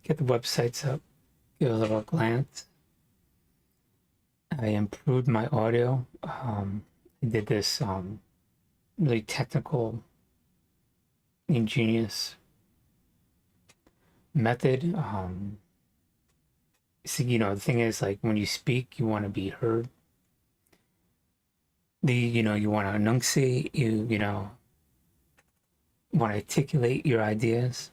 get the websites up, give it a little glance. I improved my audio. I did this really technical, ingenious method. So, the thing is, like, when you speak, you want to be heard. You want to enunciate, want to articulate your ideas.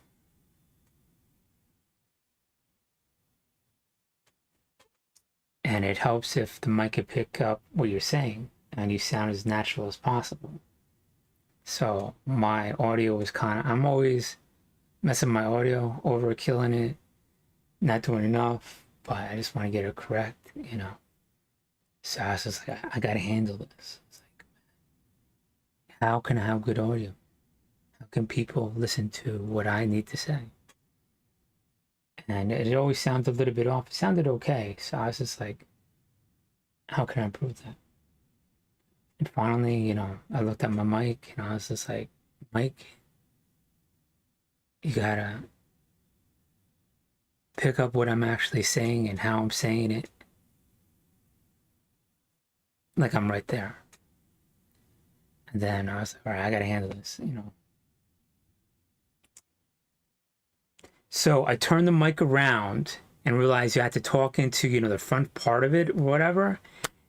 And it helps if the mic can pick up what you're saying and you sound as natural as possible. So my audio is I'm always messing my audio, overkilling it, not doing enough, but I just want to get it correct. So I was just like, I gotta handle this. It's like, how can I have good audio? How can people listen to what I need to say? And it always sounded a little bit off. It sounded okay. So I was just like, how can I improve that? And finally, I looked at my mic and I was just like, Mike, you gotta pick up what I'm actually saying and how I'm saying it. Like I'm right there. And then I was like, all right, I gotta handle this. So I turned the mic around and realized you had to talk into, the front part of it or whatever.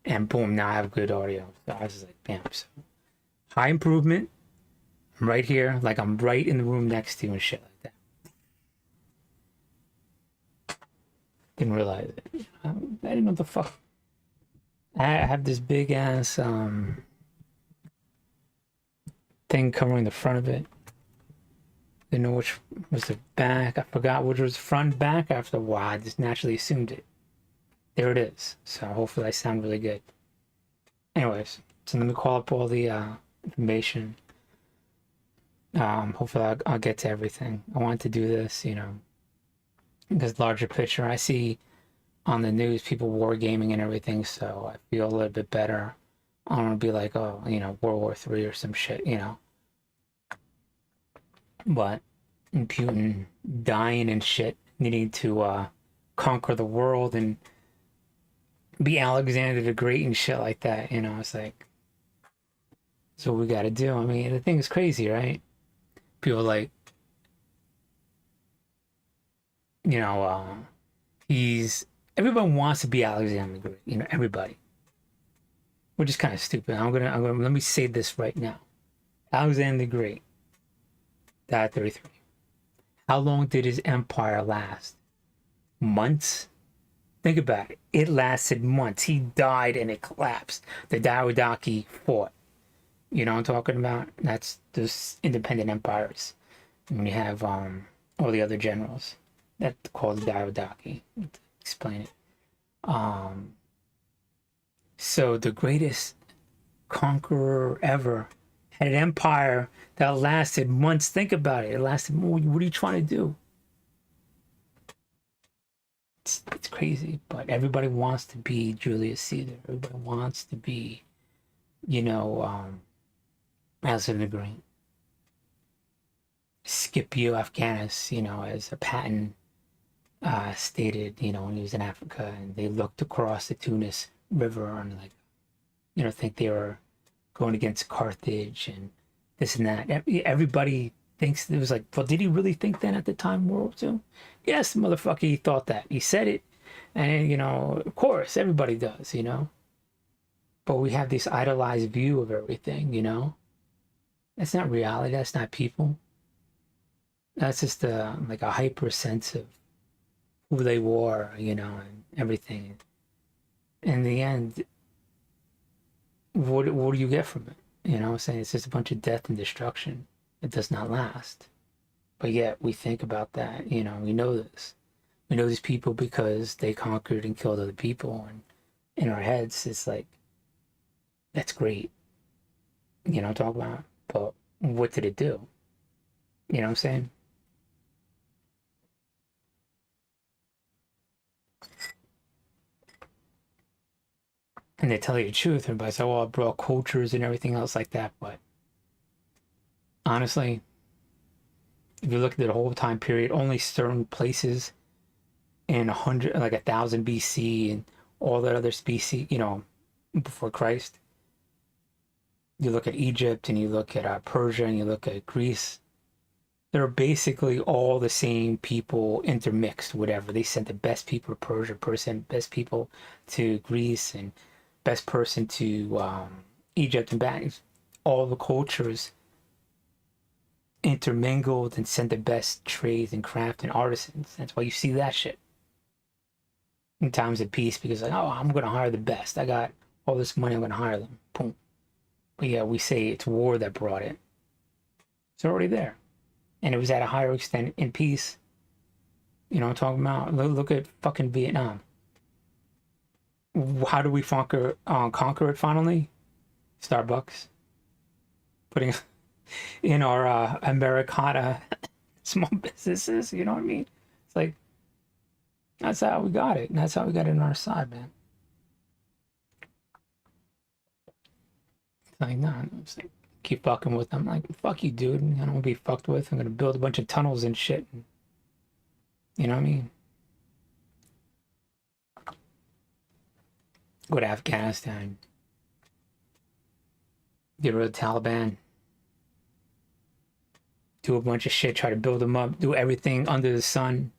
And boom, now I have good audio. So I was just like, bam. So high improvement. I'm right here, like I'm right in the room next to you and shit like that. Didn't realize it. I didn't know what the fuck. I have this big ass thing covering the front of it. Didn't know which was the back. I forgot which was front, back after a while. I just naturally assumed it. There it is. So hopefully I sound really good. Anyways, so let me call up all the information. Hopefully I'll get to everything. I wanted to do this, because larger picture. I see on the news people wargaming and everything, so I feel a little bit better. I don't want to be like, oh, World War III or some shit, But Putin dying and shit, needing to conquer the world and be Alexander the Great and shit like that, it's like, that's what we got to do. I mean, the thing is crazy, right? People like, everyone wants to be Alexander the Great, everybody, which is kind of stupid. Let me say this right now. Alexander the Great died 33. How long did his empire last? Months? Think about it. It lasted months. He died and it collapsed. The Diadochi fought. You know what I'm talking about? That's those independent empires. And you have all the other generals that called the Diadochi. Explain it. So the greatest conqueror ever had an empire that lasted months. Think about it. It lasted. What are you trying to do? It's crazy, but everybody wants to be Julius Caesar. Everybody wants to be, Alexander the Great. Scipio Afghanis, as a Patton stated, when he was in Africa, and they looked across the Tunis River and think they were going against Carthage and this and that. Everybody thinks it was like, well, did he really think that at the time of World War II? Yes, motherfucker, he thought that. He said it. And, of course, everybody does, But we have this idolized view of everything, That's not reality. That's not people. That's just like a hyper sense of who they were, and everything. In the end, what do you get from it? I'm saying? It's just a bunch of death and destruction. It does not last. But yet we think about that, we know this. We know these people because they conquered and killed other people. And in our heads, it's like, that's great. Talk about, but what did it do? You know what I'm saying? And they tell you the truth. Everybody's like, oh, I brought cultures and everything else like that. But honestly, if you look at the whole time period, only certain places in 100, like 1,000 BC, and all that other species, before Christ. You look at Egypt, and you look at Persia, and you look at Greece. They're basically all the same people intermixed, whatever. They sent the best people to Persia, best people to Greece, and best person to Egypt and back. All the cultures intermingled and sent the best trades and craft and artisans. That's why you see that shit in times of peace, because like, oh, I'm gonna hire the best. I got all this money, I'm gonna hire them. Boom. But yeah, we say it's war that brought it. It's already there. And it was at a higher extent in peace. I'm talking about, look at fucking Vietnam. How do we conquer it finally? Starbucks. Putting in our Americana small businesses, you know what I mean? It's like, that's how we got it. And that's how we got it on our side, man. It's like, nah, it's like, keep fucking with them. Like, fuck you, dude. I don't want to be fucked with. I'm gonna build a bunch of tunnels and shit. You know what I mean? Go to Afghanistan. Get rid of the Taliban. Do a bunch of shit. Try to build them up. Do everything under the sun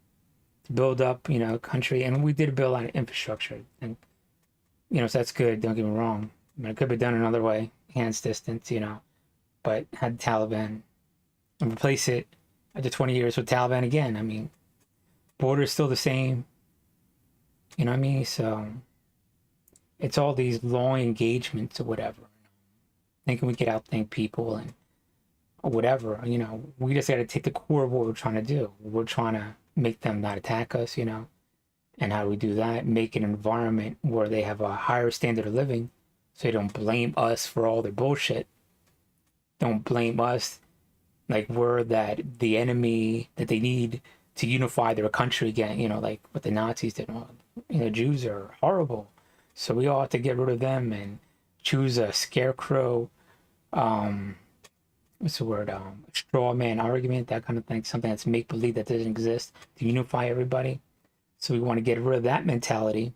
to build up, country. And we did build a lot of infrastructure. And, so that's good. Don't get me wrong. I mean, it could be done another way. Hands distance, but had the Taliban and replace it after 20 years with Taliban again. I mean, border is still the same. You know what I mean? So it's all these long engagements or whatever. Thinking we could outthink people and whatever. We just got to take the core of what we're trying to do. We're trying to make them not attack us, And how do we do that? Make an environment where they have a higher standard of living, so they don't blame us for all their bullshit. Don't blame us like we're the enemy that they need to unify their country again, like what the Nazis did. Jews are horrible, so we all have to get rid of them and choose a scarecrow, what's the word, straw man argument, that kind of thing, something that's make-believe that doesn't exist, to unify everybody. So we want to get rid of that mentality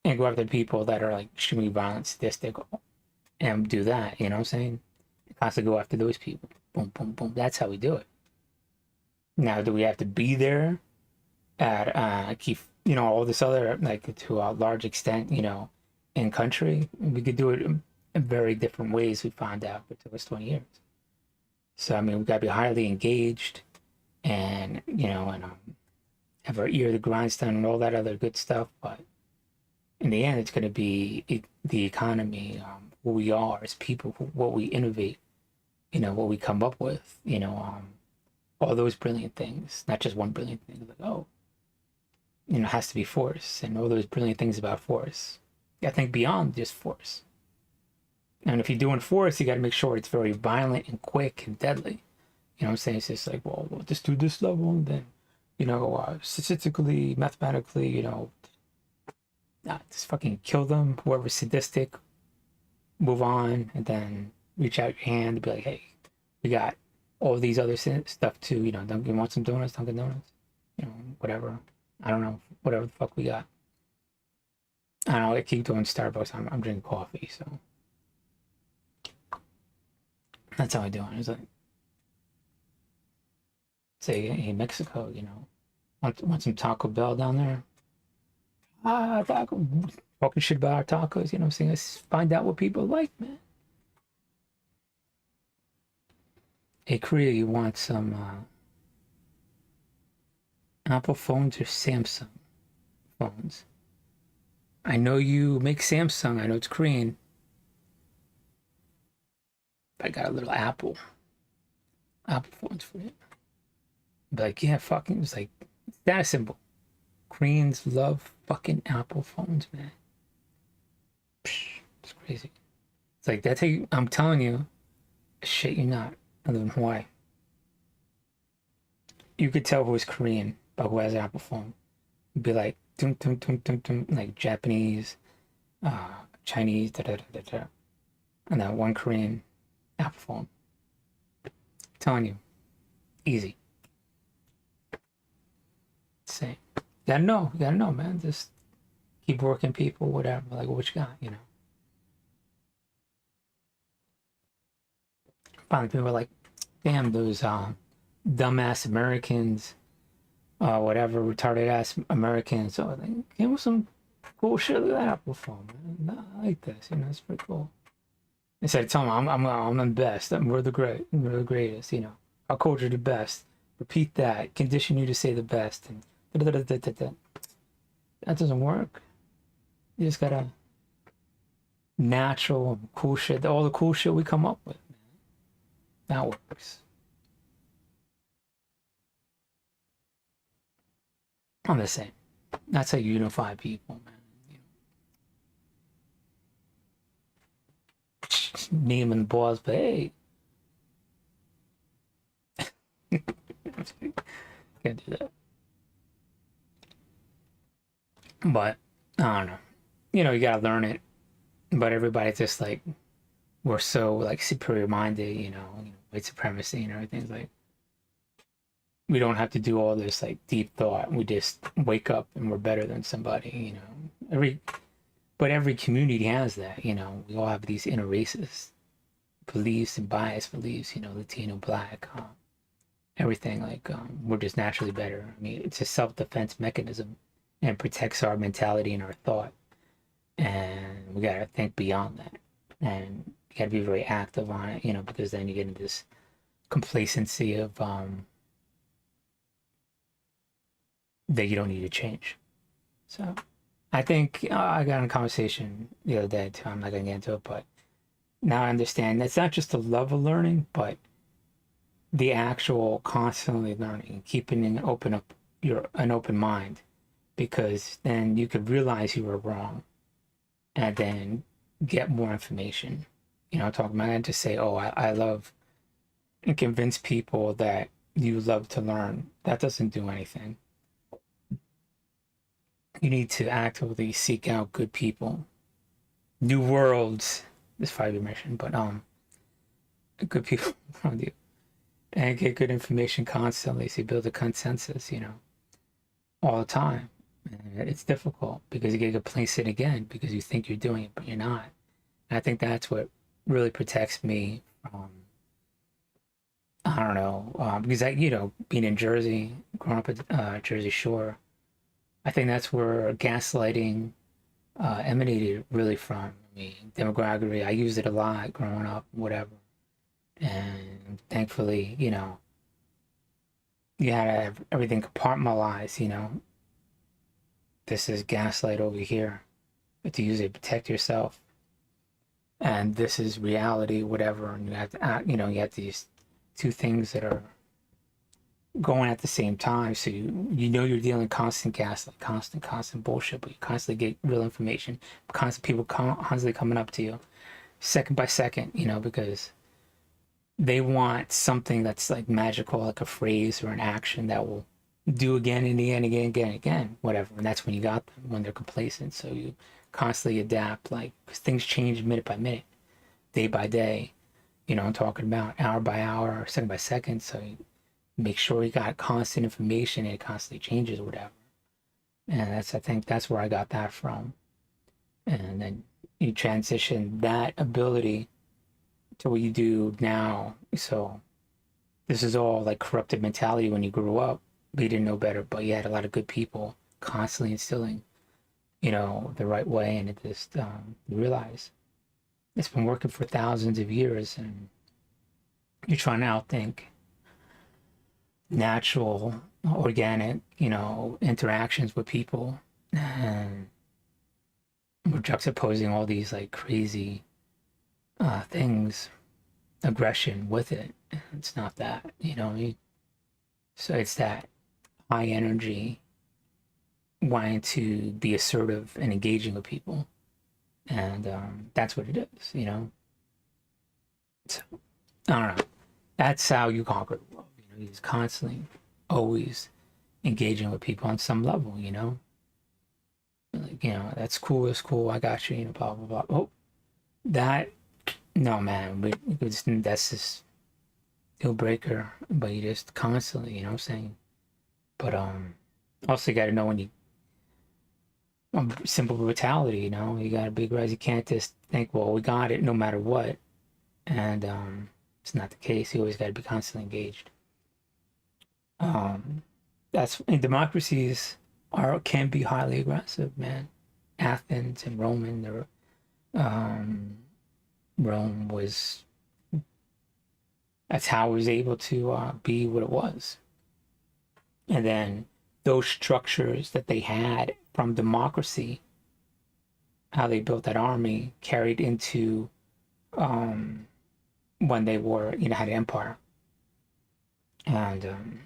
and go after people that are like extremely violent, sadistic, and do that, you know what I'm saying? Constantly go after those people. Boom, boom, boom. That's how we do it. Now, do we have to be there at keep, all this other, like, to a large extent, in country? We could do it in very different ways, we found out, but it took us 20 years. So, I mean, we got to be highly engaged and, have our ear to the grindstone and all that other good stuff. But in the end, it's going to be the economy, who we are as people, what we innovate, what we come up with, all those brilliant things, not just one brilliant thing. Like, oh, it has to be force, and all those brilliant things about force. I think beyond just force. And if you're doing force, you got to make sure it's very violent and quick and deadly. You know what I'm saying? It's just like, well, we'll just do this level, and then, statistically, mathematically, just fucking kill them. Whoever's sadistic, move on, and then reach out your hand and be like, hey, we got all these other stuff too. Don't you want some donuts? Dunkin' Donuts? Whatever. I don't know. Whatever the fuck we got. I don't know. I keep doing Starbucks. I'm drinking coffee, so that's how I do it. It's like, say, hey, Mexico, want some Taco Bell down there? Taco, talking shit about our tacos, what I'm saying? Let's find out what people like, man. Hey, Korea, you want some Apple phones or Samsung phones? I know you make Samsung. I know it's Korean. But I got a little Apple phones for you. But like, yeah, fucking, it's like, it's that simple. Koreans love fucking Apple phones, man. Psh, it's crazy. It's like, that's how I'm telling you, shit, you're not. I live in Hawaii. You could tell who's Korean by who has an Apple phone. It'd be like, dum, dum, dum, dum, dum, like Japanese, Chinese, da, da, da, da, da. And that one Korean Apple phone. I'm telling you, easy. You gotta know, man. Just keep working people, whatever. Like, what you got, you know? Finally, people are like, damn, those dumbass Americans, whatever, retarded ass Americans. So they came with some cool shit. Look at that Apple phone, man. Nah, I like this. You know, it's pretty cool. They said, tell them I'm the best. We're the great. We're the greatest. You know, our culture the best. Repeat that. Condition you to say the best. And that doesn't work. You just gotta natural cool shit. All the cool shit we come up with. That works. I'm the same. That's how you unify people, man. Name and balls, but hey, can't do that. But I don't know. You know, you gotta learn it. But everybody's just like we're so like superior minded, white supremacy and everything's like we don't have to do all this like deep thought. We just wake up and we're better than somebody, every community has that, we all have these inner races, beliefs and bias beliefs, Latino, black, everything like we're just naturally better. I mean, it's a self-defense mechanism and protects our mentality and our thought. And we gotta think beyond that. And you gotta be very active on it, because then you get into this complacency of that you don't need to change. So I think I got in a conversation the other day too. I'm not gonna get into it, but now I understand that's not just the love of learning, but the actual constantly learning, keeping an open mind, because then you could realize you were wrong, and then get more information. Talking about it to say, oh, I love and convince people that you love to learn. That doesn't do anything. You need to actively seek out good people, new worlds. This 5-year mission, but good people around you, and get good information constantly. So you build a consensus, all the time. And it's difficult because you get complacent again because you think you're doing it, but you're not. And I think that's what really protects me from. I don't know, because being in Jersey, growing up at Jersey Shore, I think that's where gaslighting emanated really from. I mean, demography, I used it a lot growing up, whatever. And thankfully, you had to have everything compartmentalized, This is gaslight over here. You have to use it to protect yourself. And this is reality, whatever. And you have to act, you have these two things that are going at the same time. So you're dealing constant gaslight, constant bullshit, but you constantly get real information. People constantly coming up to you second by second, because they want something that's like magical, like a phrase or an action that will do again and again, whatever. And that's when you got them, when they're complacent. So you constantly adapt, like, because things change minute by minute, day by day. I'm talking about hour by hour, second by second. So you make sure you got constant information and it constantly changes, whatever. And I think that's where I got that from. And then you transition that ability to what you do now. So this is all like corrupted mentality when you grew up, but you didn't know better, but you had a lot of good people constantly instilling, the right way. And it just, you realize it's been working for thousands of years, and you're trying to outthink natural, organic, interactions with people. And we're juxtaposing all these like crazy things, aggression with it. It's not that, what I mean? So it's that high energy, wanting to be assertive and engaging with people. And that's what it is, So, I don't know. That's how you conquer the world. He's constantly, always engaging with people on some level, Like, that's cool, it's cool, I got you, blah, blah, blah. Oh, that, no, man, that's just deal breaker, but you just constantly, what I'm saying? But, Also, you got to know when you simple brutality. You know, you got to be aggressive. You can't just think, well, we got it no matter what, and it's not the case. You always got to be constantly engaged. Um, that's and democracies are can be highly aggressive, man. Athens and um, Rome was that's how it was able to be what it was. And then those structures that they had from democracy, how they built that army, carried into when they were, had an empire. And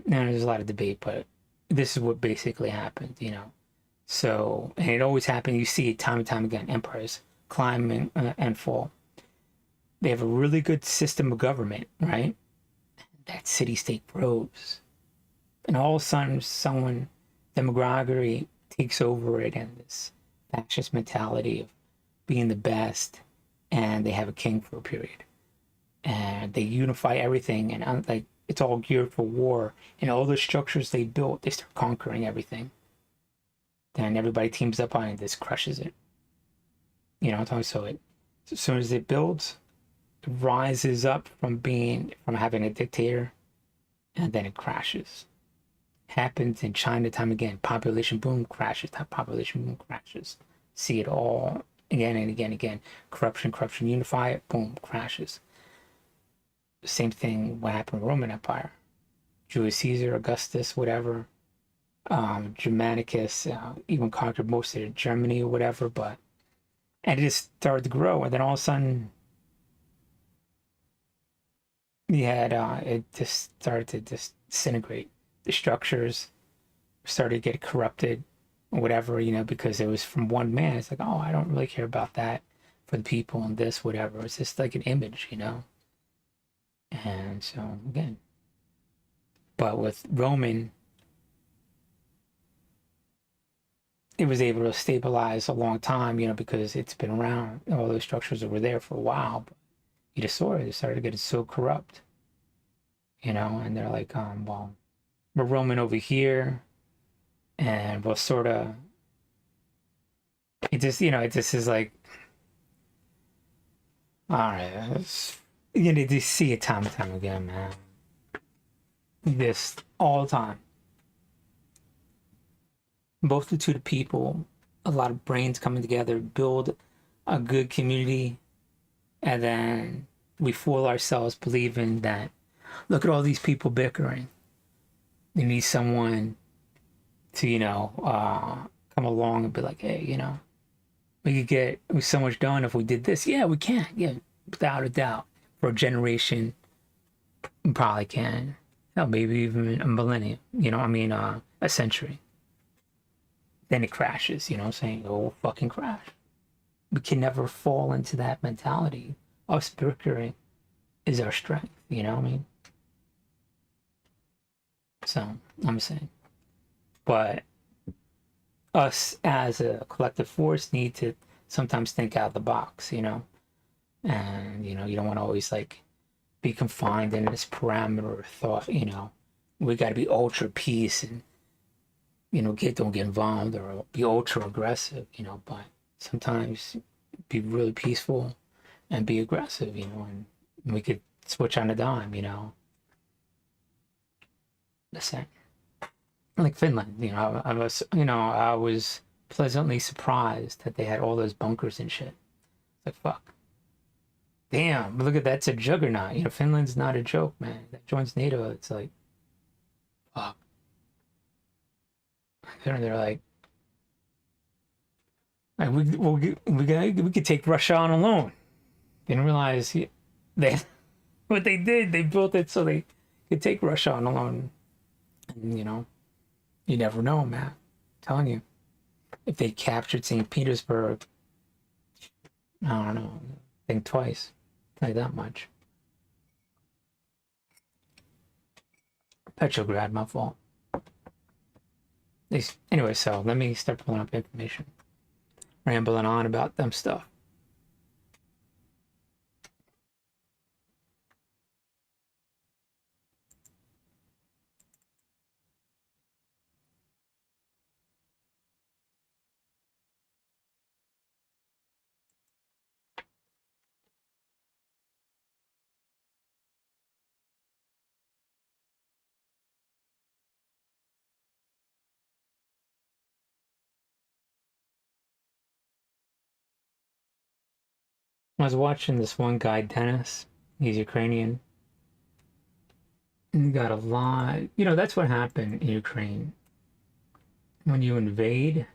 there's a lot of debate, but this is what basically happened. So, and it always happened. You see it time and time again. Empires climb and fall. They have a really good system of government, right? That city-state grows. And all of a sudden, someone, demagoguery takes over it, and this fascist mentality of being the best, and they have a king for a period. And they unify everything, and like it's all geared for war. And all the structures they built, they start conquering everything. Then everybody teams up on it, this crushes it. So as soon as it builds, it rises up from having a dictator, and then it crashes. Happens in China time again. Population boom crashes. Population boom crashes. See it all again and again and again. Corruption, unify it, boom, crashes. Same thing what happened in the Roman Empire. Julius Caesar, Augustus, whatever. Germanicus even conquered most of Germany or whatever, and it just started to grow, and then all of a sudden you had it just started to just disintegrate. The structures started to get corrupted, or whatever, because it was from one man. It's like, oh, I don't really care about that for the people and this, whatever. It's just like an image. And so again, but with Roman, it was able to stabilize a long time, because it's been around. All those structures were there for a while, but you just saw it. It started to get so corrupt, and they're like, well, we're Roman over here, and we'll sort of, it just is like, all right, you see it time and time again, man. This all the time. Multitude of people, a lot of brains coming together, build a good community, and then we fool ourselves believing that, look at all these people bickering. They need someone to, come along and be like, hey, we could get so much done if we did this. Yeah, we can. Yeah, without a doubt. For a generation, we probably can. Hell, maybe even a millennium. A century. Then it crashes. Saying, oh, fucking crash. We can never fall into that mentality. Us bickering is our strength. You know what I mean? So I'm saying, but us as a collective force need to sometimes think out of the box, and you don't want to always like be confined in this parameter of thought. We got to be ultra peace and don't get involved or be ultra aggressive, but sometimes be really peaceful and be aggressive, and we could switch on a dime, the same. Like Finland, I was pleasantly surprised that they had all those bunkers and shit. Like, fuck. Damn, look at that's a juggernaut. Finland's not a joke, man. That joins NATO. It's like, fuck. They're like we could take Russia on alone. Didn't realize they what they did. They built it so they could take Russia on alone. And you never know, man. I'm telling you, if they captured St. Petersburg, I don't know. Think twice. Tell you that much. Petrograd, my fault. Anyway, so let me start pulling up information. Rambling on about them stuff. I was watching this one guy, Dennis. He's Ukrainian. And he got a lot. You know, that's what happened in Ukraine. When you invade,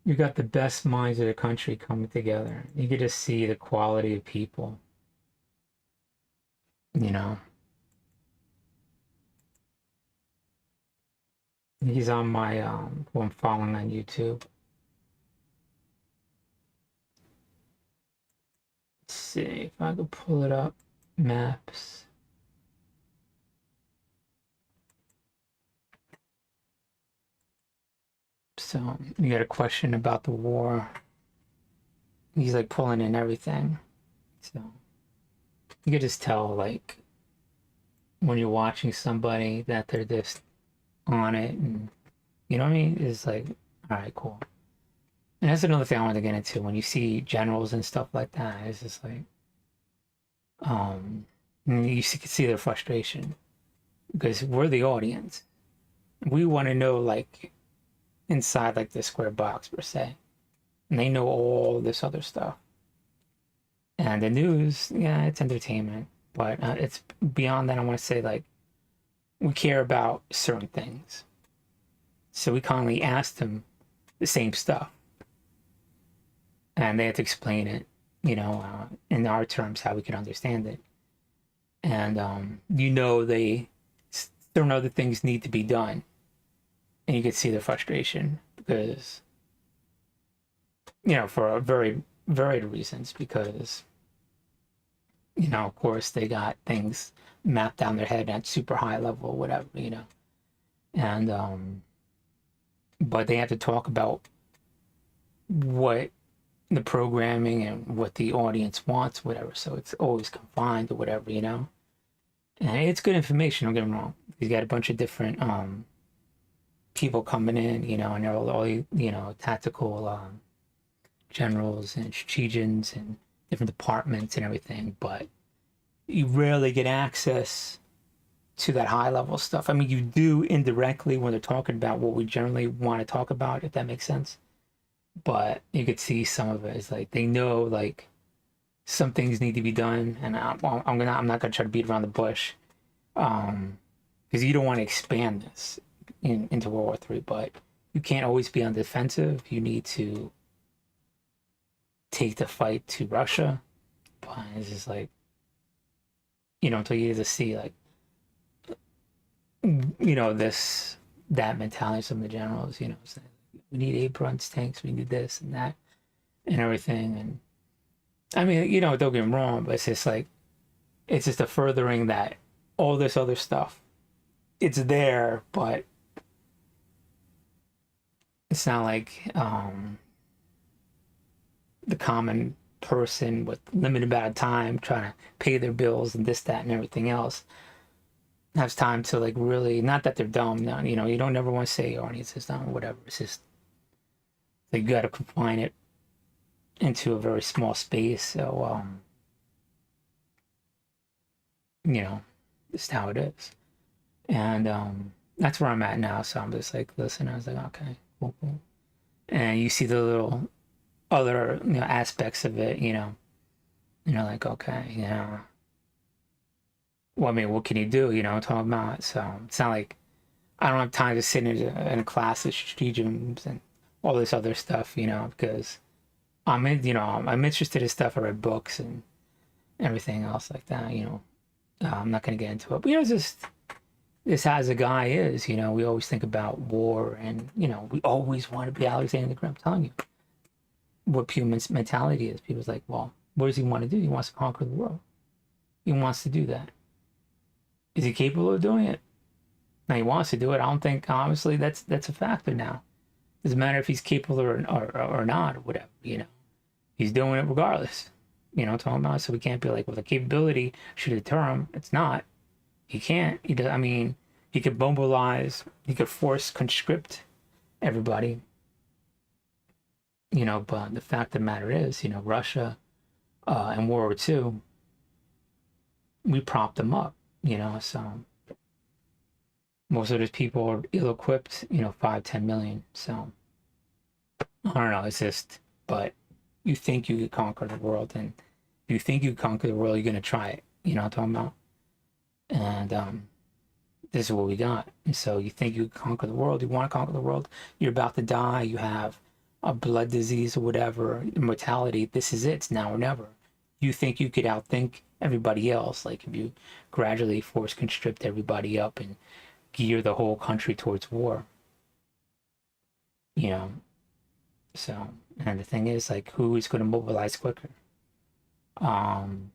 you got the best minds of the country coming together. You get to see the quality of people, you know. He's on my who I'm following on YouTube. Let's see if I could pull it up. Maps. So you got a question about the war. He's like pulling in everything. So you could just tell, like, when you're watching somebody that they're just on it, and you know what I mean? It's like, all right, cool. And that's another thing I wanted to get into. When you see generals and stuff like that, it's just like, you can see their frustration because we're the audience. We want to know, like, inside like the square box per se, and they know all this other stuff. And the news, yeah, it's entertainment, but it's beyond that. I want to say, like, we care about certain things, so we constantly ask them the same stuff, and they have to explain it, you know, in our terms, how we can understand it. And you know, they certain other things need to be done, and you can see the frustration because, you know, for a very varied reasons, because, you know, of course, they got things mapped down their head at super high level, whatever, you know, and but they have to talk about what the programming and what the audience wants, whatever. So it's always confined to whatever, you know. And it's good information. Don't get me wrong. He's got a bunch of different people coming in, you know, and they're all you know, tactical generals and strategians and different departments and everything. But you rarely get access to that high level stuff. I mean, you do indirectly when they're talking about what we generally want to talk about, if that makes sense. But you could see some of it is like they know, like, some things need to be done, and I'm not gonna try to beat around the bush, because you don't want to expand this into World War III, but you can't always be on the defensive. You need to take the fight to Russia, but it's just like, you know, until you just see, like, you know, that mentality. Some of the generals, you know, saying, we need Abrams tanks, we need this and that and everything. And I mean, you know, don't get me wrong, but it's just like, it's just a furthering that all this other stuff, it's there, but it's not like the common person with limited amount of time trying to pay their bills and this, that, and everything else has time to, like, really, not that they're dumb, no, you know, you don't ever want to say your audience is dumb or whatever. It's just like you got to confine it into a very small space. So you know, just how it is. And that's where I'm at now. So I'm just like, listen, I was like, okay, cool, cool. And you see the little other, you know, aspects of it, you know, like, okay, you know, well, I mean, what can you do, you know, talking about? So it's not like I don't have time to sit in a class of strategics and all this other stuff, you know, because I'm in, you know, I'm interested in stuff. I read books and everything else like that, you know. I'm not going to get into it, but, you know, it's just, this as a guy is, you know, we always think about war, and, you know, we always want to be Alexander the Great. I'm telling you what human mentality is. People's like, well, what does he want to do? He wants to conquer the world. He wants to do that. Is he capable of doing it? Now, he wants to do it. I don't think, obviously, that's a factor now. Doesn't matter if he's capable or not, or whatever, you know. He's doing it regardless. You know what I'm talking about? So we can't be like, well, the capability should deter him. It's not. He can't. He does. I mean, he could mobilize. He could force conscript everybody. You know, but the fact of the matter is, you know, Russia in World War II, we propped them up. You know, so most of those people are ill-equipped. You know, 5, 10 million. So I don't know. It's just, but You think you could conquer the world, and if you think you conquer the world, you're gonna try it. You know what I'm talking about? And this is what we got. And so you think you conquer the world, you want to conquer the world, you're about to die, you have a blood disease or whatever, mortality. This is it. It's now or never. You think you could outthink everybody else, like if you gradually force constrict everybody up and gear the whole country towards war, you know. So, and the thing is, like, who is going to mobilize quicker? Um,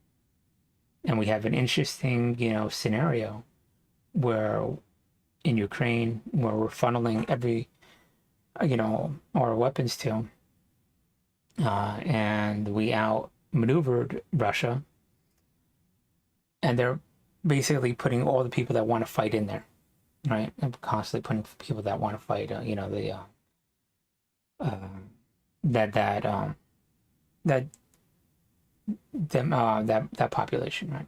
and we have an interesting, scenario where in Ukraine, where we're funneling every, our weapons to, and we outmaneuvered Russia, and they're basically putting all the people that want to fight in there, right? And constantly putting people that want to fight, uh, that that that that population, right?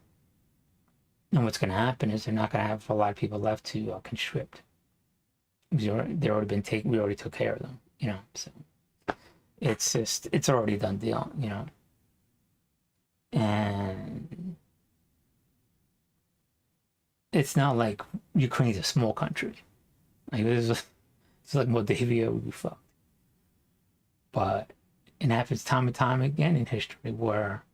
And what's going to happen is they're not going to have a lot of people left to conscript. They're already been taken. We already took care of them, So it's already done deal, And it's not like Ukraine's a small country. Like it's like Moldavia would be fucked. But it happens time and time again in history where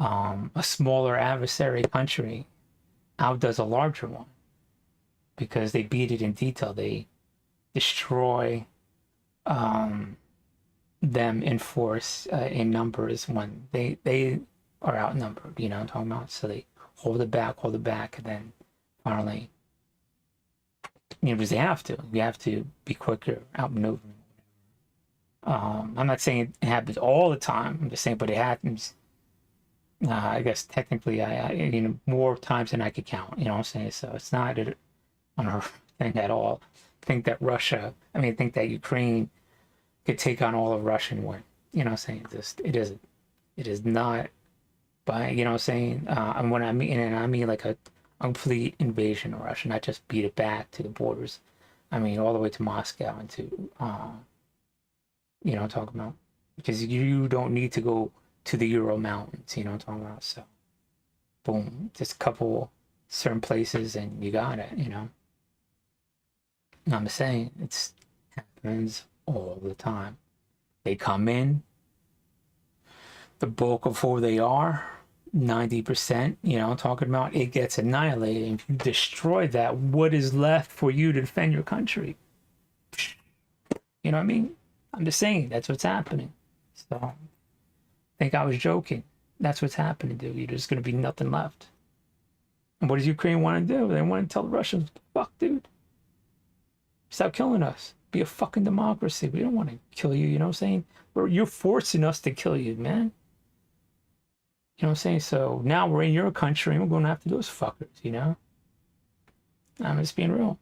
a smaller adversary country outdoes a larger one because they beat it in detail. They destroy them in force, in numbers when they are outnumbered. You know what I'm talking about? So they hold it back, and then finally, because they have to. You have to be quicker, outmaneuvering. I'm not saying it happens all the time. I'm just saying, but it happens. I guess technically, I more times than I could count. You know what I'm saying? So it's not an unheard thing at all. Think that think that Ukraine could take on all of Russia and win. You know what I'm saying? It isn't. It is not. By you know what I'm saying? And when I mean like a complete invasion of Russia, not just beat it back to the borders. I mean all the way to Moscow and to what I'm talking about? Because you don't need to go to the Ural Mountains, you know what I'm talking about? So, boom, just a couple certain places and you got it, And I'm saying it happens all the time. They come in, the bulk of who they are, 90%, I'm talking about, it gets annihilated. If you destroy that, what is left for you to defend your country? You know what I mean? I'm just saying that's what's happening. So I think I was joking. That's what's happening, dude. There's going to be nothing left. And what does Ukraine want to do? They want to tell the Russians, fuck, dude. Stop killing us. Be a fucking democracy. We don't want to kill you, you know what I'm saying? You're forcing us to kill you, man. You know what I'm saying? So now we're in your country and we're going to have to do those fuckers, I'm just being real.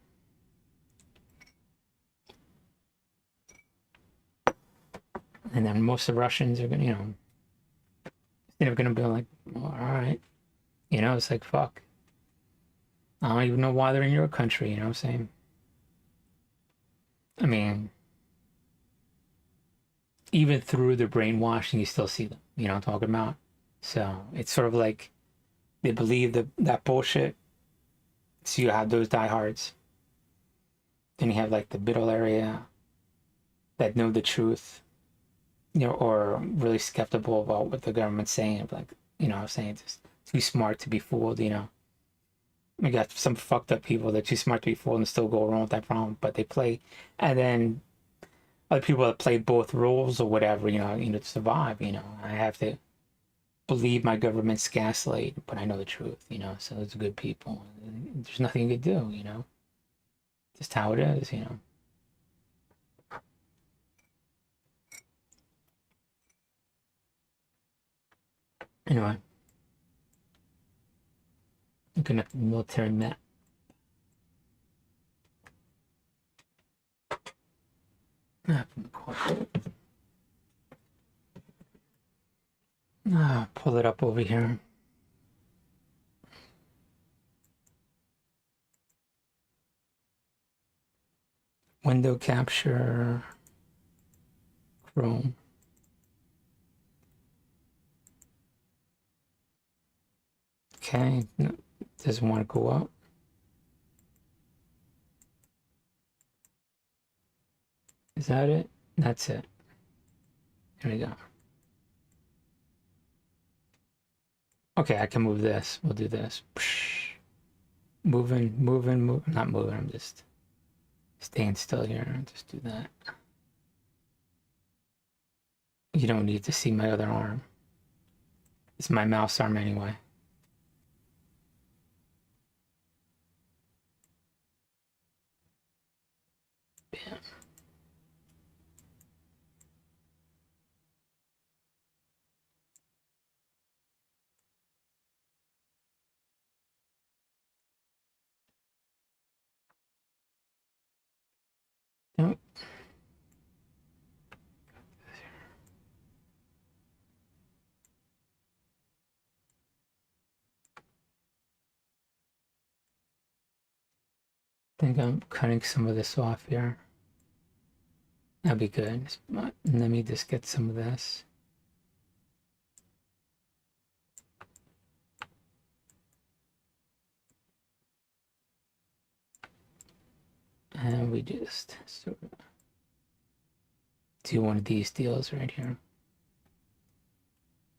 And then most of the Russians are gonna, they're gonna be like, well, all right, it's like fuck. I don't even know why they're in your country. You know what I'm saying? I mean, even through the brainwashing, you still see them. You know what I'm talking about? So it's sort of like they believe that bullshit. So you have those diehards. Then you have like the middle area that know the truth. Or really skeptical about what the government's saying. Like, I'm saying it's too smart to be fooled, We got some fucked up people that are too smart to be fooled and still go around with that problem, but they play. And then other people that play both roles or whatever, to survive, I have to believe my government's gaslight, but I know the truth, so it's good people. There's nothing you can do, Just how it is, Anyway, looking at the military map. Pull it up over here. Window capture, Chrome. Okay, no, doesn't want to go up. Is that it? That's it. Here we go. Okay, I can move this. We'll do this. Moving, moving. Not moving, I'm just staying still here. I'll just do that. You don't need to see my other arm. It's my mouse arm anyway. Bam. Nope. I think I'm cutting some of this off here. That'd be good. Let me just get some of this. And we just sort of do one of these deals right here.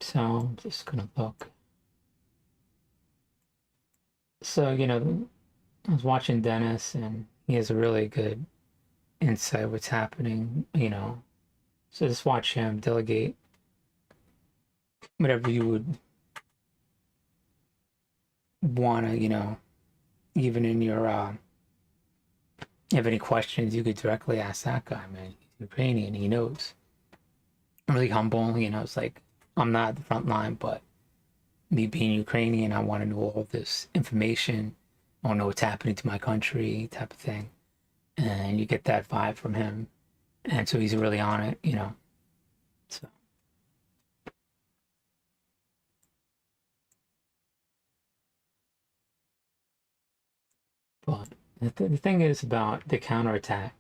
So I'm just gonna look. So, I was watching Dennis and he has a really good insight what's happening. So just watch him delegate whatever you would wanna, even in your you have any questions, you could directly ask that guy, man. He's Ukrainian, he knows. Really humble, it's like I'm not at the front line, but me being Ukrainian, I want to know all this information. I want to know what's happening to my country, type of thing. And you get that vibe from him. And so he's really on it. So but the thing is about the counterattack.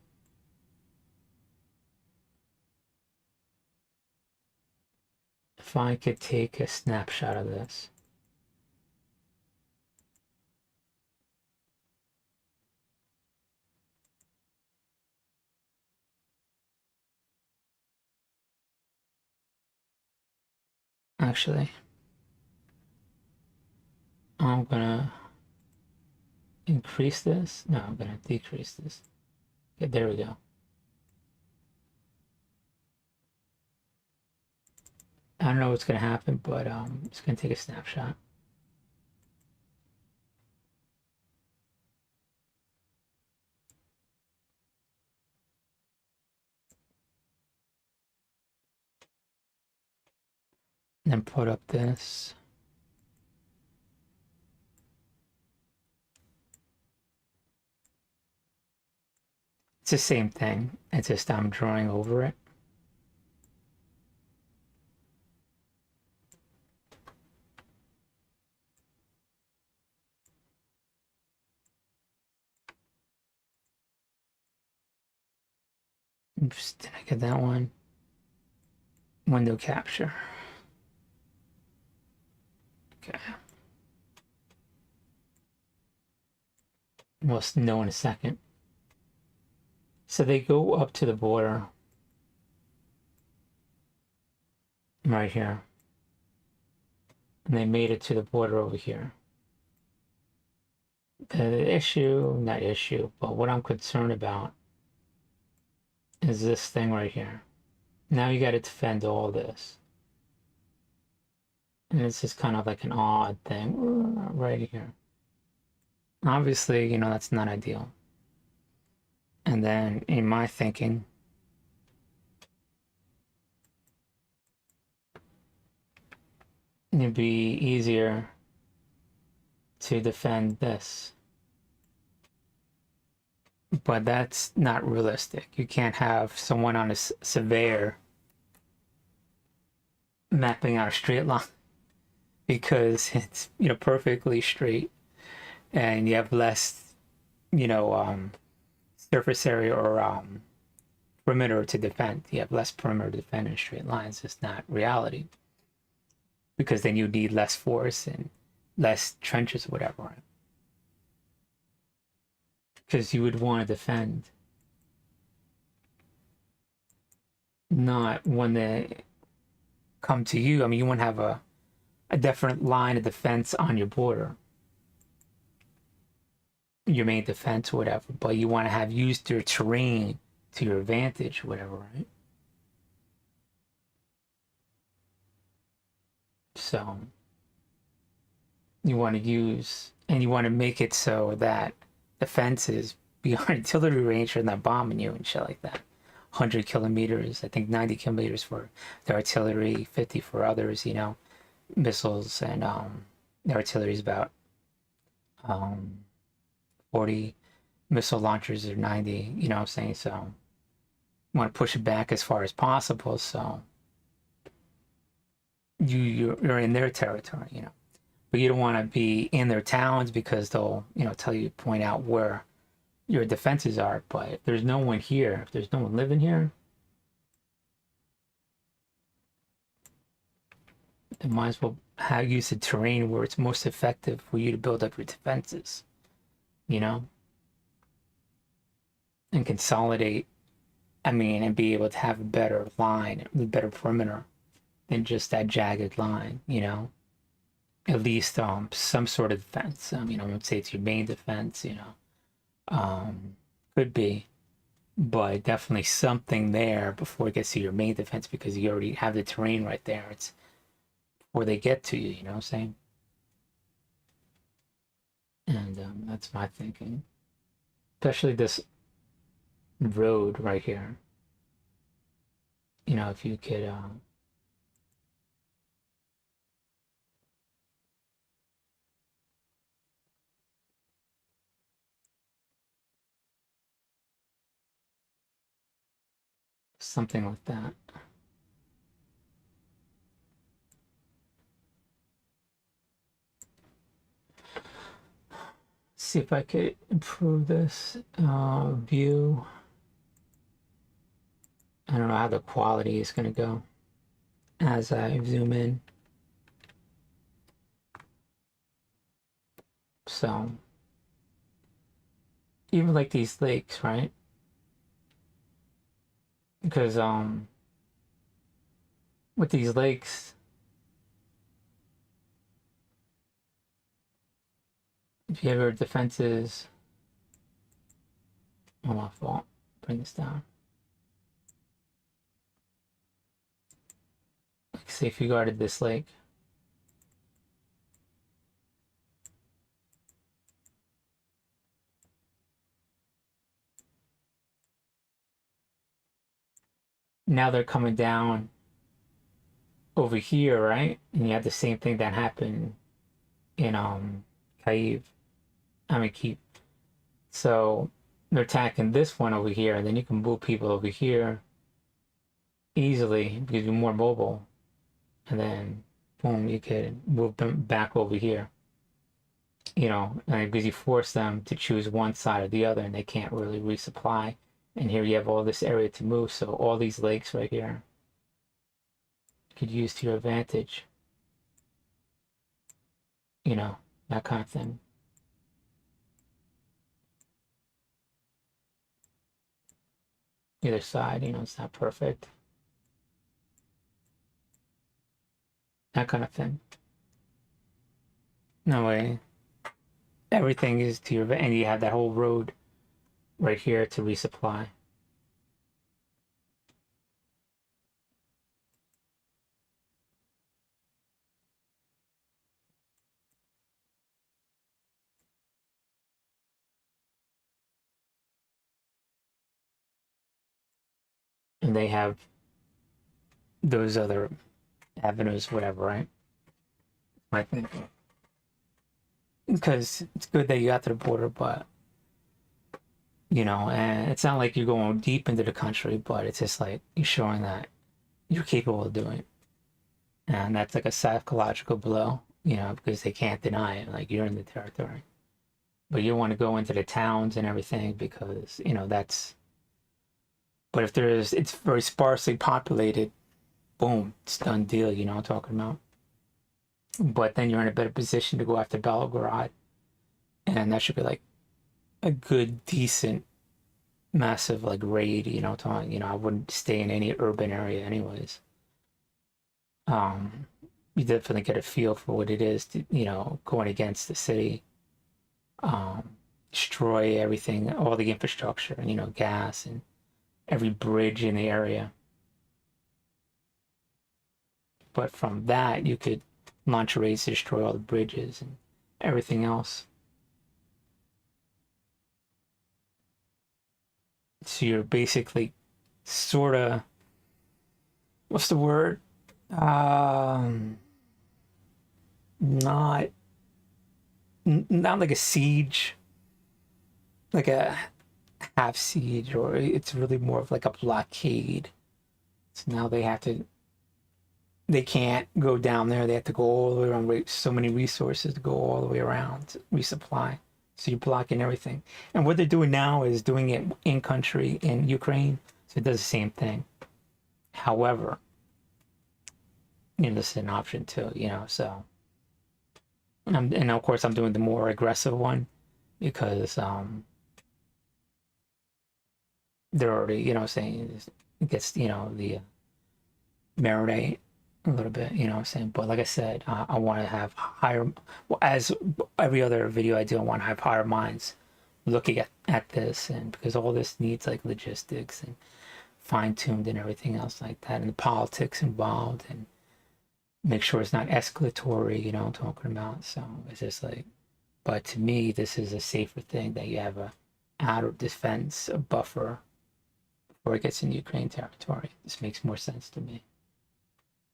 If I could take a snapshot of this. Actually, I'm gonna increase this. No, I'm gonna decrease this. Okay, there we go. I don't know what's gonna happen, but it's gonna take a snapshot. And then put up this. It's the same thing. It's just I'm drawing over it. Oops, did I get that one? Window capture. Okay. We'll know in a second. So they go up to the border right here. And they made it to the border over here. Not issue, but what I'm concerned about is this thing right here. Now you got to defend all this. And it's just kind of like an odd thing right here. Obviously, that's not ideal. And then in my thinking, it'd be easier to defend this. But that's not realistic. You can't have someone on a surveyor mapping out a straight line because it's perfectly straight and you have less surface area or perimeter to defend. You have less perimeter to defend in straight lines. It's not reality because then you need less force and less trenches or whatever, right? Because you would want to defend, not when they come to you. I mean, you want to have a different line of defense on your border, your main defense, or whatever. But you want to have used your terrain to your advantage, whatever, right? So you want to use, and you want to make it so that the fences beyond artillery range are not bombing you and shit like that. 100 kilometers, I think 90 kilometers for the artillery, 50 for others, missiles, and the artillery is about um, 40, missile launchers are 90, you know what I'm saying? So you want to push it back as far as possible, so you're in their territory, but you don't want to be in their towns because they'll tell you, point out where your defenses are. But if there's no one here, if there's no one living here, it might as well use the terrain where it's most effective for you to build up your defenses, and consolidate. I mean, and be able to have a better line, a better perimeter than just that jagged line, at least some sort of defense. I won't say it's your main defense, could be, but definitely something there before it gets to your main defense, because you already have the terrain right there. It's where they get to you, you know what I'm saying? And that's my thinking, especially this road right here. If you could something like that. See if I could improve this view. I don't know how the quality is going to go as I zoom in. So even like these lakes, right? Because with these lakes, if you have your defenses, oh, my fault, bring this down. Like, say if you guarded this lake, now they're coming down over here, right? And you have the same thing that happened in Kyiv. Keep. So they're attacking this one over here, and then you can move people over here easily because you're more mobile, and then boom, you can move them back over here. And because you force them to choose one side or the other, and they can't really resupply. And here you have all this area to move, so all these lakes right here you could use to your advantage. That kind of thing. Either side, it's not perfect. That kind of thing. No way. Everything is to your, and you have that whole road right here to resupply. And they have those other avenues, whatever, right? I think. Because it's good that you got to the border, but and it's not like you're going deep into the country, but it's just like you're showing that you're capable of doing it. And that's like a psychological blow, because they can't deny it, like you're in the territory. But you want to go into the towns and everything because, that's, but if it's very sparsely populated, boom, it's done deal, you know what I'm talking about? but then you're in a better position to go after Belgorod, and that should be like a good, decent, massive like raid. I wouldn't stay in any urban area anyways. Um, you definitely get a feel for what it is to, going against the city. Destroy everything, all the infrastructure, and gas and every bridge in the area. But from that, you could launch raids to destroy all the bridges and everything else. So you're basically sort of, what's the word? Um, not not like a siege, like a half siege, or it's really more of like a blockade. So now they can't go down there. They have to go all the way around. So many resources to go all the way around to resupply. So you're blocking everything. And what they're doing now is doing it in country in Ukraine. So it does the same thing. However, this is an option too. So and of course I'm doing the more aggressive one because they're already saying it gets the marinate a little bit, what I'm saying. But like I said, I want to have higher, well, as every other video I do, I want to have higher minds looking at this, and because all this needs like logistics and fine-tuned and everything else like that, and the politics involved, and make sure it's not escalatory, I'm talking about. So it's just like, but to me, this is a safer thing that you have a outer defense, a buffer before it gets into Ukraine territory. This makes more sense to me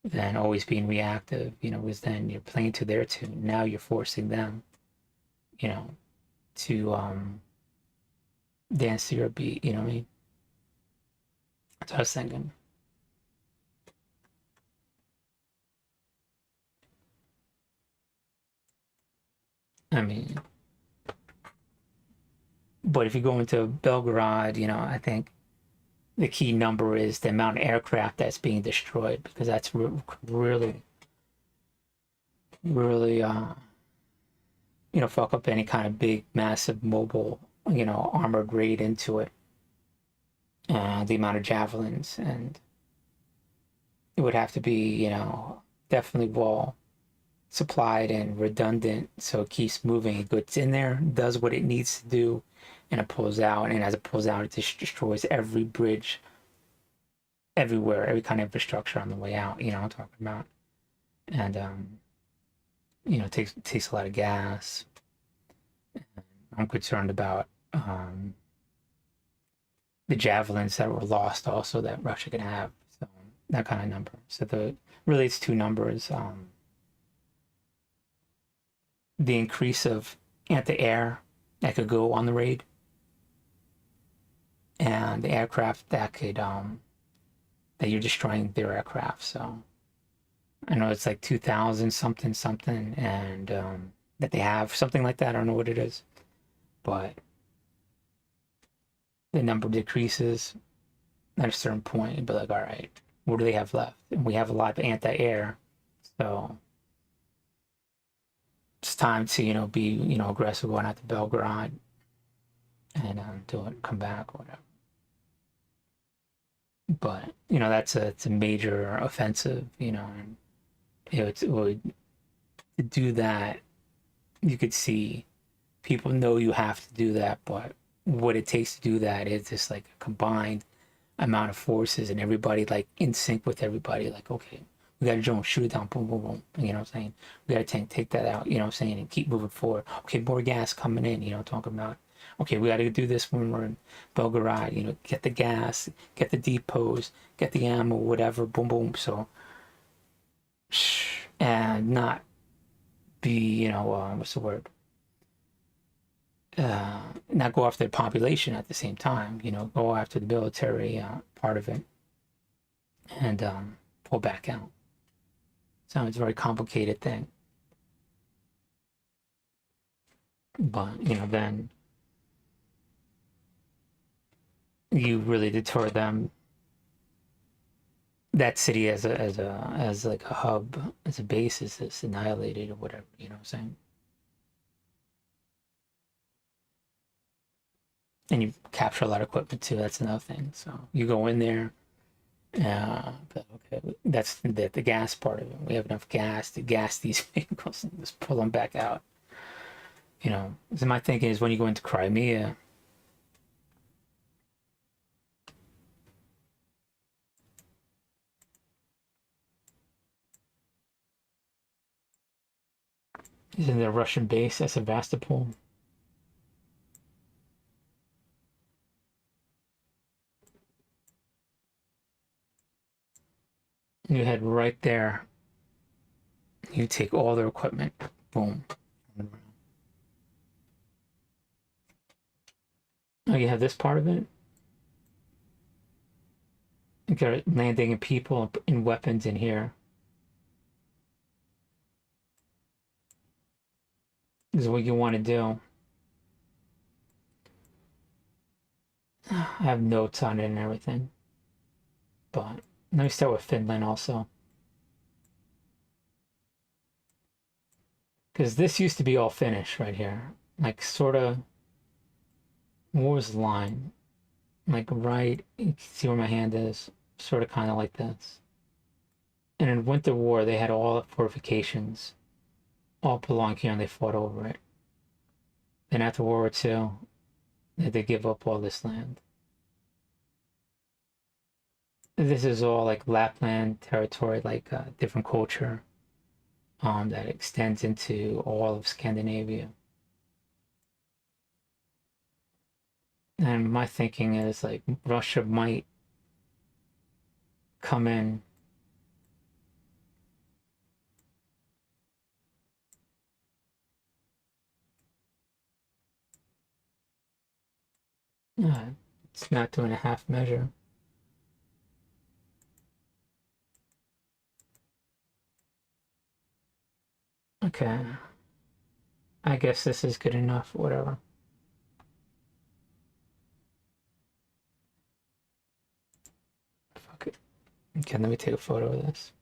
than always being reactive, because then you're playing to their tune. Now you're forcing them, to dance to your beat, you know what I mean? That's what I was thinking. I mean, but if you go into Belgorod, I think the key number is the amount of aircraft that's being destroyed, because that's really, really, fuck up any kind of big, massive mobile, armored raid into it. And the amount of javelins, and it would have to be, definitely well supplied and redundant, so it keeps moving. It gets in there, does what it needs to do, and it pulls out. And as it pulls out, it just destroys every bridge, everywhere, every kind of infrastructure on the way out. I'm talking about. And it takes a lot of gas. I'm concerned about the javelins that were lost, also, that Russia can have. So that kind of number. So really it's two numbers. The increase of anti-air that could go on the raid, and the aircraft that could that you're destroying their aircraft. So I know it's like 2,000 something something, and that they have something like that. I don't know what it is, but the number decreases at a certain point. You'd be like, all right, what do they have left? And we have a lot of anti-air, so it's time to be aggressive, going out to Belgorod and do it, come back or whatever. But it's a major offensive, and it would, to do that, you could see people know you have to do that, but what it takes to do that is just like a combined amount of forces, and everybody like in sync with everybody. Like, okay, we got a drone, shoot it down, boom, boom, boom. You know what I'm saying? We got a tank, take that out. You know what I'm saying? And keep moving forward. Okay, more gas coming in. Talking about. Okay, we got to do this when we're in Belgorod. Get the gas, get the depots, get the ammo, whatever. Boom, boom. So, and not be, what's the word? Not go after the population at the same time. Go after the military part of it, and pull back out. So it's a very complicated thing. But then you really deter them that city as like a hub, as a base is annihilated or whatever, you know what I'm saying? And you capture a lot of equipment too. That's another thing. So you go in there. But okay, that's the gas part of it. We have enough gas to gas these vehicles and just pull them back out. You know, so my thinking is when you go into Crimea, isn't there a Russian base at Sevastopol? You head right there. You take all their equipment. Boom. Oh, you have this part of it. You got landing and people and weapons in here. This is what you want to do. I have notes on it and everything. But let me start with Finland also. Because this used to be all Finnish right here. Like, sort of, what was the line? Like, right, you can see where my hand is. Sort of kind of like this. And in Winter War, they had all the fortifications all belong here and they fought over it. Then after World War II, they had to give up all this land. This is all like Lapland territory, like different culture that extends into all of Scandinavia. And my thinking is like Russia might come in. It's not doing a half measure. Okay. I guess this is good enough, whatever. Fuck it. Okay, let me take a photo of this.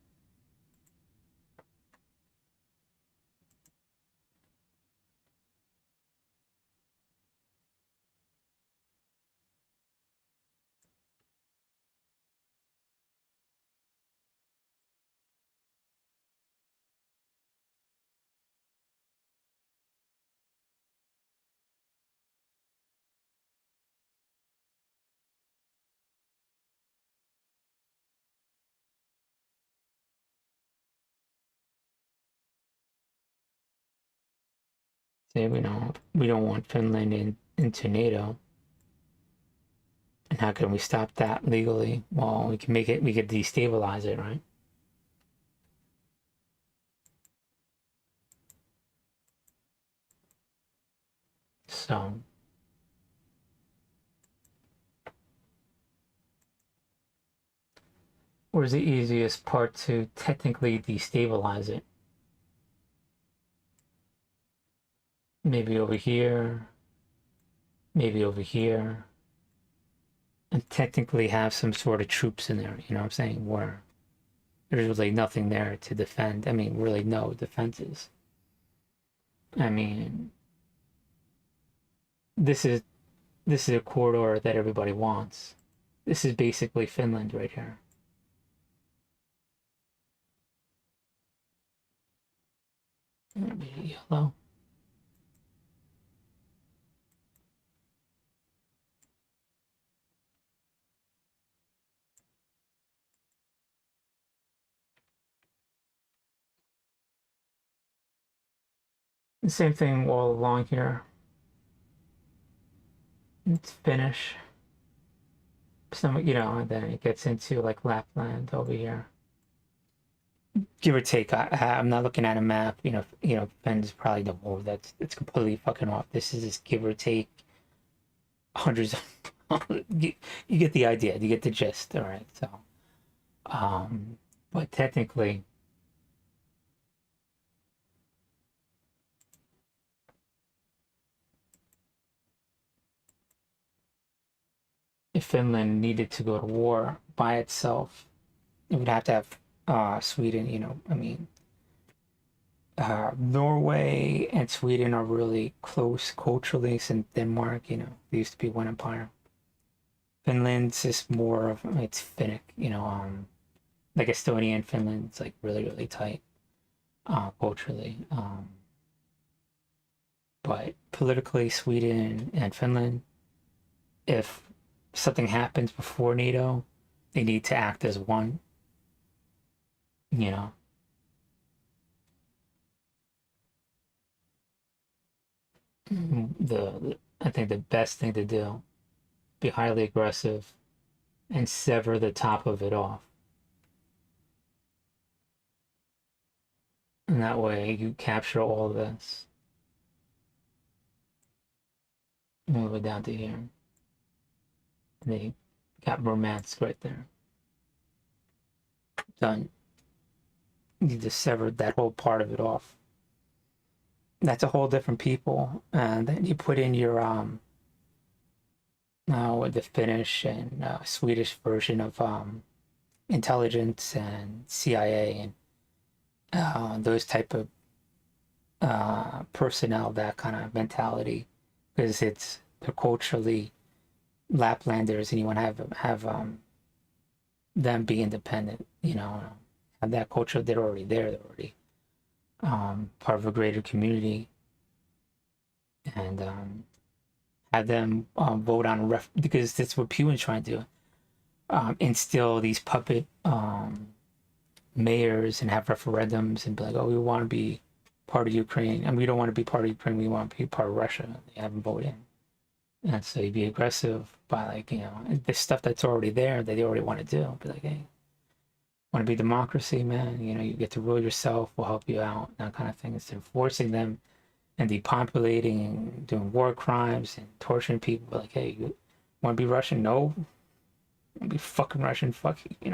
Say we don't want Finland into NATO. And how can we stop that legally? Well, we could destabilize it, right? So, where's the easiest part to technically destabilize it? Maybe over here, maybe over here, and technically have some sort of troops in there, you know what I'm saying? Where there's really nothing there to defend. I mean, really no defenses. I mean, this is this is a corridor that everybody wants. This is basically Finland right here. Maybe yellow. The same thing all along here. It's Finnish. Some, and then it gets into like Lapland over here. Give or take. I'm not looking at a map. Finland's probably the more that's it's completely fucking off. This is just give or take hundreds of you get the idea, you get the gist. All right, so but technically if Finland needed to go to war by itself, It would have to have Sweden, I mean, Norway and Sweden are really close culturally since Denmark, they used to be one empire. Finland's just more of it's Finnic, like Estonia and Finland, it's like really, really tight culturally. But politically, Sweden and Finland, if something happens before NATO, they need to act as one, you know. I think the best thing to do, be highly aggressive and sever the top of it off. And that way you capture all this. Move it down to here. And they got romance right there. Done. You just severed that whole part of it off. That's a whole different people. And then you put in your with the Finnish and Swedish version of intelligence and CIA and those type of personnel, that kind of mentality, because they're culturally Laplanders, and you want to have them be independent. Have that culture. They're already there. They're already part of a greater community, and have them vote on because that's what Putin's trying to do. Instill these puppet mayors and have referendums and be like, oh, we want to be part of Ukraine, and we don't want to be part of Ukraine. We want to be part of Russia. They have them vote in, and so you'd be aggressive by the stuff that's already there that they already want to do. Be like, hey, want to be democracy, man? You get to rule yourself. We'll help you out. That kind of thing. Instead of forcing them and depopulating and doing war crimes and torturing people. Like, hey, you want to be Russian? No, want to be fucking Russian? Fuck you.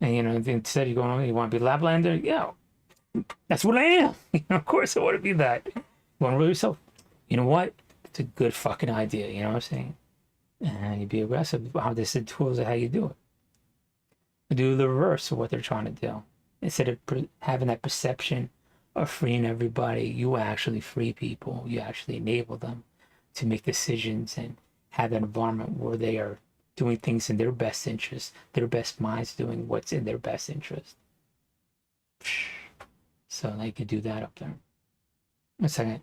And instead you go on, you want to be Laplander? Yeah, that's what I am. Of course I want to be that. You want to rule yourself? You know what? It's a good fucking idea. You know what I'm saying? And you be aggressive. How this is tools of how you do it. Do the reverse of what they're trying to do. Instead of having that perception of freeing everybody, you actually free people. You actually enable them to make decisions and have an environment where they are doing things in their best interest, their best minds doing what's in their best interest. So they could do that up there. A second.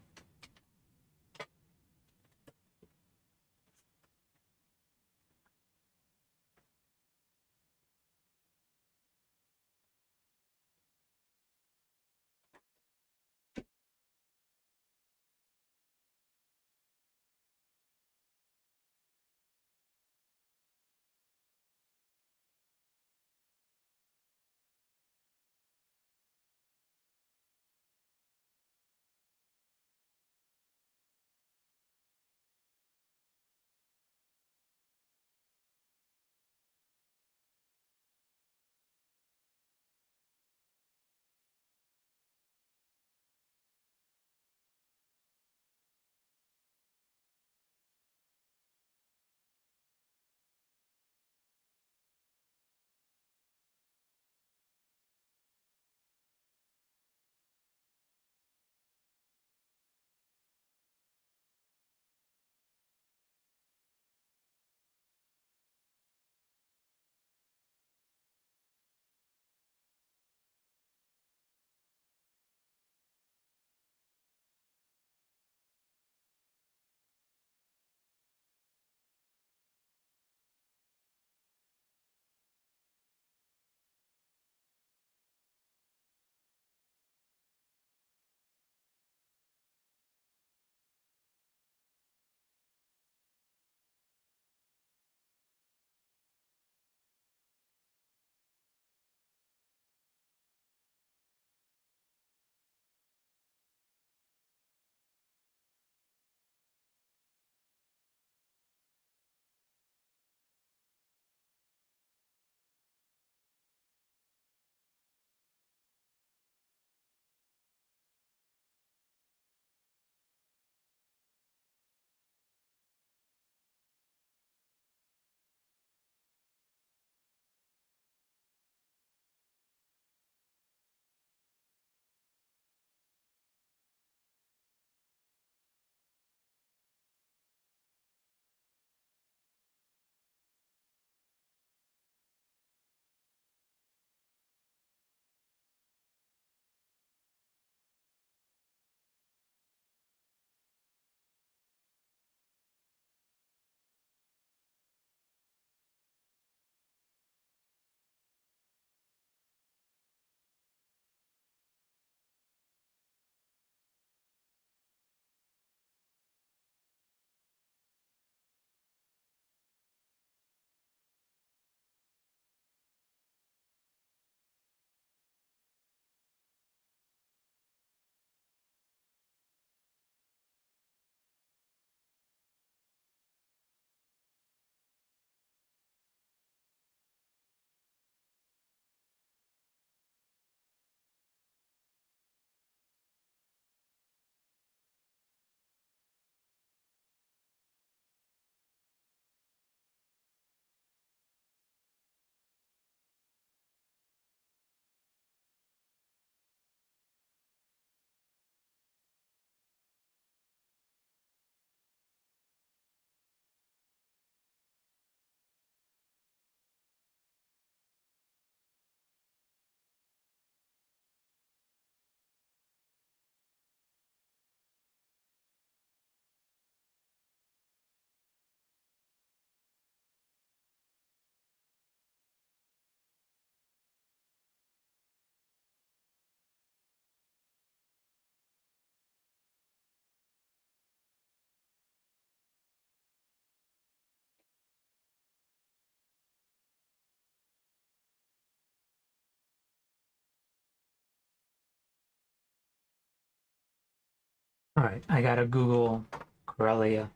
All right, I gotta Google Corellia.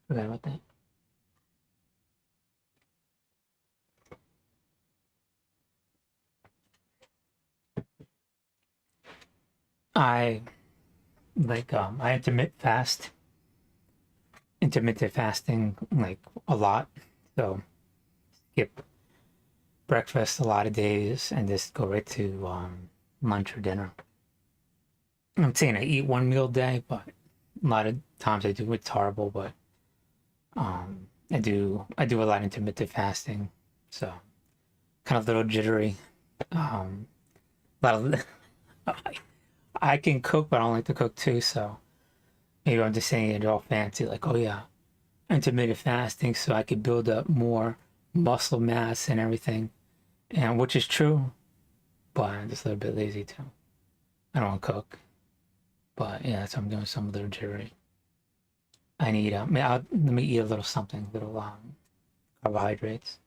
Forgot about that. I I intermittent fasting like a lot. So skip breakfast a lot of days and just go right to lunch or dinner. I'm saying I eat one meal a day, but a lot of times I do. It's horrible, but I do a lot of intermittent fasting, so kind of a little jittery. A lot of I can cook, but I don't like to cook too. So maybe I'm just saying it all fancy, like, oh yeah, intermittent fasting, so I could build up more muscle mass and everything, and which is true, but I'm just a little bit lazy too. I don't want to cook, but yeah, so I'm doing some little jittery. I need let me eat a little something, little carbohydrates.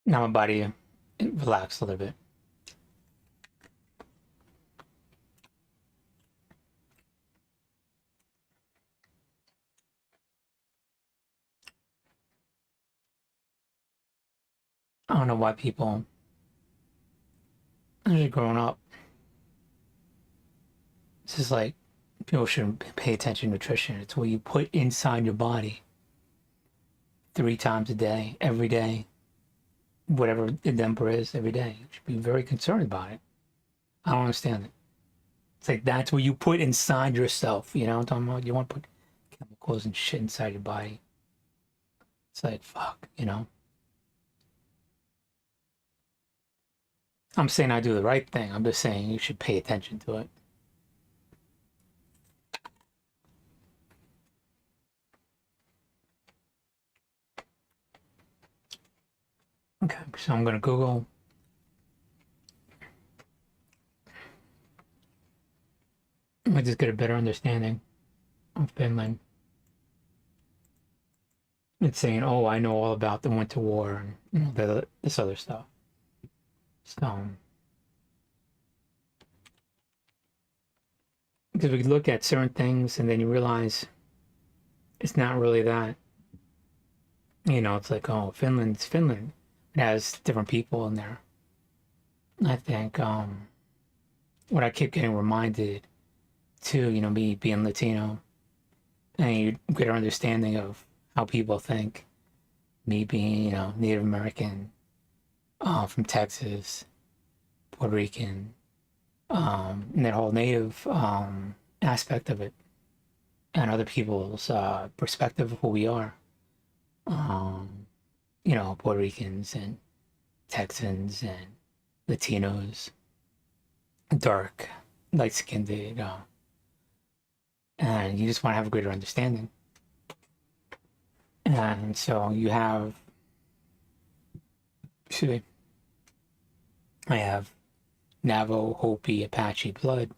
Now my body relax a little bit. I don't know why people, especially growing up, it's just like people shouldn't pay attention to nutrition. It's what you put inside your body 3 times a day, every day, whatever the number is every day. You should be very concerned about it. I don't understand it. It's like that's what you put inside yourself. You know what I'm talking about? You want to put chemicals and shit inside your body. It's like, fuck, you know? I'm saying I do the right thing. I'm just saying you should pay attention to it. Okay, so I'm going to Google. I just get a better understanding of Finland. It's saying, oh, I know all about the Winter War and this other stuff. So, because we look at certain things and then you realize it's not really that. You know, it's like, oh, Finland's Finland. It has different people in there. I think what I keep getting reminded too, you know, me being Latino, and you get an understanding of how people think. Me being, you know, Native American, from Texas, Puerto Rican, and that whole native aspect of it, and other people's perspective of who we are. Um, Puerto Ricans and Texans and Latinos, dark, light skinned, and you just want to have a greater understanding. And so you have, excuse me, I have Navajo, Hopi, Apache blood.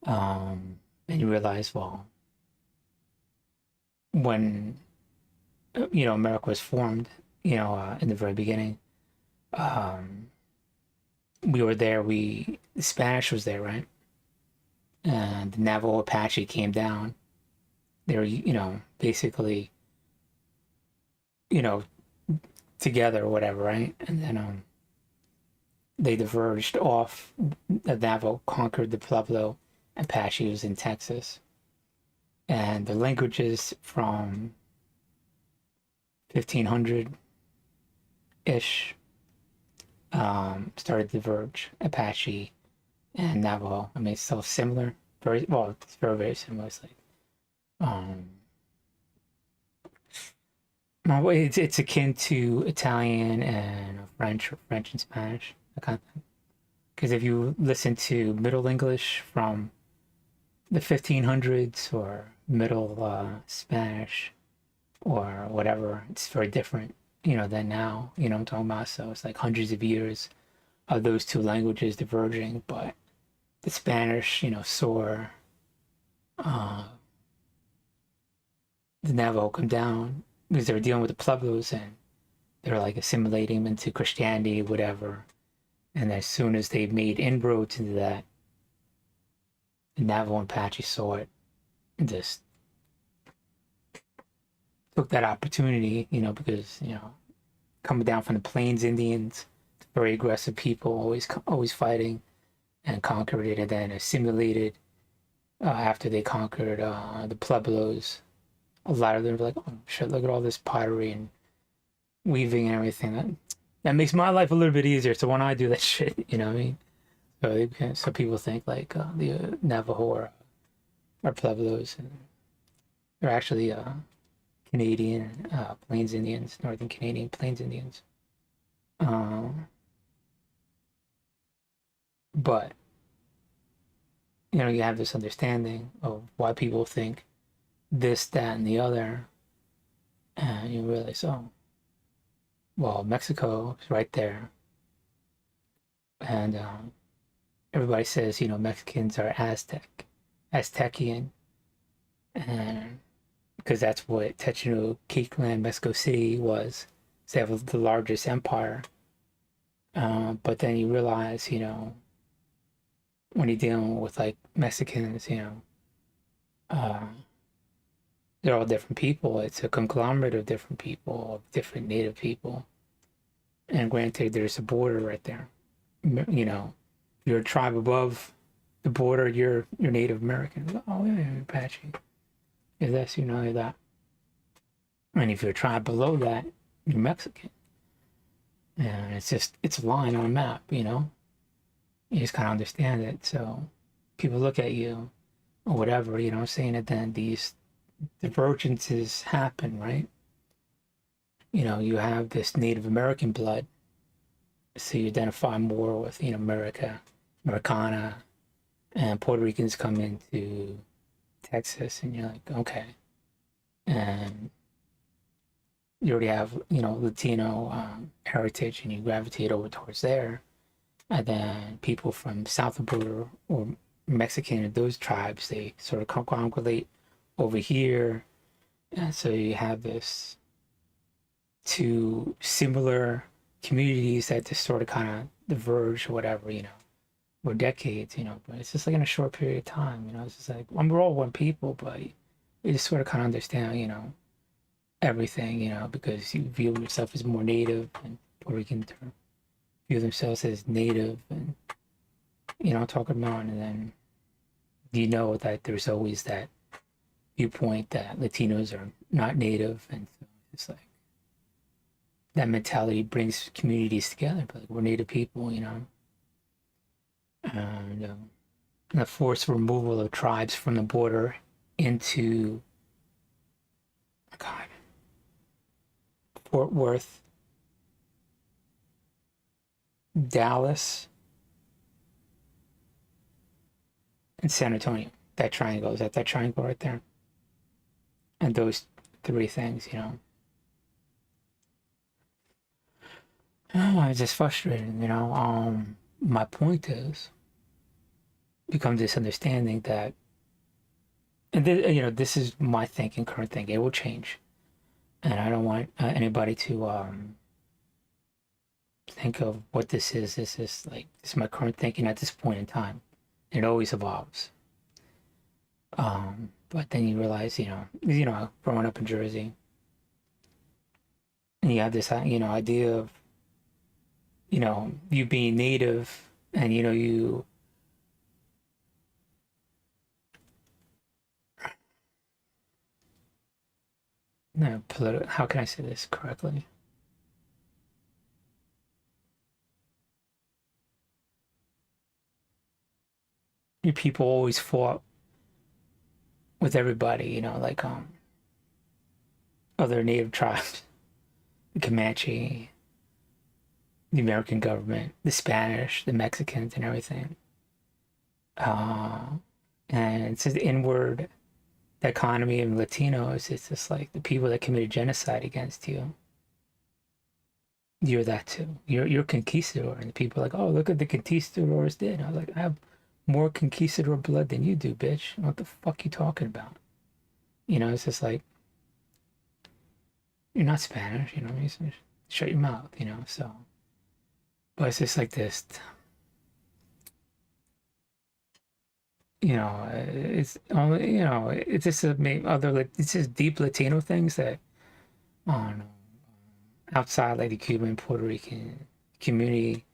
And you realize, well, when America was formed, in the very beginning, um, we were there. The Spanish was there, right? And the Navajo Apache came down. They were, basically, you know, together or whatever, right? And then they diverged off. The Navajo conquered the Pueblo. Apache was in Texas, and the languages from 1500 ish started to diverge. Apache and Navajo. I mean, it's still similar. Very well. It's very very similar. It's like it's akin to Italian and French, or French and Spanish, that kind of thing. Because if you listen to Middle English from the 1500s or Middle Spanish or whatever, it's very different, than now. I'm talking about. So it's like hundreds of years of those two languages diverging, but the Spanish, saw uh, the Navajo come down because they were dealing with the Pueblos, and they were like assimilating them into Christianity, whatever. And as soon as they made inroads into that, the Navajo and Apache saw it and just took that opportunity, because coming down from the Plains Indians, very aggressive people, always fighting, and conquered it, and then assimilated after they conquered the Pueblos. A lot of them were like, oh shit, look at all this pottery and weaving and everything. That makes my life a little bit easier. So when I do that shit, you know what I mean? So people think like the Navajo are Pueblos, and they're actually Canadian Plains Indians, Northern Canadian Plains Indians. But you have this understanding of why people think this, that, and the other, and you realize, oh, well, Mexico is right there, and everybody says Mexicans are Aztecian, and because that's what Tenochtitlan, Mexico City was. So they have the largest empire. But then you realize, when you're dealing with like Mexicans, uh, they're all different people. It's a conglomerate of different people, of different native people. And granted, there's a border right there. If you're a tribe above the border, you're Native American. Oh yeah, you're Apache. You're this, you're that. And if you're a tribe below that, you're Mexican. And it's a line on a map, You just kind of understand it. So people look at you or whatever, saying that then these divergences happen, right? You have this Native American blood, so you identify more with, Americana, and Puerto Ricans come into Texas, and you're like, okay. And you already have, Latino heritage, and you gravitate over towards there. And then people from south of border or Mexican, those tribes, they sort of congregate over here. And so you have this two similar communities that just sort of kind of diverge or whatever, or decades, but it's just like in a short period of time, it's just like, well, we're all one people, but you just sort of kind of understand, everything, because you view yourself as more native, and Puerto Rican view themselves as native, and, I'm talking about, and then that there's always that viewpoint that Latinos are not native, and so it's like that mentality brings communities together, but like, we're native people, and the forced removal of tribes from the border into God, Fort Worth, Dallas, and San Antonio. That triangle, is that triangle right there? And those three things, it's just frustrating, my point is become this understanding that, and this is my thinking, current thinking. It will change, and I don't want anybody to think of what this is. This is my current thinking at this point in time. It always evolves. But then you realize, growing up in Jersey, and you have this, idea of, you being native, and you no political. How can I say this correctly? You people always fought with everybody, like other native tribes, the Comanche, the American government, the Spanish, the Mexicans, and everything. Uh, and it's just inward the economy of Latinos. It's just like the people that committed genocide against you. You're that too. You're a conquistador, and the people are like, oh, look at the conquistadors did. I was like, I have more conquistador blood than you do, bitch. What the fuck you talking about? It's just like you're not Spanish. You just shut your mouth. So, but it's just like this. It's only it's just it's just deep Latino things that I don't know, outside like the Cuban, Puerto Rican community,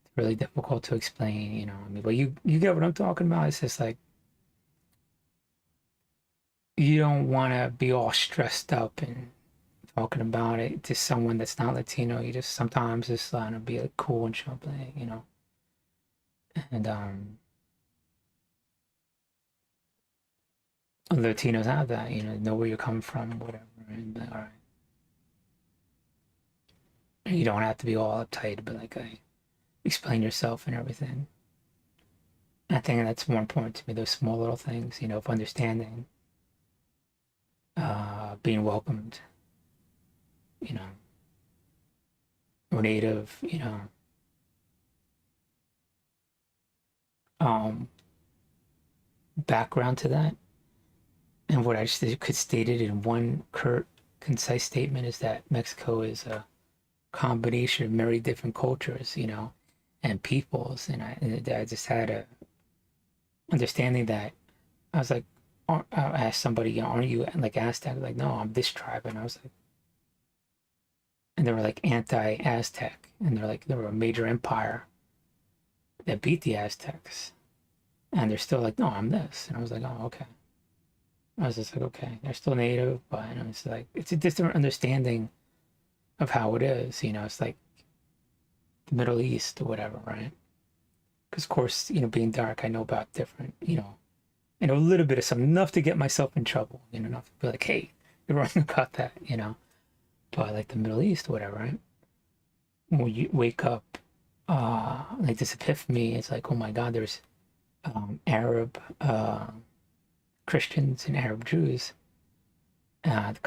it's really difficult to explain. But you get what I'm talking about. It's just like you don't want to be all stressed up and talking about it to someone that's not Latino. You just sometimes just want to be like cool and something, and Latinos have that, know where you're coming from, whatever, and all right. You don't have to be all uptight, but like explain yourself and everything. I think that's more important to me. Those small little things, of understanding, being welcomed, you know, or native, um, background to that. And what I just could state it in one curt, concise statement is that Mexico is a combination of many different cultures, and peoples. And I just had a understanding that I was like, I asked somebody, aren't you like Aztec? Like, no, I'm this tribe. And I was like, and they were like anti-Aztec. And they're like, they were a major empire that beat the Aztecs. And they're still like, no, I'm this. And I was like, oh, okay. I was just like, okay, they're still native, but it's like, it's a different understanding of how it is. It's like the Middle East or whatever, right? Because, of course, being dark, I know about different, I know a little bit of something, enough to get myself in trouble, enough to be like, hey, you're wrong about that, But like the Middle East or whatever, right? When you wake up, like this epiphany, it's like, oh my God, there's Arab Christians and Arab Jews, the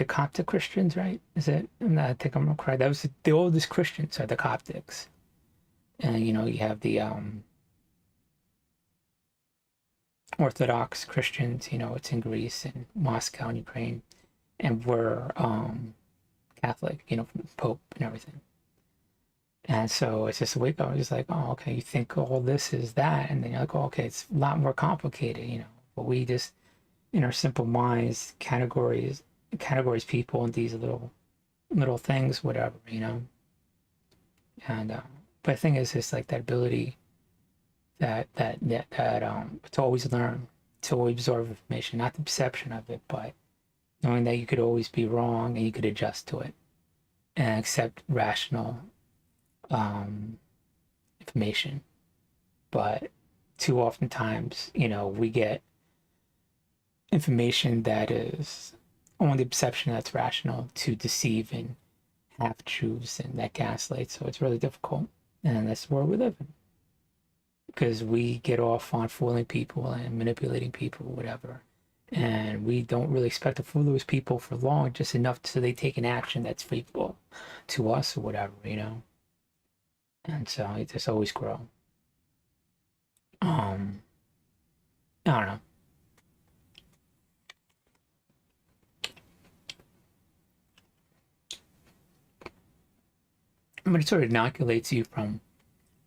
Coptic Christians, right? Is it? I think I'm correct. That was the oldest Christians are the Coptics, and you have the Orthodox Christians. It's in Greece and Moscow and Ukraine, and we're Catholic. From the Pope and everything. And so it's just a wake up. It's just like, oh, okay, you think all this is that, and then you're like, oh, okay, it's a lot more complicated. But we just, in our simple minds, categories people in these little things, whatever, And but the thing is, it's like that ability that to always learn, to always absorb information, not the perception of it, but knowing that you could always be wrong and you could adjust to it and accept rational information but too oftentimes, we get information that is on the perception that's rational to deceive and half truths and that gaslight. So it's really difficult. And that's the world we live in. Because we get off on fooling people and manipulating people, whatever. And we don't really expect to fool those people for long, just enough so they take an action that's favorable to us or whatever. And so it just always grow. I don't know. But it sort of inoculates you from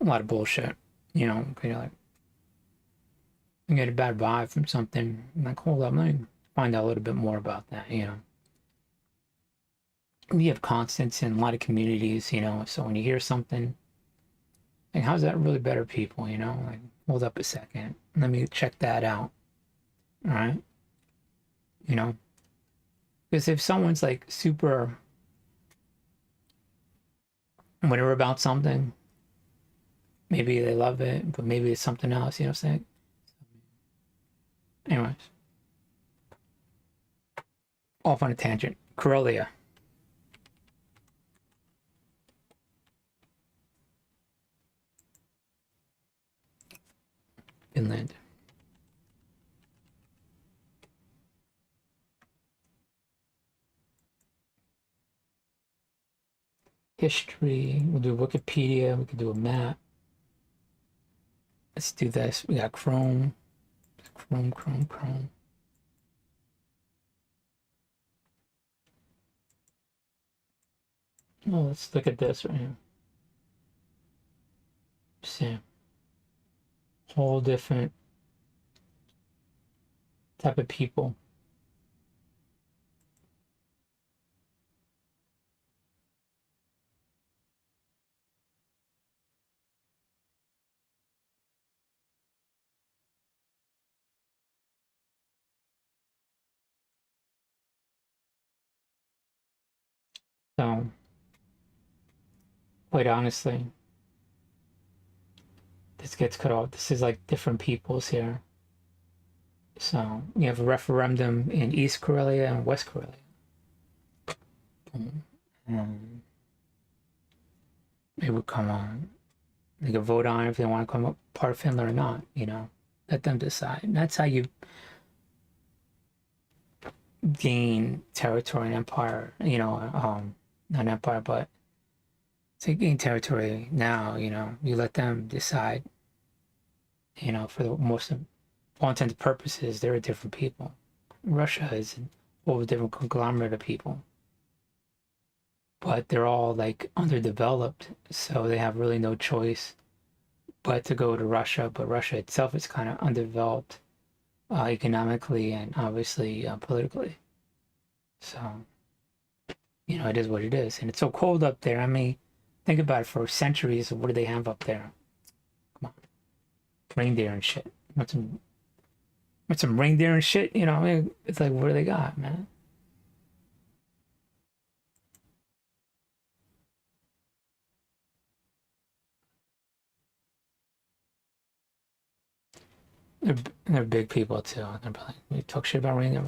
a lot of bullshit, kind of like you get a bad vibe from something, like, hold up, let me find out a little bit more about that. We have constants in a lot of communities, so when you hear something, like, how's that really better people, like, hold up a second, let me check that out, all right? You know, because if someone's like super whatever about something, maybe they love it, but maybe it's something else, you know what I'm saying? Anyways, off on a tangent. Corellia, Finland. History, we'll do Wikipedia, we could do a map. Let's do this. We got Chrome, Chrome. Oh, let's look at this right here. See, whole different type of people. So, quite honestly, this gets cut off. This is like different peoples here. So, you have a referendum in East Karelia and West Karelia. They would come on. They could vote on if they want to come up part of Finland or not. Let them decide. And that's how you gain territory and empire, not empire, but to gain territory now, you let them decide, for the most of all intents and purposes, they're a different people. Russia is a whole different conglomerate of people, but they're all like underdeveloped, so they have really no choice but to go to Russia. But Russia itself is kind of underdeveloped economically and obviously politically. So, it is what it is. And it's so cold up there. I mean, think about it, for centuries. What do they have up there? Come on, reindeer and shit. With some reindeer and shit, it's like, what do they got, man? They're big people too. They're like, you talk shit about reindeer.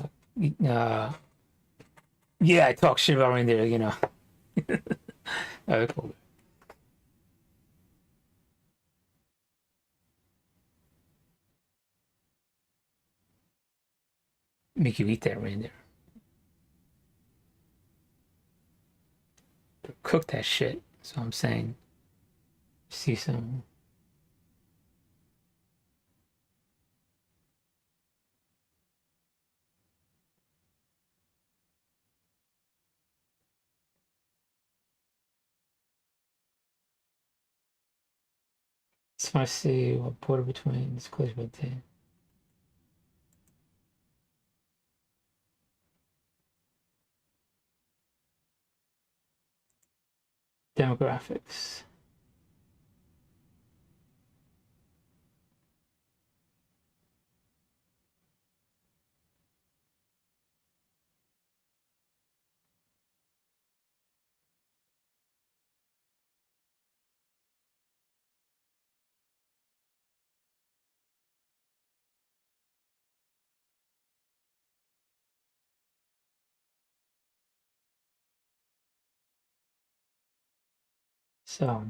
Yeah, I talk shit about reindeer. Cool. Make you eat that reindeer. Cook that shit. So I'm saying, see some. So I see what border between this close by 10. Demographics. So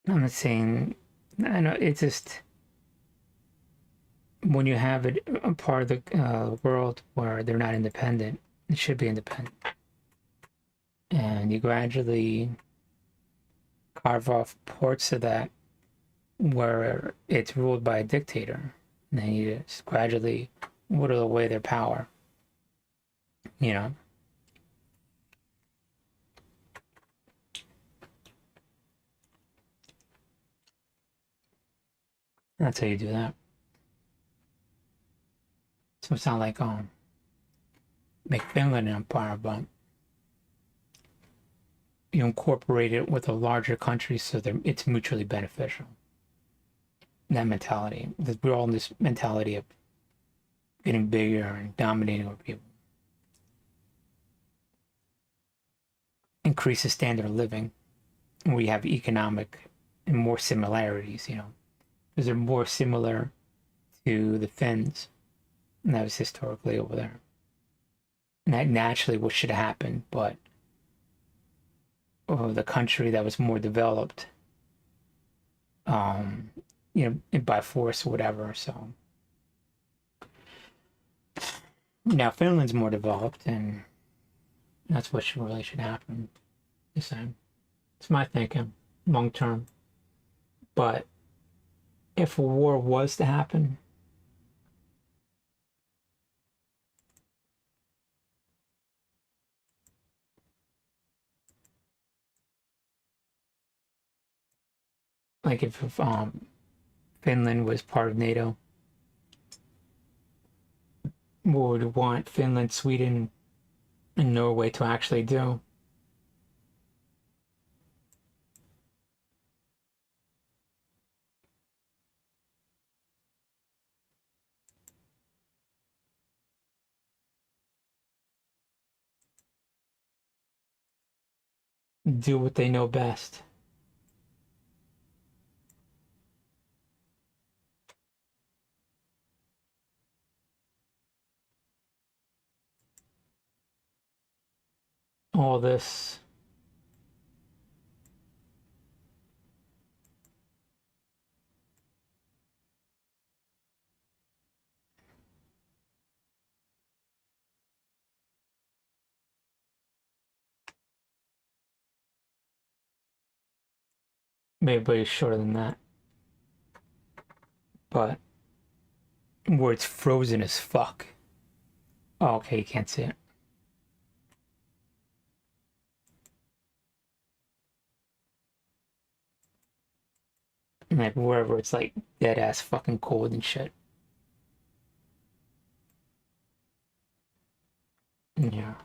I'm not saying, I know it's just when you have it a part of the world where they're not independent, it should be independent, and you gradually carve off parts of that where it's ruled by a dictator, and then you just gradually whittle away their power. You know, that's how you do that. So it's not like make Finland an empire, but you incorporate it with a larger country so that it's mutually beneficial. That mentality, because we're all in this mentality of getting bigger and dominating over people. Increase the standard of living. We have economic and more similarities, because they're more similar to the Finns, and that was historically over there. And that naturally what should have happened, but the country that was more developed, um, by force or whatever. So now Finland's more developed, and that's what really should happen. The same. It's my thinking, long term. But if a war was to happen, like if Finland was part of NATO, would want Finland, Sweden, and Norway to actually do what they know best. All this, maybe shorter than that, but where it's frozen as fuck. Oh, okay, you can't see it. Like wherever it's like dead ass fucking cold and shit. Yeah.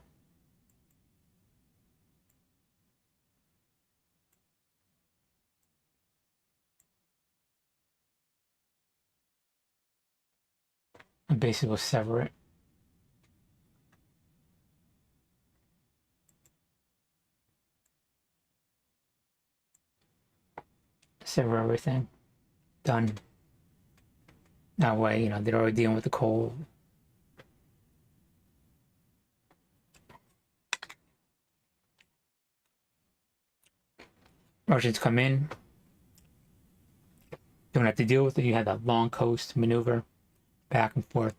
And basically will sever it. Sever everything. Done. That way, they're already dealing with the cold. Russians come in, don't have to deal with it. You have that long coast maneuver back and forth.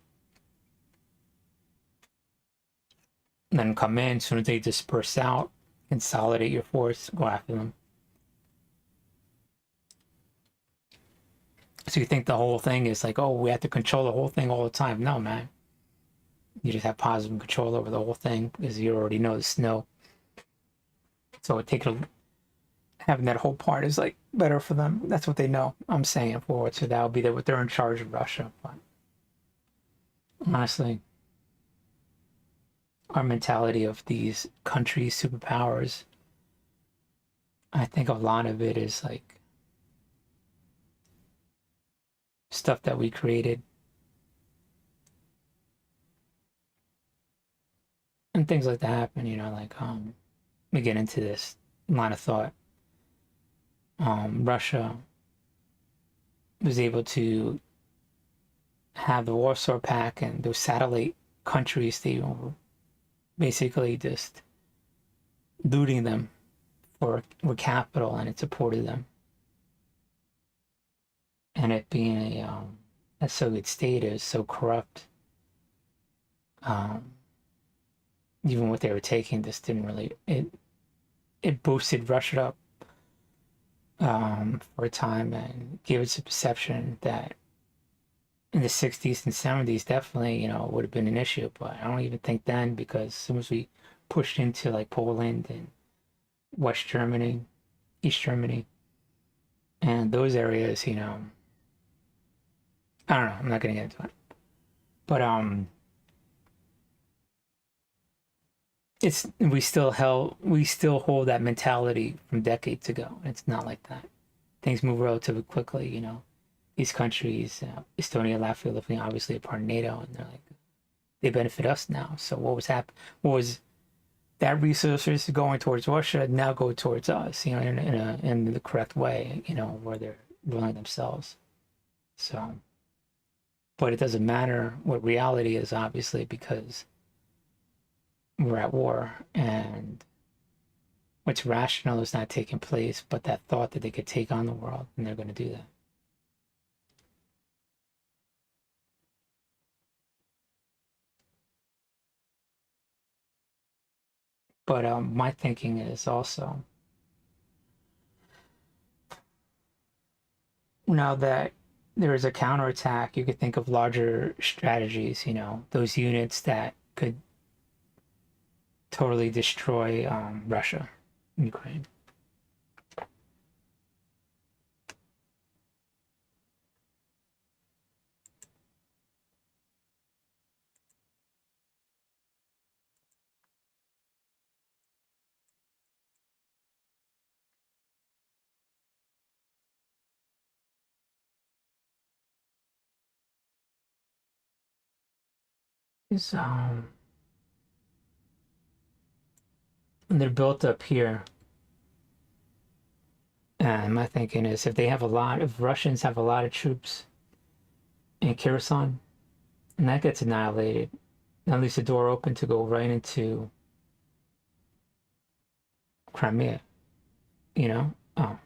And then come in, as soon as they disperse out, consolidate your force, go after them. So you think the whole thing is like, oh, we have to control the whole thing all the time. No, man. You just have positive control over the whole thing because you already know the snow. So it takes having that whole part is like better for them. That's what they know. I'm saying forward. So that'll be what they're in charge of Russia. But honestly, our mentality of these countries, superpowers, I think a lot of it is like stuff that we created and things like that happen, like we get into this line of thought. Russia was able to have the Warsaw Pact and those satellite countries, they were basically just looting them for capital, and it supported them. And it being a Soviet state is so corrupt, um, even what they were taking just didn't really it boosted Russia up for a time and gave it a perception that in the 60s and 70s definitely would have been an issue, but I don't even think then, because as soon as we pushed into like Poland and West Germany, East Germany, and those areas, I don't know, I'm not gonna get into it, but it's we still hold that mentality from decades ago. It's not like that. Things move relatively quickly. These countries, Estonia, Latvia, Lithuania, obviously a part of NATO, and they're like, they benefit us now. So what was that resources going towards Russia now go towards us, in the correct way, where they're ruling themselves. So, but it doesn't matter what reality is, obviously, because we're at war, and what's rational is not taking place, but that thought that they could take on the world, and they're going to do that. But my thinking is also, now that there is a counterattack, you could think of larger strategies, those units that could totally destroy Russia, Ukraine. Is and they're built up here. And my thinking is, if Russians have a lot of troops in Kherson, and that gets annihilated, that leaves the door open to go right into Crimea, you know? Oh.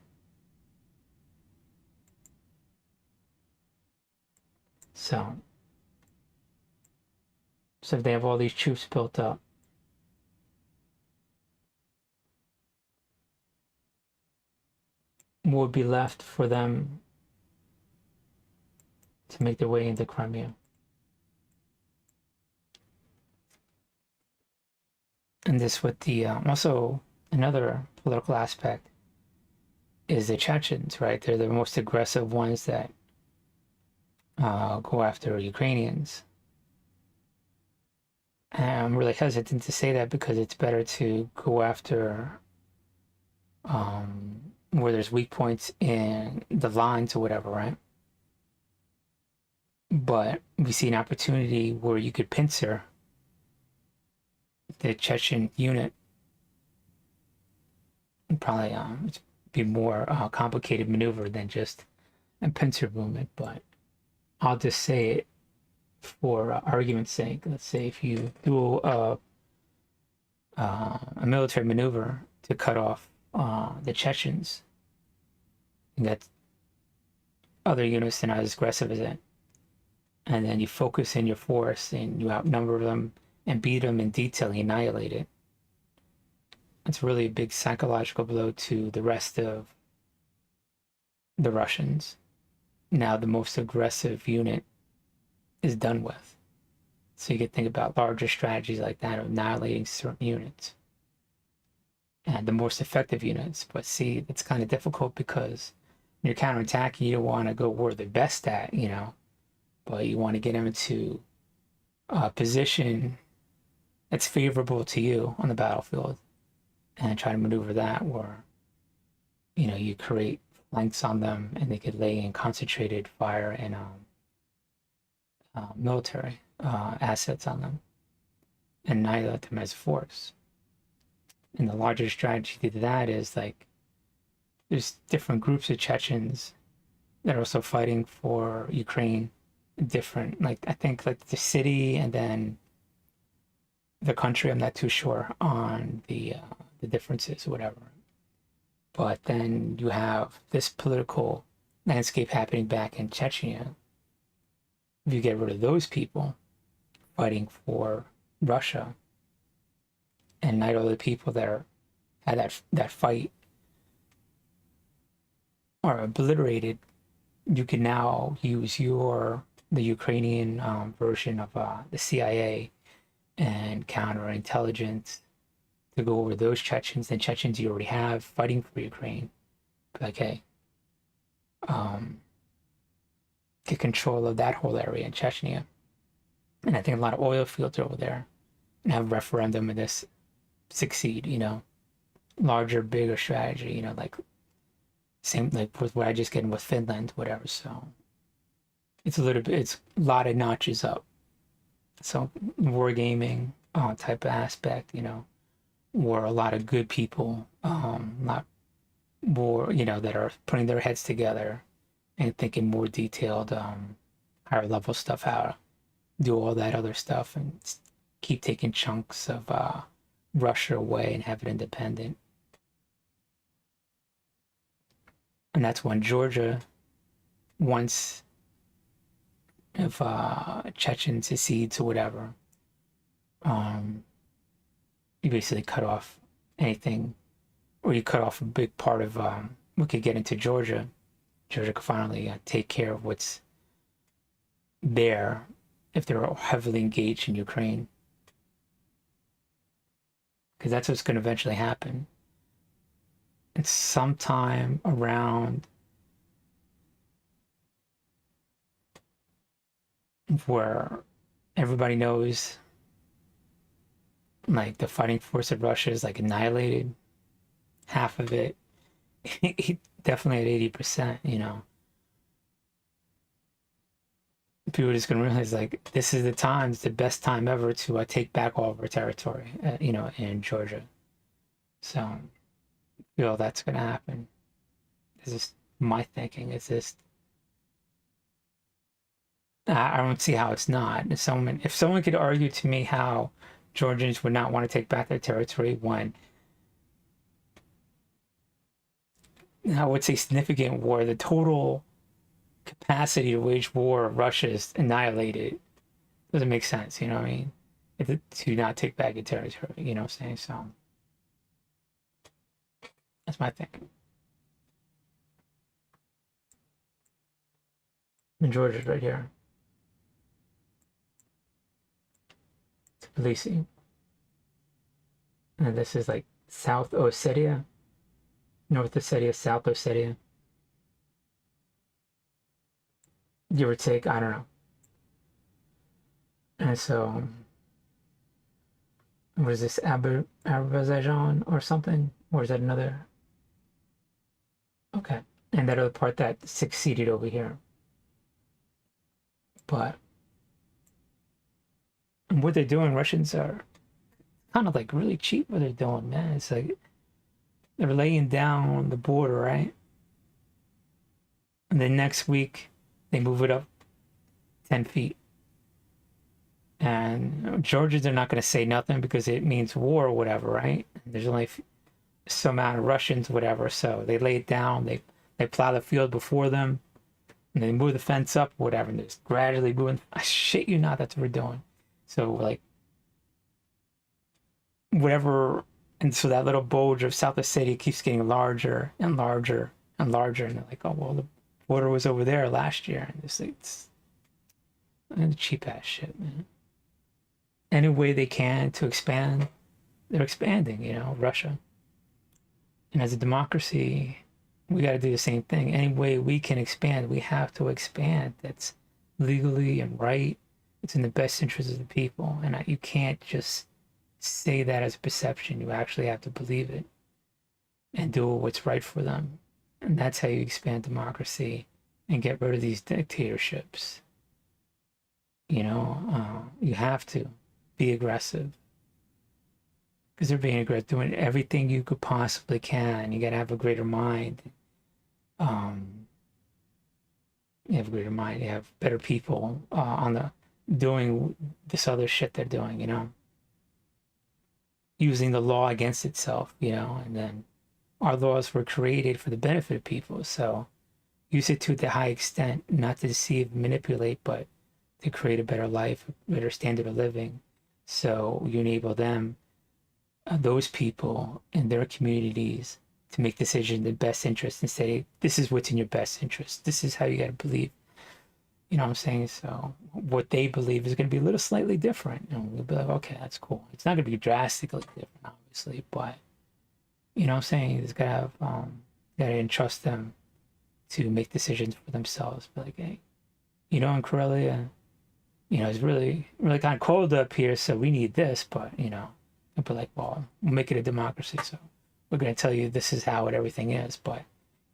So if they have all these troops built up, what would be left for them to make their way into Crimea? And this with the also another political aspect is the Chechens, right? They're the most aggressive ones that go after Ukrainians. And I'm really hesitant to say that, because it's better to go after where there's weak points in the lines or whatever, right? But we see an opportunity where you could pincer the Chechen unit. Probably it'd be more complicated maneuver than just a pincer movement, but I'll just say it for argument's sake. Let's say if you do a military maneuver to cut off the Chechens, and that other units are not as aggressive as it, and then you focus in your force and you outnumber them and beat them in detail and annihilate it. It's really a big psychological blow to the rest of the Russians. Now the most aggressive unit is done with. So you could think about larger strategies like that of annihilating certain units and the most effective units. But see, it's kind of difficult, because when you're counterattacking, you don't want to go where they're best at, but you want to get them into a position that's favorable to you on the battlefield and try to maneuver that where, you create flanks on them and they could lay in concentrated fire and military assets on them and annihilate them as a force. And the larger strategy to that is like, there's different groups of Chechens They're also fighting for Ukraine. Different, like I think like the city and then the country. I'm not too sure on the differences or whatever. But then you have this political landscape happening back in Chechnya. If you get rid of those people fighting for Russia and not all the people that had that fight are obliterated, you can now use the Ukrainian version of the CIA and counterintelligence to go over those Chechens and Chechens you already have fighting for Ukraine. Like, hey, get control of that whole area in Chechnya. And I think a lot of oil fields are over there and have a referendum and this succeed, larger, bigger strategy, like same like with what I just getting with Finland, whatever. So it's a lot of notches up. So wargaming type of aspect, where a lot of good people, not more, that are putting their heads together and thinking more detailed, higher level stuff, how to do all that other stuff and keep taking chunks of Russia away and have it independent. And that's when Georgia, once if Chechen secedes or whatever, you basically cut off anything, or you cut off a big part of we could get into Georgia. Georgia could finally take care of what's there if they're heavily engaged in Ukraine. Because that's what's going to eventually happen. It's sometime around where everybody knows like the fighting force of Russia is like annihilated, half of it, definitely at 80%, people are just going to realize like this is the time, it's the best time ever to take back all of our territory, in Georgia. So I feel that's going to happen. This is my thinking. It's just I don't see how it's not. If someone could argue to me how Georgians would not want to take back their territory when I would say significant war, the total capacity to wage war of Russia is annihilated. Doesn't make sense, you know what I mean? To not take back your territory, you know what I'm saying? So that's my thinking. And Georgia's right here. Tbilisi. And this is like South Ossetia, North Ossetia, South Ossetia. Give or take, I don't know. And so, what is this, Azerbaijan or something? Or is that another? Okay. And that other part that succeeded over here. But what they're doing, Russians are kind of like really cheap what they're doing, man. It's like they're laying down the border, right? And then next week they move it up 10 feet. And Georgians are not going to say nothing because it means war or whatever, right? There's only some amount of Russians, whatever. So they lay it down, they plow the field before them, and they move the fence up, whatever. And they're just gradually moving. I shit you not, that's what we're doing. So like whatever, and so that little bulge of South Ossetia keeps getting larger and larger and larger, and they're like, oh well, the border was over there last year, and it's cheap ass shit, man. Any way they can to expand, they're expanding, Russia. And as a democracy, we got to do the same thing. Any way we can expand, we have to expand. That's legally and right. It's in the best interest of the people, and you can't just say that as a perception. You actually have to believe it and do what's right for them. And that's how you expand democracy and get rid of these dictatorships. You have to be aggressive because they're being aggressive, doing everything you could possibly can. You got to have a greater mind. You have a greater mind. You have better people on the doing this other shit they're doing. Using the law against itself. And then our laws were created for the benefit of people. So use it to the high extent, not to deceive, manipulate, but to create a better life, a better standard of living. So you enable them, those people in their communities, to make decisions in the best interest and say, this is what's in your best interest. This is how you got to believe. You know what I'm saying? So what they believe is going to be a little slightly different. And we'll be like, okay, that's cool. It's not going to be drastically different, obviously, but you know what I'm saying? It's got to have, got to entrust them to make decisions for themselves. Be like, hey, in Corellia, it's really, really kind of cold up here, so we need this, but, and be like, well, we'll make it a democracy, so we're going to tell you this is how everything is, but,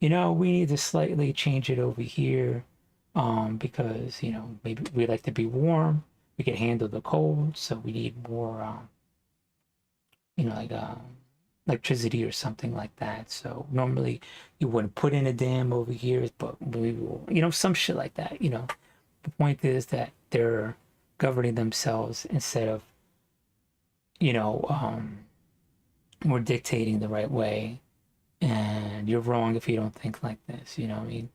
we need to slightly change it over here, because, maybe we like to be warm, we can handle the cold, so we need more, like, electricity or something like that. So normally you wouldn't put in a dam over here, but we will, some shit like that. The point is that they're governing themselves instead of, we're dictating the right way. And you're wrong if you don't think like this. You know what I mean?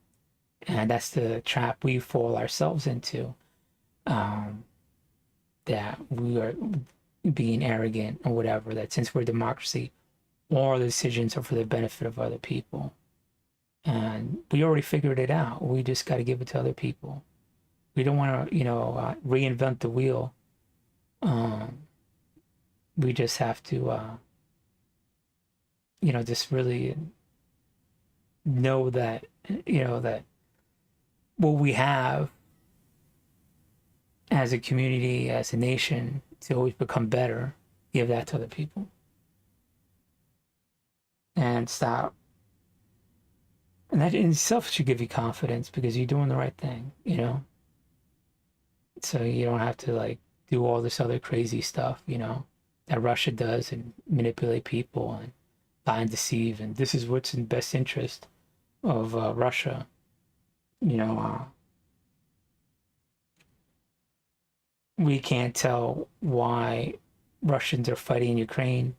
And that's the trap we fall ourselves into. That we are being arrogant or whatever. That since we're a democracy, all the decisions are for the benefit of other people. And we already figured it out. We just got to give it to other people. We don't want to, reinvent the wheel. We just have to, just really know that, that what we have as a community, as a nation, to always become better, give that to other people. And stop. And that in itself should give you confidence because you're doing the right thing, So you don't have to do all this other crazy stuff, that Russia does and manipulate people and lie and deceive. And this is what's in best interest of Russia, we can't tell why Russians are fighting Ukraine.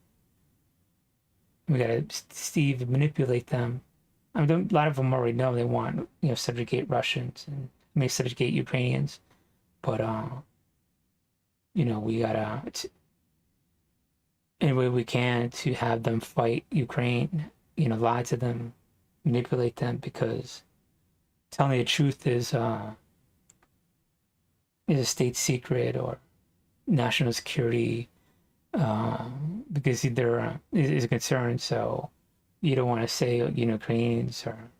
We got to manipulate them. I mean, a lot of them already know they want, subjugate Russians and subjugate Ukrainians. But, we got to, any way we can to have them fight Ukraine, lie to them, manipulate them, because telling the truth is a state secret or national security, because there is a concern. So you don't want to say Ukrainians are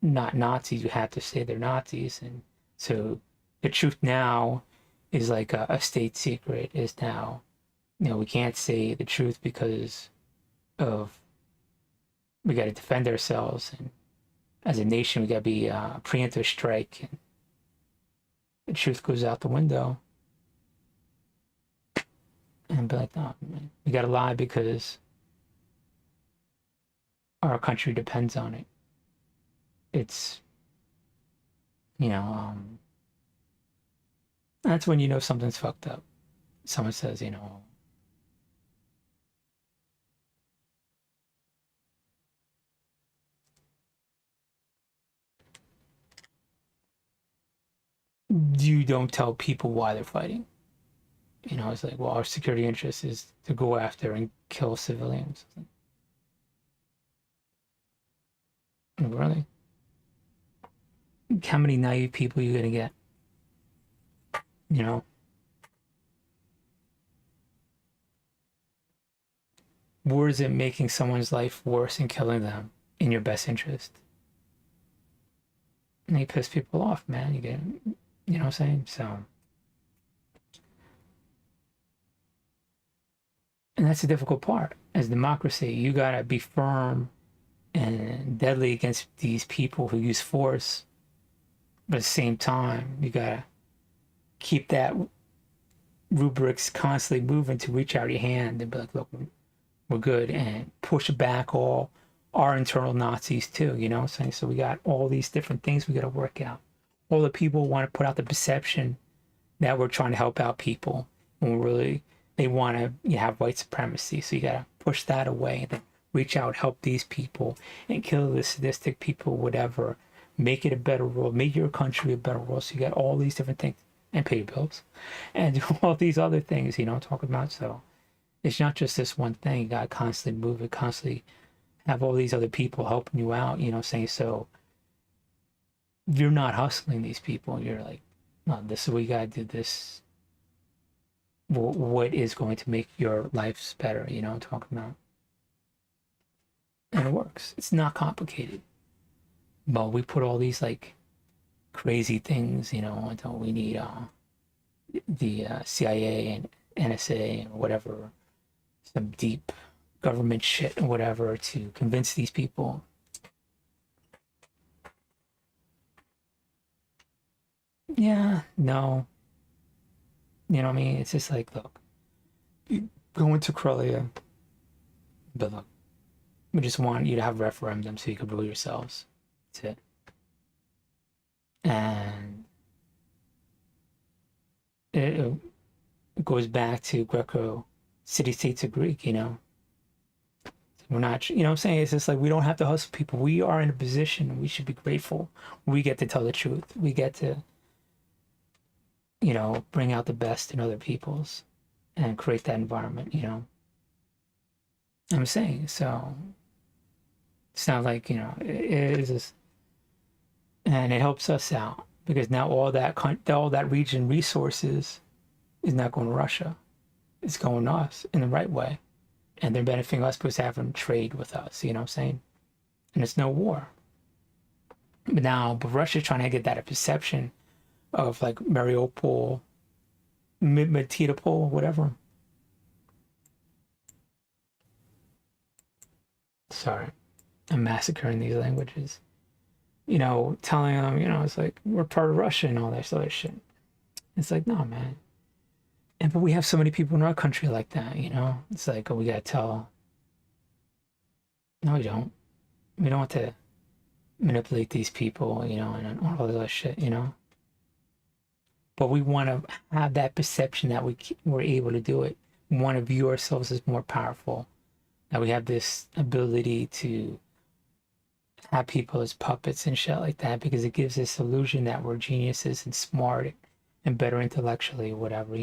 not Nazis. You have to say they're Nazis. And so the truth now is like a state secret is now, we can't say the truth because of, we got to defend ourselves. And as a nation, we got to be a preemptive strike. And the truth goes out the window. And be like, no, man, we got to lie because our country depends on it. It's, that's when something's fucked up. Someone says, you don't tell people why they're fighting. It's like, well, our security interest is to go after and kill civilians. Really? How many naive people are you gonna get? Where is it making someone's life worse and killing them in your best interest? And you piss people off, man. You get, what I'm saying? So, and that's the difficult part. As democracy, you gotta be firm and deadly against these people who use force, but at the same time, you gotta keep that rubrics constantly moving to reach out your hand and be like, look, we're good, and push back all our internal Nazis too, what I'm saying? So we got all these different things we got to work out. all the people want to put out the perception that we're trying to help out people when really they want to have white supremacy. So you got to push that away and then reach out, help these people, and kill the sadistic people, whatever. Make it a better world. Make your country a better world. So you got all these different things and pay your bills and do all these other things, talking about. So it's not just this one thing. You got to constantly move it, constantly have all these other people helping you out, saying, so you're not hustling these people. You're like, no, this is what you got to do. This, what is going to make your lives better, talking about. And it works. It's not complicated. But we put all these like crazy things, until we need the CIA and NSA or whatever, some deep government shit or whatever to convince these people. Yeah, no. You know what I mean? It's just like, look, you go into Corellia, but look, we just want you to have referendum so you can rule yourselves. That's it. And it goes back to Greco, city-states of Greek, We're not, what I'm saying? It's just like we don't have to hustle people. We are in a position, we should be grateful. We get to tell the truth. We get to, bring out the best in other people's and create that environment, I'm saying, so it's not like, it is just, and it helps us out because now all that region resources is not going to Russia. It's going to us in the right way. And they're benefiting us because they have them trade with us, you know what I'm saying? And it's no war. But Russia's trying to get that a perception of like Mariupol, Melitopol, whatever. Sorry, I'm massacring these languages. Telling them, it's like we're part of Russia and all that other shit. It's like, no, man. But we have so many people in our country like that, It's like, oh, we gotta tell. No, we don't. We don't want to manipulate these people, and all that shit, But we want to have that perception that we're able to do it. We want to view ourselves as more powerful. That we have this ability to have people as puppets and shit like that because it gives this illusion that we're geniuses and smart and better intellectually, whatever,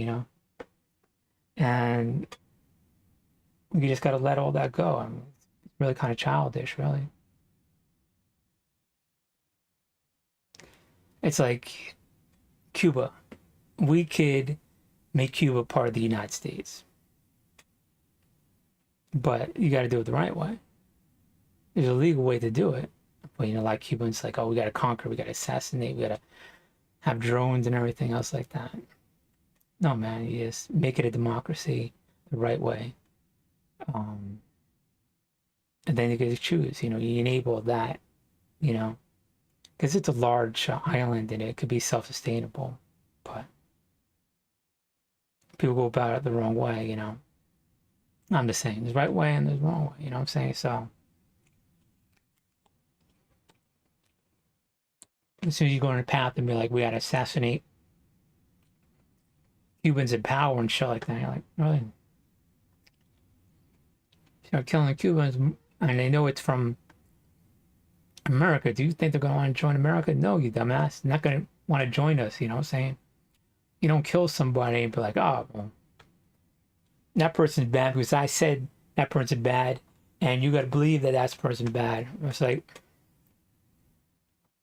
And you just got to let all that go. I mean, it's really kind of childish, really. It's like Cuba. We could make Cuba part of the United States, but you got to do it the right way. There's a legal way to do it, but like Cubans, like, oh, we got to conquer, we got to assassinate, we got to have drones and everything else like that. No, man, you just make it a democracy the right way. And then you get to choose, you enable that, because it's a large island and it could be self-sustainable, but people go about it the wrong way, I'm just saying there's right way and there's wrong way, what I'm saying? So as soon as you go on a path and be like, we gotta assassinate Cubans in power and shit like that, you're like, really? Killing the Cubans, and they know it's from America. Do you think they're gonna want to join America? No, you dumbass. They're not gonna want to join us, what I'm saying? You don't kill somebody and be like, oh, well, that person's bad because I said that person's bad, and you gotta believe that that person's bad. It's like,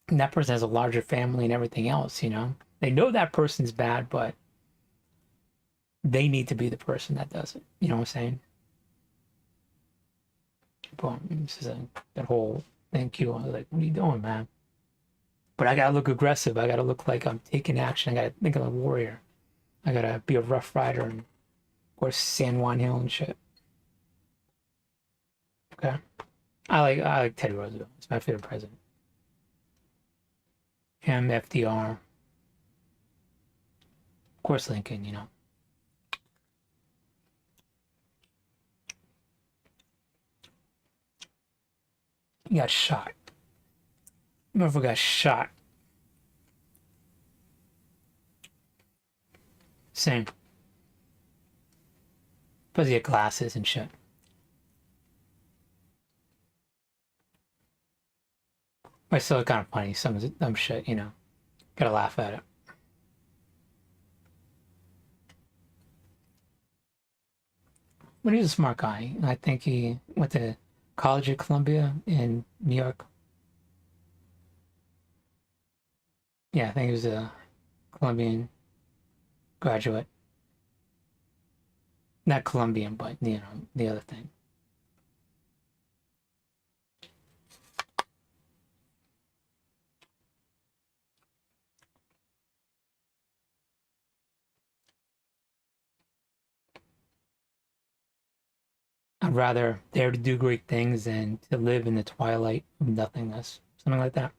that person has a larger family and everything else, They know that person's bad, but they need to be the person that does it. You know what I'm saying? Boom. This is that whole thank you. I was like, what are you doing, man? But I gotta look aggressive. I gotta look like I'm taking action. I gotta think of a warrior. I gotta be a rough rider and, of course, San Juan Hill and shit. Okay. I like Teddy Roosevelt. He's my favorite president. Him, FDR. Of course, Lincoln, He got shot. Motherfucker got shot Same. Plus you get glasses and shit. But it's still kind of funny. Some of the dumb shit, you know. Gotta laugh at it. But he's a smart guy. I think he went to College at Columbia in New York. Yeah, I think he was a Columbian graduate. Not Colombian, but you know, the other thing. I'd rather dare to do great things than to live in the twilight of nothingness. Something like that.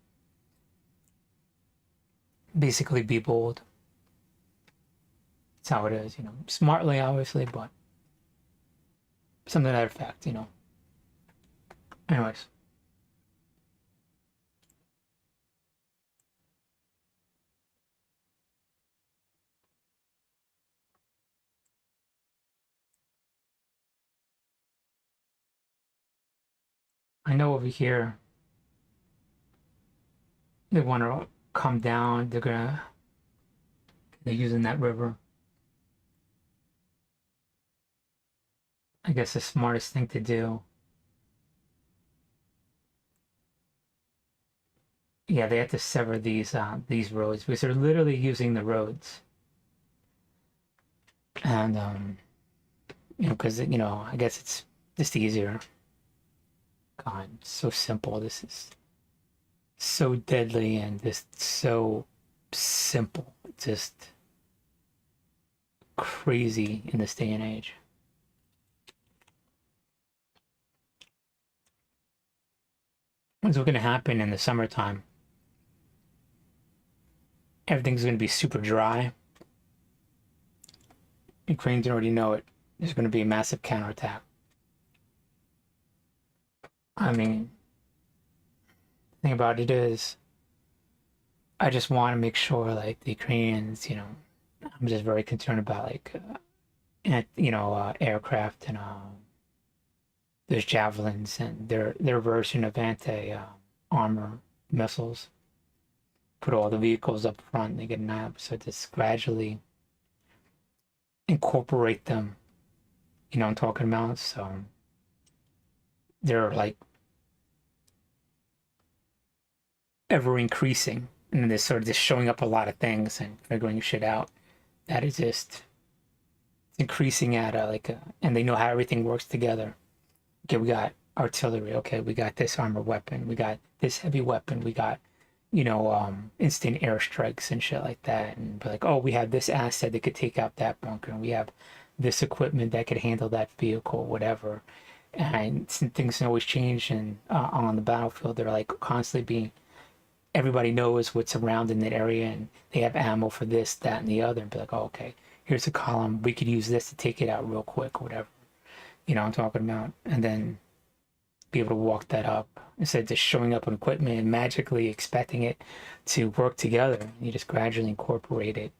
Basically, be bold. That's how it is, you know. Smartly, obviously, but something to that effect, you know. Anyways, I know over here they want to come down. They're using that river. I guess the smartest thing to do. Yeah, they have to sever these roads because they're literally using the roads, and you know, because you know, I guess it's just easier. God, it's so simple. This is so deadly and just so simple. Just crazy in this day and age. What's going to happen in the summertime? Everything's going to be super dry. Ukrainians already know it. There's going to be a massive counterattack. I mean, the thing about it is, I just want to make sure, like, the Ukrainians, you know, I'm just very concerned about, like, aircraft and there's javelins and their version of anti armor missiles. Put all the vehicles up front, they get an app, so just gradually incorporate them. You know what I'm talking about? So they're like ever increasing, and they're sort of just showing up a lot of things and figuring shit out. That is just increasing at and they know how everything works together. Okay, we got artillery. Okay, we got this armor weapon. We got this heavy weapon. We got, you know, instant airstrikes and shit like that. And be like, oh, we have this asset that could take out that bunker. And we have this equipment that could handle that vehicle, whatever. And things can always change. And on the battlefield, they're like constantly being, everybody knows what's around in that area. And they have ammo for this, that, and the other. And be like, oh, okay, here's a column. We could use this to take it out real quick, or whatever. You know what I'm talking about? And then be able to walk that up instead of just showing up on equipment and magically expecting it to work together. You just gradually incorporate it.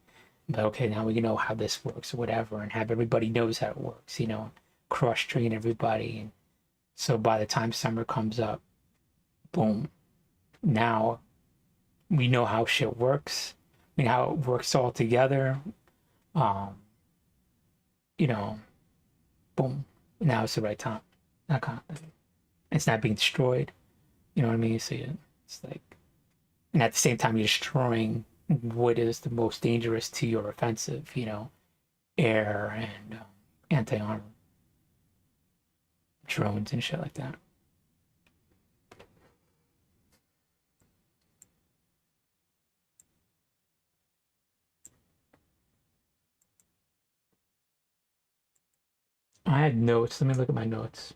But okay, now we know how this works or whatever, and have everybody knows how it works, you know, cross train everybody. And so by the time summer comes up, boom, now we know how shit works. I mean, how it works all together. Um, you know, boom. Now it's the right time. That kind of thing. It's not being destroyed. You know what I mean? So it's like, and at the same time, you're destroying what is the most dangerous to your offensive, you know, air and anti-armor drones and shit like that. I had notes. Let me look at my notes.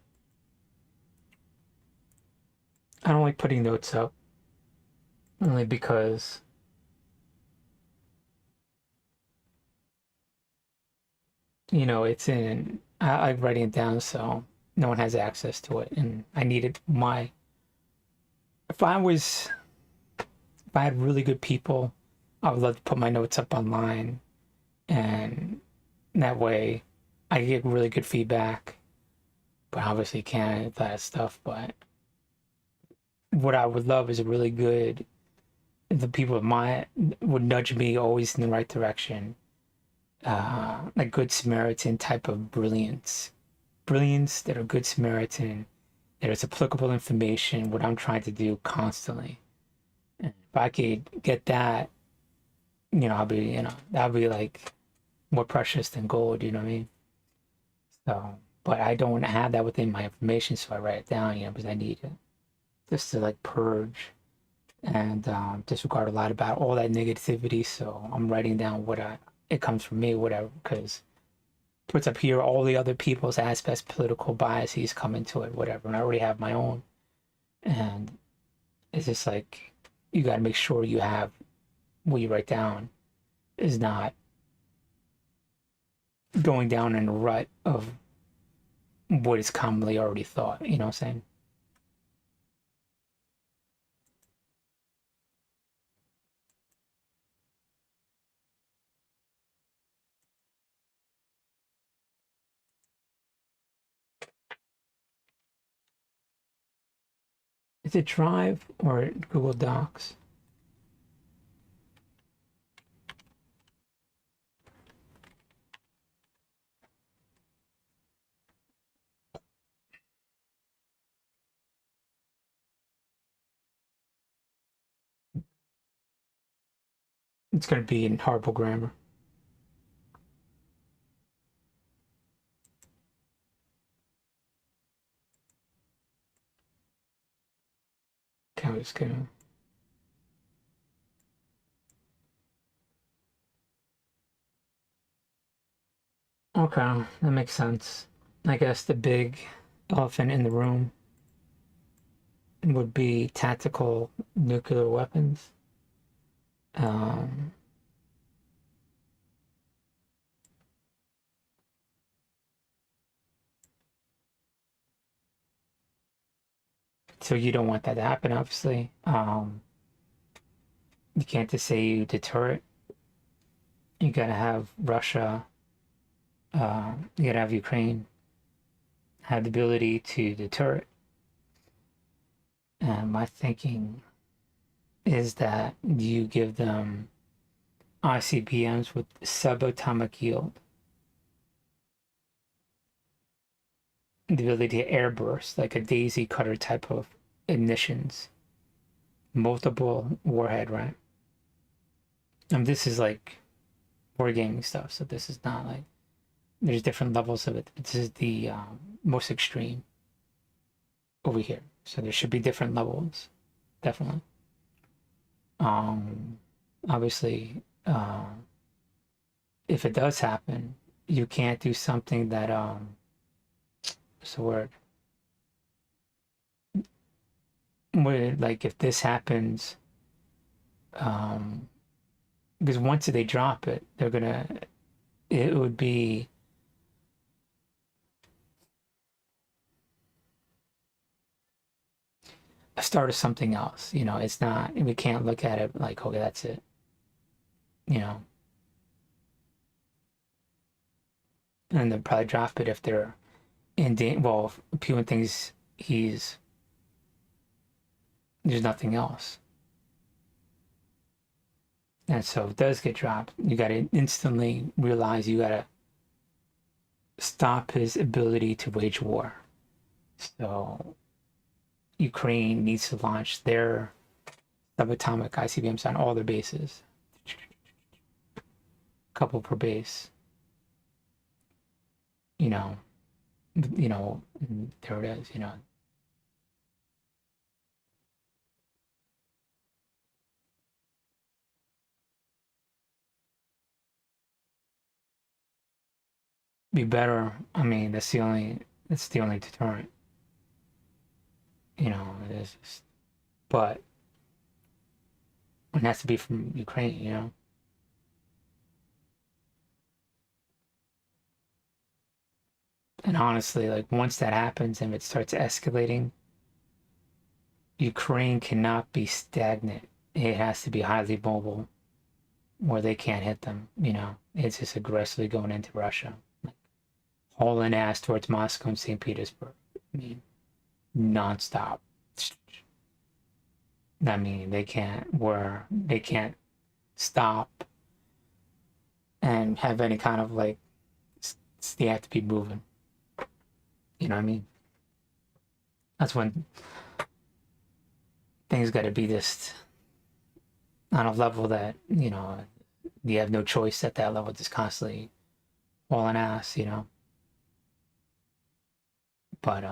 I don't like putting notes up only because you know it's in I'm writing it down so no one has access to it, and I needed my if I was if I had really good people, I would love to put my notes up online and that way I get really good feedback. But obviously can't that stuff. But what I would love is a really good. The people of my would nudge me always in the right direction. Like good Samaritan type of brilliance that are good Samaritan. That is applicable information. What I'm trying to do constantly. And if I could get that, I'll be, that'll be like more precious than gold. You know what I mean? So, but I don't have that within my information, so I write it down. Because I need it just to like purge and disregard a lot about all that negativity. So I'm writing down it comes from me, whatever, because puts up here all the other people's aspects, political biases come into it, whatever. And I already have my own. And it's just like, you got to make sure you have what you write down is not going down in a rut of what is commonly already thought. You know what I'm saying? Is it Drive or Google Docs? It's going to be in horrible grammar. Okay, I'm just gonna. Okay, that makes sense. I guess the big elephant in the room would be tactical nuclear weapons. Um, so you don't want that to happen, obviously. You can't just say you deter it. You gotta have Russia. You gotta have Ukraine have the ability to deter it. And my thinking is that you give them ICBMs with subatomic yield, the ability to airburst, like a daisy cutter type of ignitions, multiple warhead, right? This is like wargaming stuff, so this is not like there's different levels of it. This is the most extreme over here, so there should be different levels, definitely. Um, Obviously, if it does happen, you can't do something that what's the word? Where, like if this happens, um, because once they drop it, it would be a start of something else. It's not, we can't look at it like, okay, that's it. You know, and they'll probably drop it if they're well, Pew thinks there's nothing else. And so if it does get dropped, you got to instantly realize you got to stop his ability to wage war. So Ukraine needs to launch their subatomic ICBMs on all their bases, a couple per base. You know, there it is. Be better. I mean, that's the only deterrent. It is. But it has to be from Ukraine. And honestly, like once that happens and it starts escalating, Ukraine cannot be stagnant. It has to be highly mobile. where they can't hit them. It's just aggressively going into Russia, like hauling ass towards Moscow and St. Petersburg. I mean, nonstop. I mean, they can't stop and have any kind of like, they have to be moving. You know what I mean? That's when things got to be just on a level that, you have no choice at that level, just constantly hauling ass. But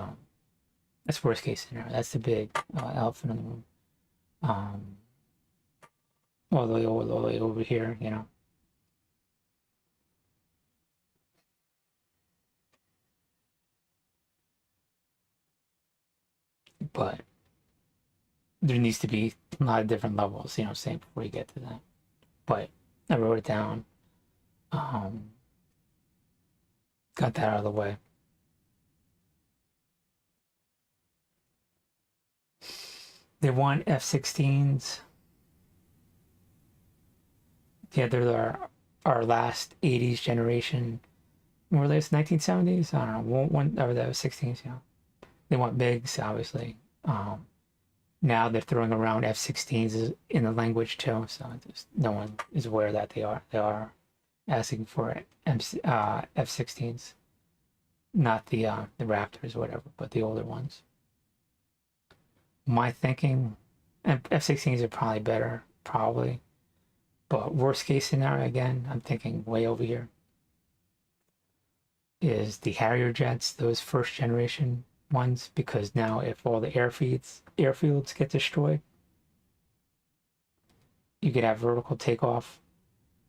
that's worst case scenario. That's the big elephant in the room. Um, all the way over here. But there needs to be a lot of different levels, saying before you get to that. But I wrote it down. Um, got that out of the way. They want F-16s. Yeah, they're our last 80s generation. Were they 1970s? I don't know. One or the F-16s, They want MiGs, obviously. Now they're throwing around F-16s in the language too, so just no one is aware that they are asking for F-16s, not the Raptors or whatever, but the older ones. My thinking, F-16s are probably better, probably, but worst case scenario again, I'm thinking way over here is the Harrier jets, those first generation ones, because now if all the airfields get destroyed, you could have vertical takeoff,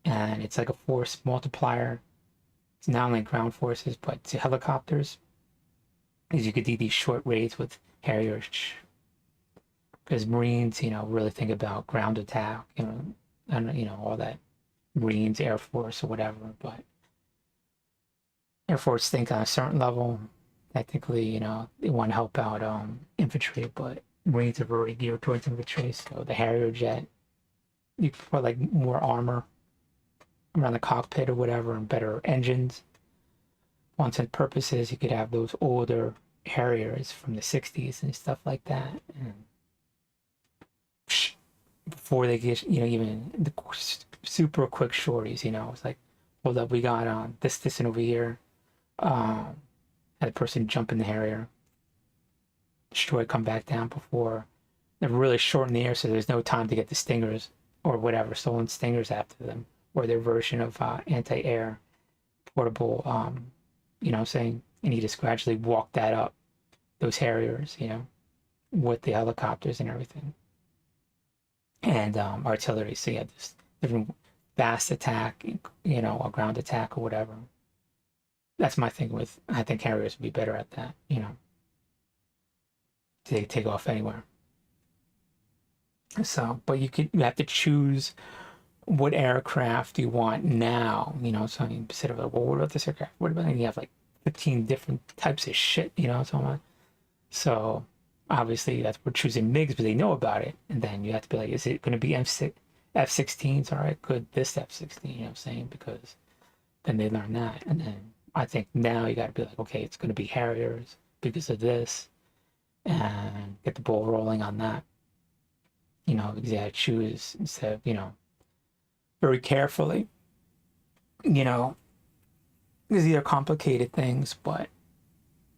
and it's like a force multiplier. It's not only ground forces but to helicopters, because you could do these short raids with Harriers. Because Marines, really think about ground attack, and all that, Marines, Air Force, or whatever. But Air Force think on a certain level. Technically, they want to help out infantry, but Marines are already geared towards infantry. So the Harrier jet, you could put like more armor around the cockpit or whatever, and better engines. For all intents and purposes, you could have those older Harriers from the 60s and stuff like that. And before they get, even the super quick shorties, it's like, hold up, we got this and over here. Had a person jump in the Harrier, destroy, come back down before they're really short in the air, so there's no time to get the Stingers or whatever, stolen Stingers after them, or their version of anti-air portable, you know what I'm saying? And you just gradually walk that up, those Harriers, with the helicopters and everything. And artillery, so you have this different fast attack, a ground attack or whatever. That's my thing with, I think Harriers would be better at that, to take off anywhere. So, but you have to choose what aircraft you want now, so instead of like, well, what about this aircraft? What about, and you have like 15 different types of shit, so obviously that's, we're choosing MiGs, but they know about it. And then you have to be like, is it going to be F-16s? All right, good, this F-16, you know what I'm saying? Because then they learn that. And then I think now you got to be like, okay, it's going to be Harriers because of this, and get the ball rolling on that. Because you have to choose instead of, very carefully, because these are complicated things, but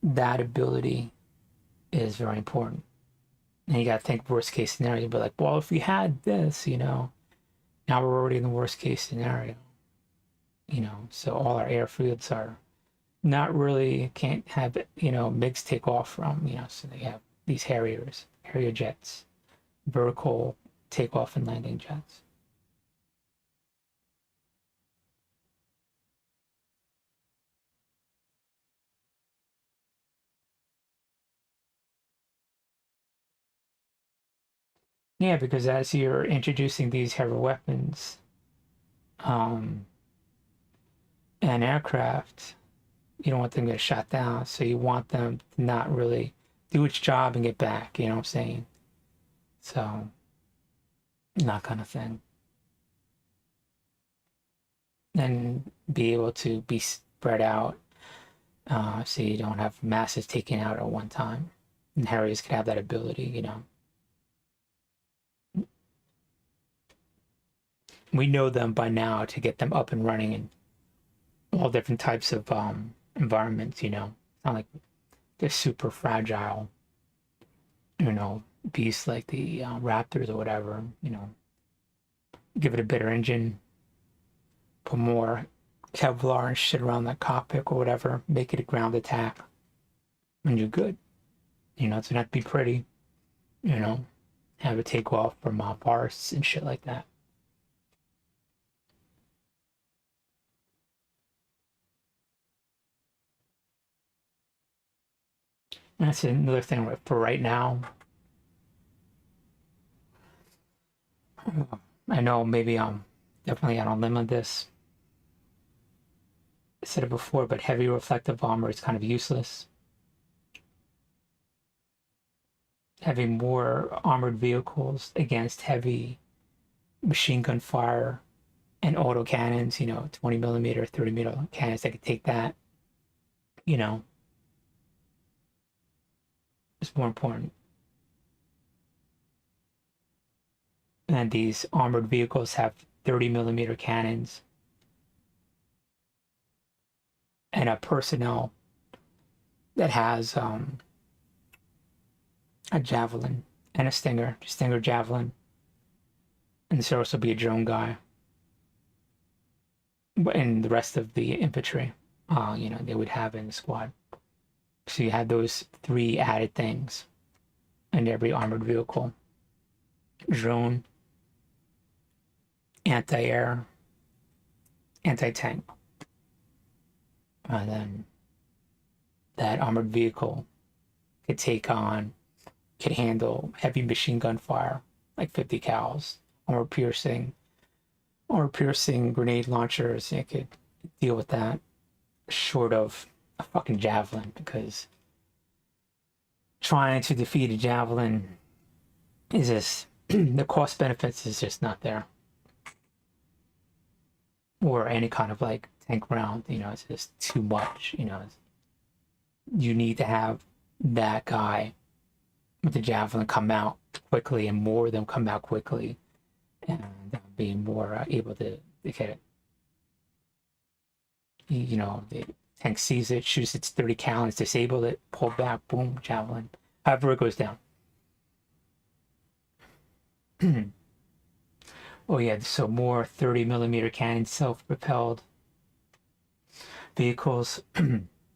that ability is very important. And you got to think worst case scenario. You'd be like, well, if we had this, now we're already in the worst case scenario. So all our airfields are not really, can't have, MiGs take off from, so they have these Harrier jets, vertical takeoff and landing jets. Yeah, because as you're introducing these heavy weapons, um, and aircraft, you don't want them to get shot down, so you want them to not really do its job and get back, you know what I'm saying? So, that kind of thing. and be able to be spread out, so you don't have masses taken out at one time. And Harriers could have that ability, you know. We know them by now to get them up and running in all different types of environments, you know. It's not like they're super fragile, you know, beasts like the Raptors or whatever, you know. Give it a better engine, put more Kevlar and shit around that cockpit or whatever, make it a ground attack, and you're good. You know, it's gonna have to be pretty, you know, have it take off from forests and shit like that. And that's another thing for right now. I know maybe I'm definitely on a limb on this. I said it before, but heavy reflective armor is kind of useless. Having more armored vehicles against heavy machine gun fire and auto cannons, you know, 20 millimeter, 30 millimeter cannons that could take that, you know, is more important. And these armored vehicles have 30 millimeter cannons and a personnel that has a javelin and a stinger javelin, and there'll also be a drone guy, and the rest of the infantry, you know, they would have in the squad. So you had those three added things in every armored vehicle: drone, anti-air, anti-tank. And then that armored vehicle could handle heavy machine gun fire, like 50 cals, armor piercing grenade launchers. It could deal with that, short of a fucking javelin, because trying to defeat a javelin is just the cost benefits is just not there. Or any kind of like tank round, you know, it's just too much, you know. You need to have that guy with the javelin come out quickly, and more of them come out quickly, and be more able to get it. You know, the tank sees it, shoots its 30 cal, it's disabled it, pull back, boom, javelin. However it goes down. Oh yeah, so more 30 millimeter cannon self-propelled vehicles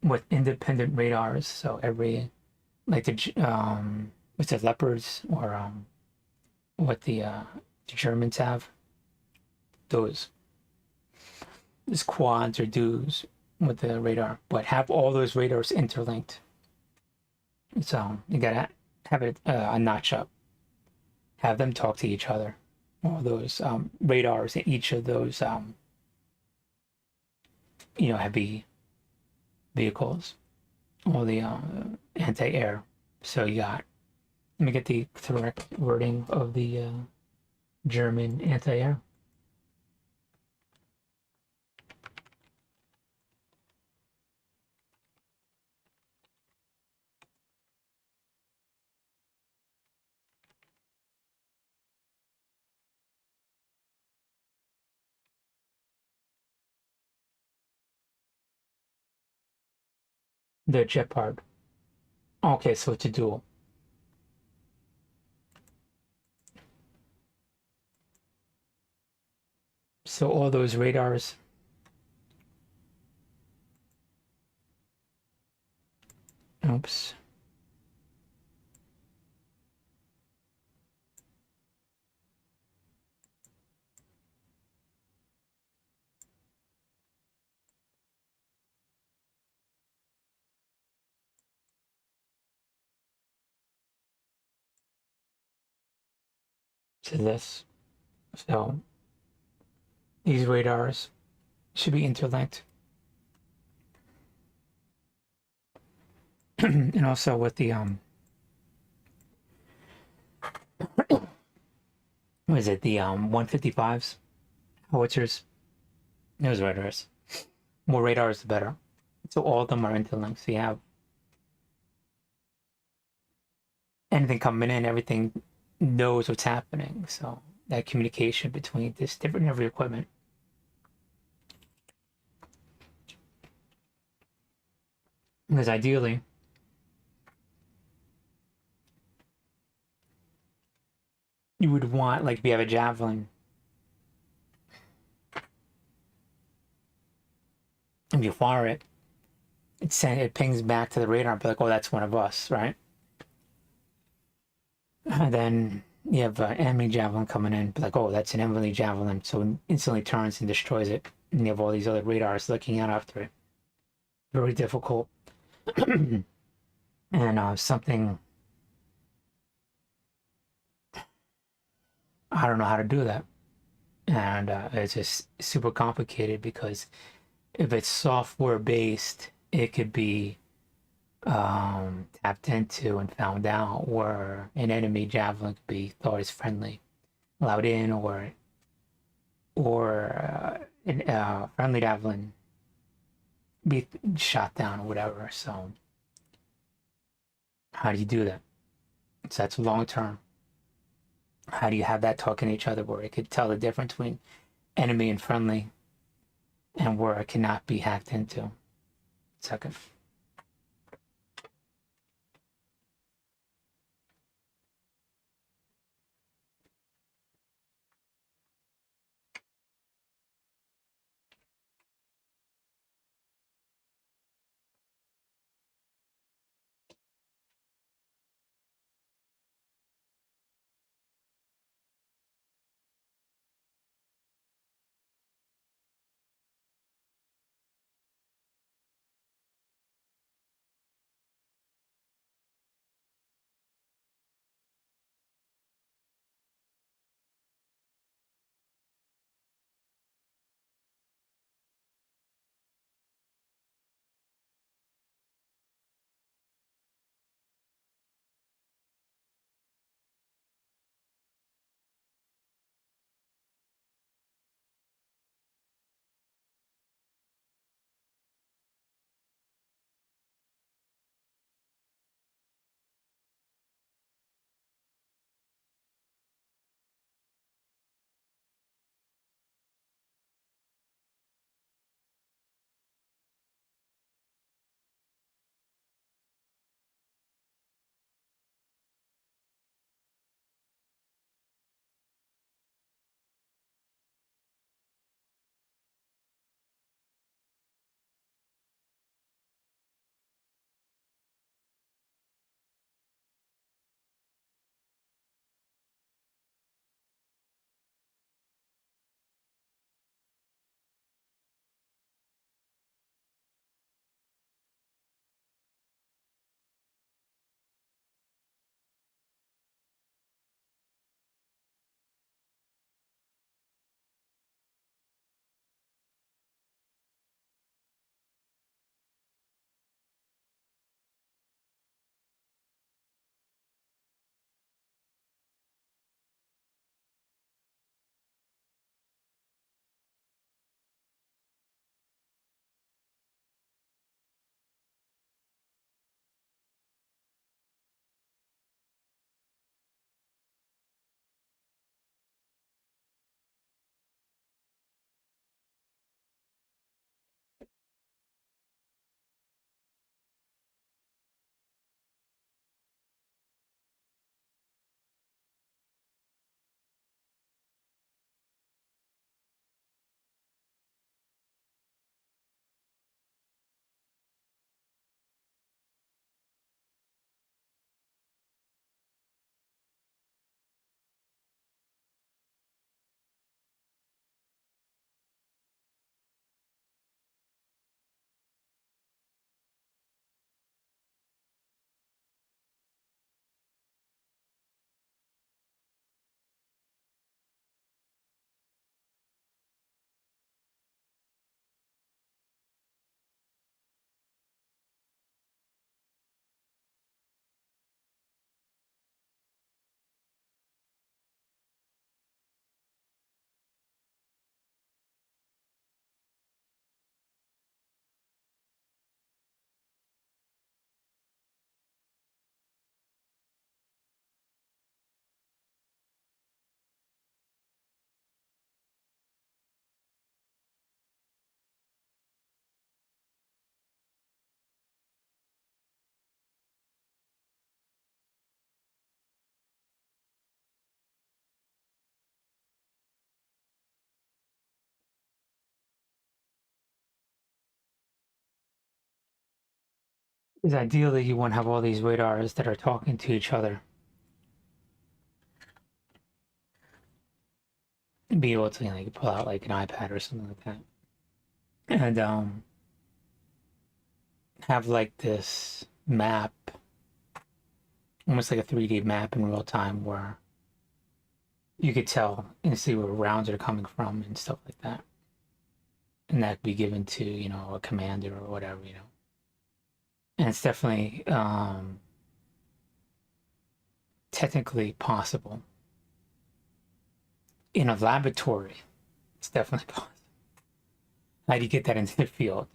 with independent radars. So every, like the what's the leopards, or what the Germans have, those quads or duos with the radar, but have all those radars interlinked. So you gotta have it a notch up, have them talk to each other. All those radars in each of those you know, heavy vehicles, all the anti-air. So you got, let me get the correct wording of the German anti-air. The Gepard. Okay, so it's a dual. So all those radars. Oops. To this. So these radars should be interlinked. And also with the what is it, the 155s howitzers, There's radars. More radars, the better. So all of them are interlinked. So you have anything coming in, everything knows what's happening. So that communication between this different every equipment. Because ideally, you would want, like, if you have a javelin, if you fire it, it pings back to the radar and be like, oh, that's one of us, right? And then you have an enemy javelin coming in, be like, oh, that's an enemy javelin. So it instantly turns and destroys it. And you have all these other radars looking out after it. Very difficult. And something, I don't know how to do that. And it's just super complicated because if it's software based, it could be tapped into and found out, where an enemy javelin could be thought as friendly, allowed in, or an friendly javelin be shot down or whatever. So how do you do that? So that's long term. How do you have that talking to each other where it could tell the difference between enemy and friendly, and where it cannot be hacked into? Second. is ideally you want to have all these radars that are talking to each other and be able to, like, pull out like an iPad or something like that, and have like this map, almost like a 3D map in real time, where you could tell and see where rounds are coming from and stuff like that, and that could be given to, a commander or whatever. And it's definitely technically possible in a laboratory. It's definitely possible. How do you get that into the field?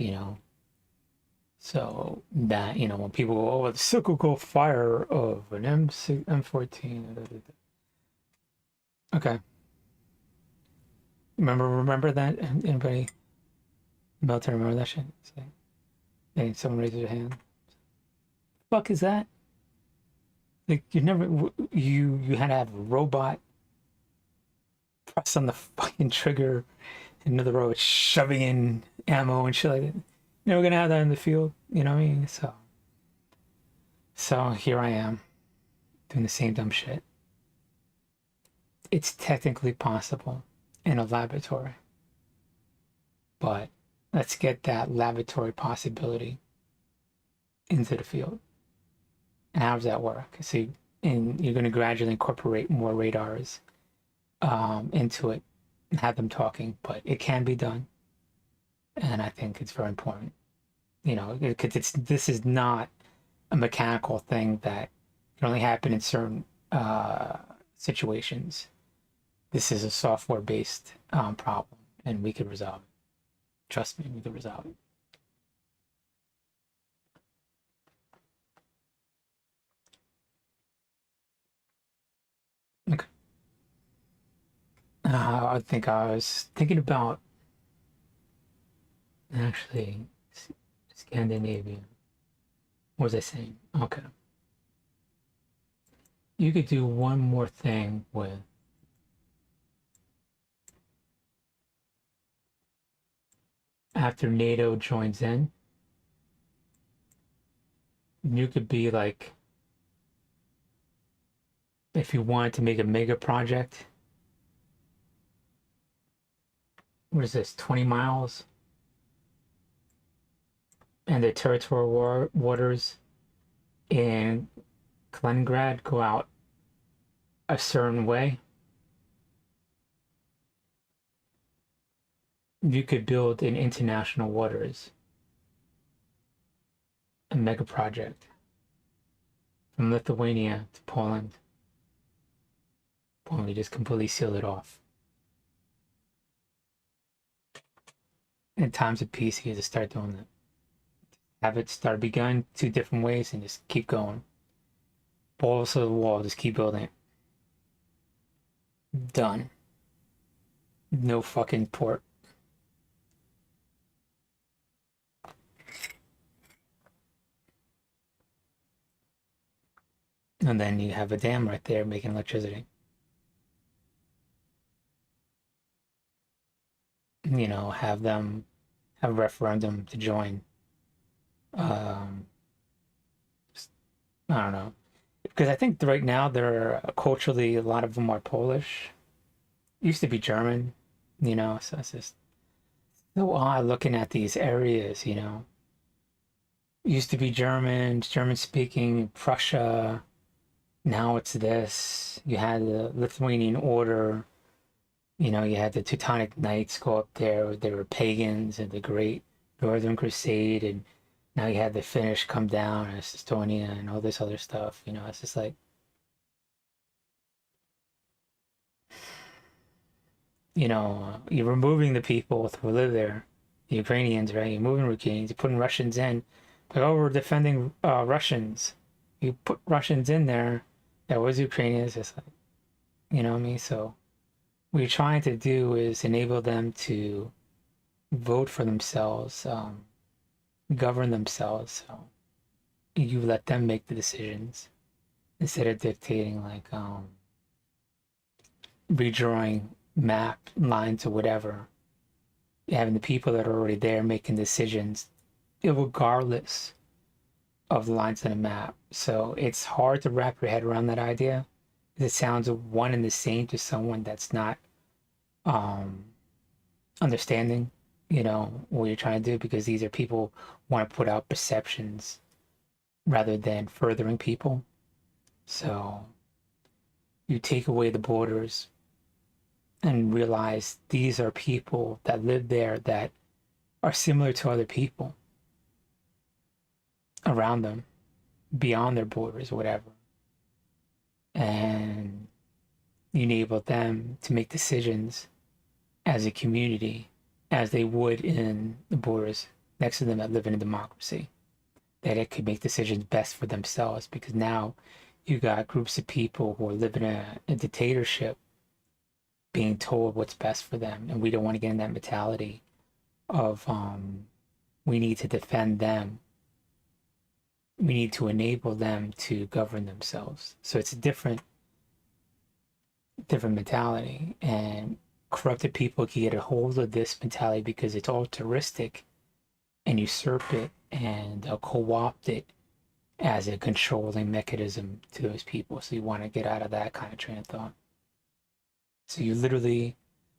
So that, when people go, oh, the cyclical fire of an M14. Okay. Remember that? Anybody about to remember that shit? Say, hey, someone raises their hand. Fuck is that? Like, you had to have a robot press on the fucking trigger, and another robot shoving in ammo and shit like that. We're gonna have that in the field, you know what I mean? So here I am doing the same dumb shit. It's technically possible in a laboratory, but let's get that laboratory possibility into the field. And how does that work? See, and you're going to gradually incorporate more radars into it and have them talking, but it can be done, and I think it's very important. Because this is not a mechanical thing that can only happen in certain situations. This is a software-based problem, and we could resolve it. Trust me, we could resolve it. Okay. I think I was thinking about actually Scandinavia. What was I saying? Okay. You could do one more thing with after NATO joins in. You could be like, if you wanted to make a mega project, what is this, 20 miles? And the territorial waters in Kaliningrad go out a certain way. You could build in international waters a mega project from Lithuania to Poland. Boom, we just completely seal it off. In times of peace, you just start doing that. Have it start begun 2 different ways and just keep going. Balls to the wall, just keep building it. Done. No fucking port. And then you have a dam right there making electricity. Have them have a referendum to join. Um, I don't know. Because I think right now they're culturally, a lot of them are Polish. Used to be German, so it's just so odd looking at these areas. Used to be German speaking, Prussia. Now it's this. You had the Lithuanian Order. You had the Teutonic Knights go up there. They were pagans and the Great Northern Crusade. And now you had the Finnish come down as Estonia and all this other stuff. It's just like, you're removing the people who live there, the Ukrainians, right? You're moving Ukrainians, you're putting Russians in. Like, oh, we're defending Russians. You put Russians in there. That was Ukrainians. It's like, you know what I mean? So what you're trying to do is enable them to vote for themselves, govern themselves. So you let them make the decisions instead of dictating, like, redrawing map lines or whatever. Having the people that are already there making decisions, regardless of the lines on a map. So it's hard to wrap your head around that idea. It sounds one and the same to someone that's not um, understanding, what you're trying to do, because these are people who want to put out perceptions rather than furthering people. So you take away the borders and realize these are people that live there that are similar to other people around them, beyond their borders or whatever. And you enable them to make decisions as a community as they would in the borders next to them that live in a democracy. That it could make decisions best for themselves, because now you got groups of people who are living in a dictatorship being told what's best for them. And we don't want to get in that mentality of we need to defend them. We need to enable them to govern themselves. So it's a different mentality, and corrupted people can get a hold of this mentality because it's altruistic and usurp it and co-opt it as a controlling mechanism to those people. So you want to get out of that kind of train of thought. So you literally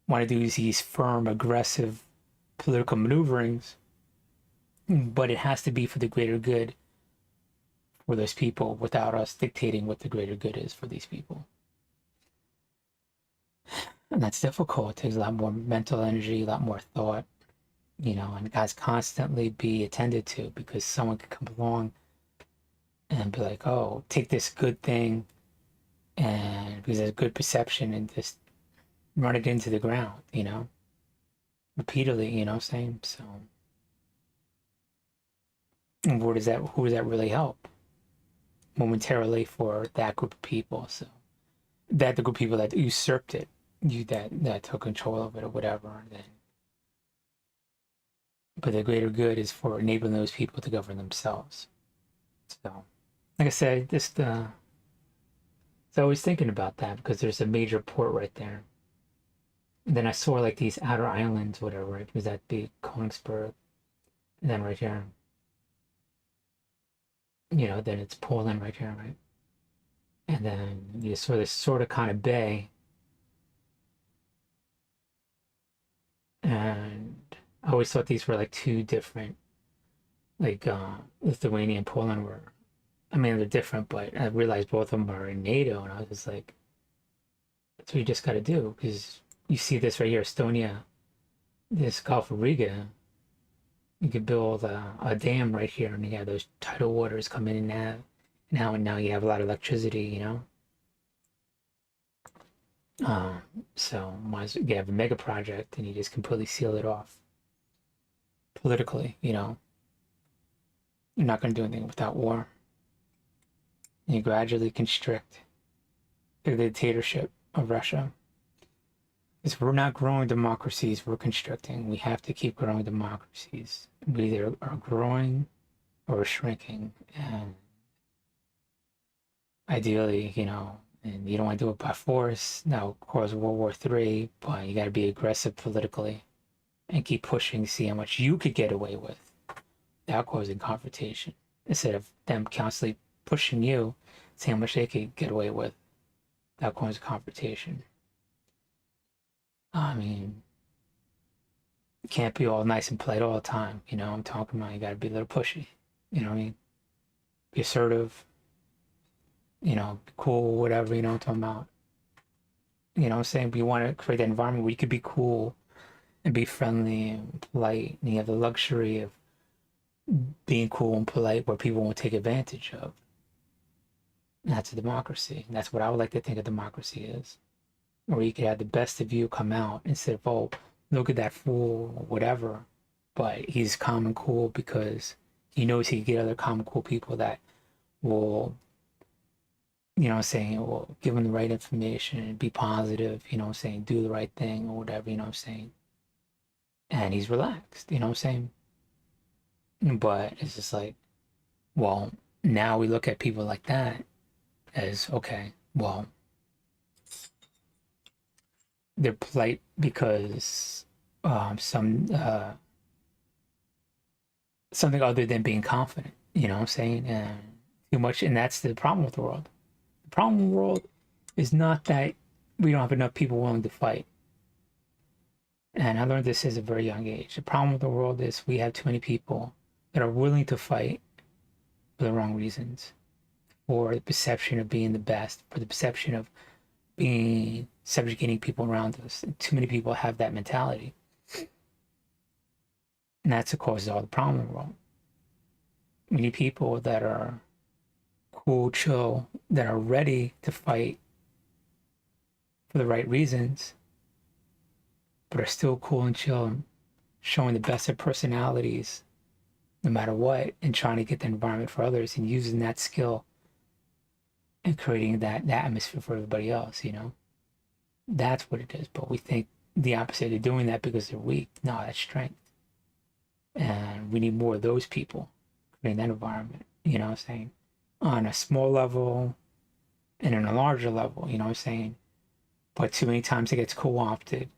want to do these firm, aggressive political maneuverings, but it has to be for the greater good for those people without us dictating what the greater good is for these people. And that's difficult. It takes a lot more mental energy, a lot more thought, and it has constantly be attended to, because someone could come along and be like, oh, take this good thing, and because there's good perception, and just run it into the ground, repeatedly, what I'm saying? So, and who does that really help? Momentarily for that group of people. So that the group of people that usurped it, that took control of it or whatever, then but the greater good is for enabling those people to govern themselves. So, like I said, just I was thinking about that because there's a major port right there. And then I saw like these outer islands, whatever, right? Because that'd be Koningsberg. And then right here, then it's Poland right here, right? And then you saw this sort of kind of bay. And I always thought these were like two different, like Lithuania and Poland were, I mean, they're different, but I realized both of them are in NATO, and I was just like, that's what you just got to do, because you see this right here, Estonia, this Gulf of Riga, you could build a dam right here, and you have those tidal waters coming in and now you have a lot of electricity, so you have a mega project, and you just completely seal it off politically, You're not going to do anything without war. And you gradually constrict the dictatorship of Russia. Because we're not growing democracies, we're constricting. We have to keep growing democracies. We either are growing or shrinking. And ideally, and you don't want to do it by force. Now, of course, World War III, but you got to be aggressive politically and keep pushing to see how much you could get away with without causing confrontation, instead of them constantly pushing you, see how much they could get away with without causing confrontation. I mean, it can't be all nice and polite all the time, I'm talking about you got to be a little pushy, what I mean? Be assertive, cool, whatever, I'm talking about. I'm saying? But you want to create that environment where you could be cool and be friendly and polite, and you have the luxury of being cool and polite where people won't take advantage of. And that's a democracy. And that's what I would like to think a democracy is. Where you could have the best of you come out instead of, oh, look at that fool or whatever. But he's calm and cool because he knows he can get other calm and cool people that will, will give him the right information and be positive, do the right thing or whatever, and he's relaxed, but it's just like, well, now we look at people like that as, okay, well, they're polite because something other than being confident, You know what I'm saying? And too much, and that's the problem with the world. The problem with the world is not that we don't have enough people willing to fight. And I learned this at a very young age. The problem with the world is we have too many people that are willing to fight for the wrong reasons, for the perception of being the best, for the perception of being subjugating people around us. And too many people have that mentality. And that's what causes all the problem in the world. We need people that are cool, chill, that are ready to fight for the right reasons, but are still cool and chill and showing the best of personalities no matter what, and trying to get the environment for others and using that skill and creating that atmosphere for everybody else, you know? That's what it is. But we think the opposite of doing that because they're weak. No, that's strength. And we need more of those people creating that environment, you know what I'm saying? On a small level and on a larger level, you know what I'm saying? But too many times it gets co-opted.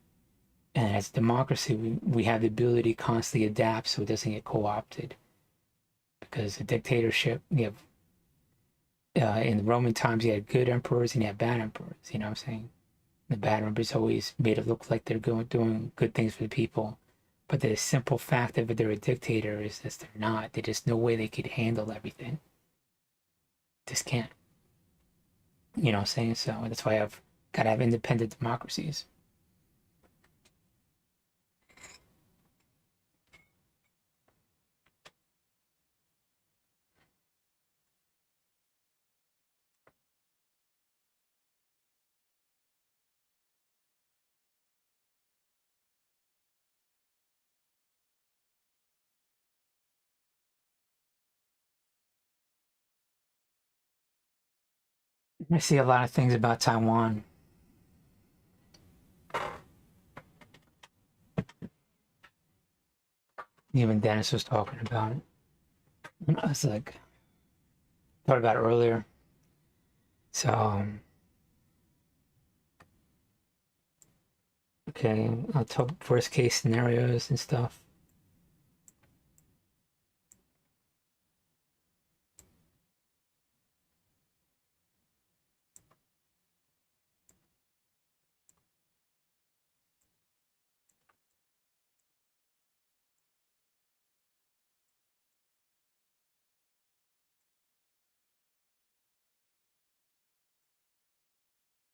And as a democracy, we have the ability to constantly adapt so it doesn't get co-opted. Because a dictatorship, you have in the Roman times, you had good emperors and you had bad emperors. You know what I'm saying? The bad emperors always made it look like they're doing good things for the people, but the simple fact of it, they're a dictator is that they're not. There's just no way they could handle everything. Just can't. You know what I'm saying? So that's why I've got to have independent democracies. I see a lot of things about Taiwan. Even Dennis was talking about it. And I was like, thought about it earlier. So, okay, I'll talk worst case scenarios and stuff.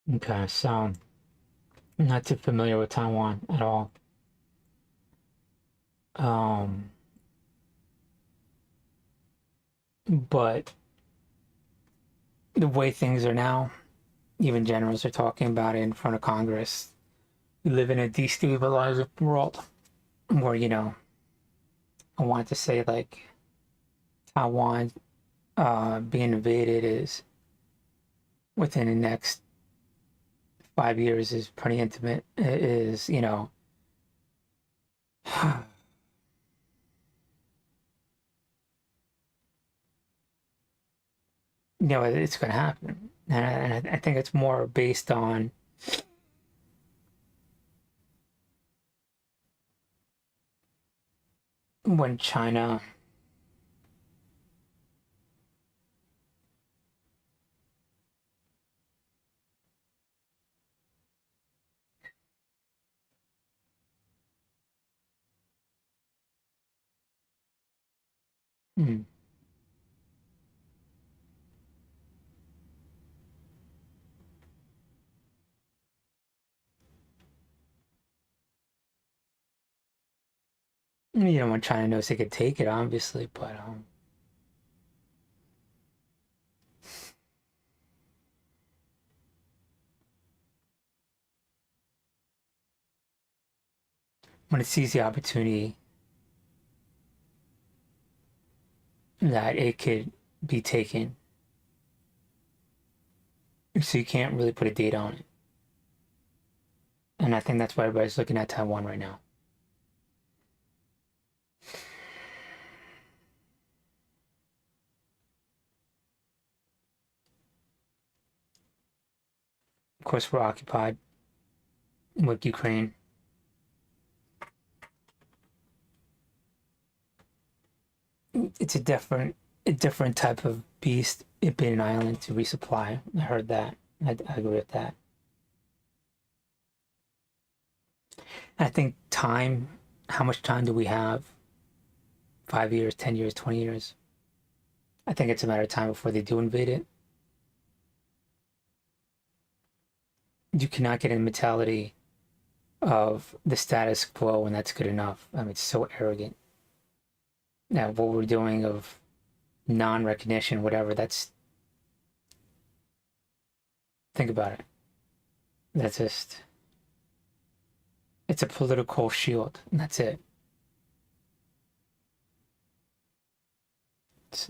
Okay, so I'm not too familiar with Taiwan at all. Um, but the way things are now, even generals are talking about it in front of Congress. We live in a destabilized world where, you know, I want to say like Taiwan being invaded is within the next 5 years is pretty intimate. It is, it's going to happen. And I think it's more based on when China, hmm, when China knows they could take it, obviously, but when it sees the opportunity that it could be taken, so you can't really put a date on it. And I think that's why everybody's looking at Taiwan right now. Of course, we're occupied with Ukraine. It's a different a different type of beast, it being an island to resupply. I heard that. I agree with that. I think time, how much time do we have? 5 years, 10 years, 20 years? I think it's a matter of time before they do invade it. You cannot get in the mentality of the status quo and that's good enough. I mean, it's so arrogant. Now, what we're doing of non recognition, whatever, that's, think about it. That's just, it's a political shield, and that's it.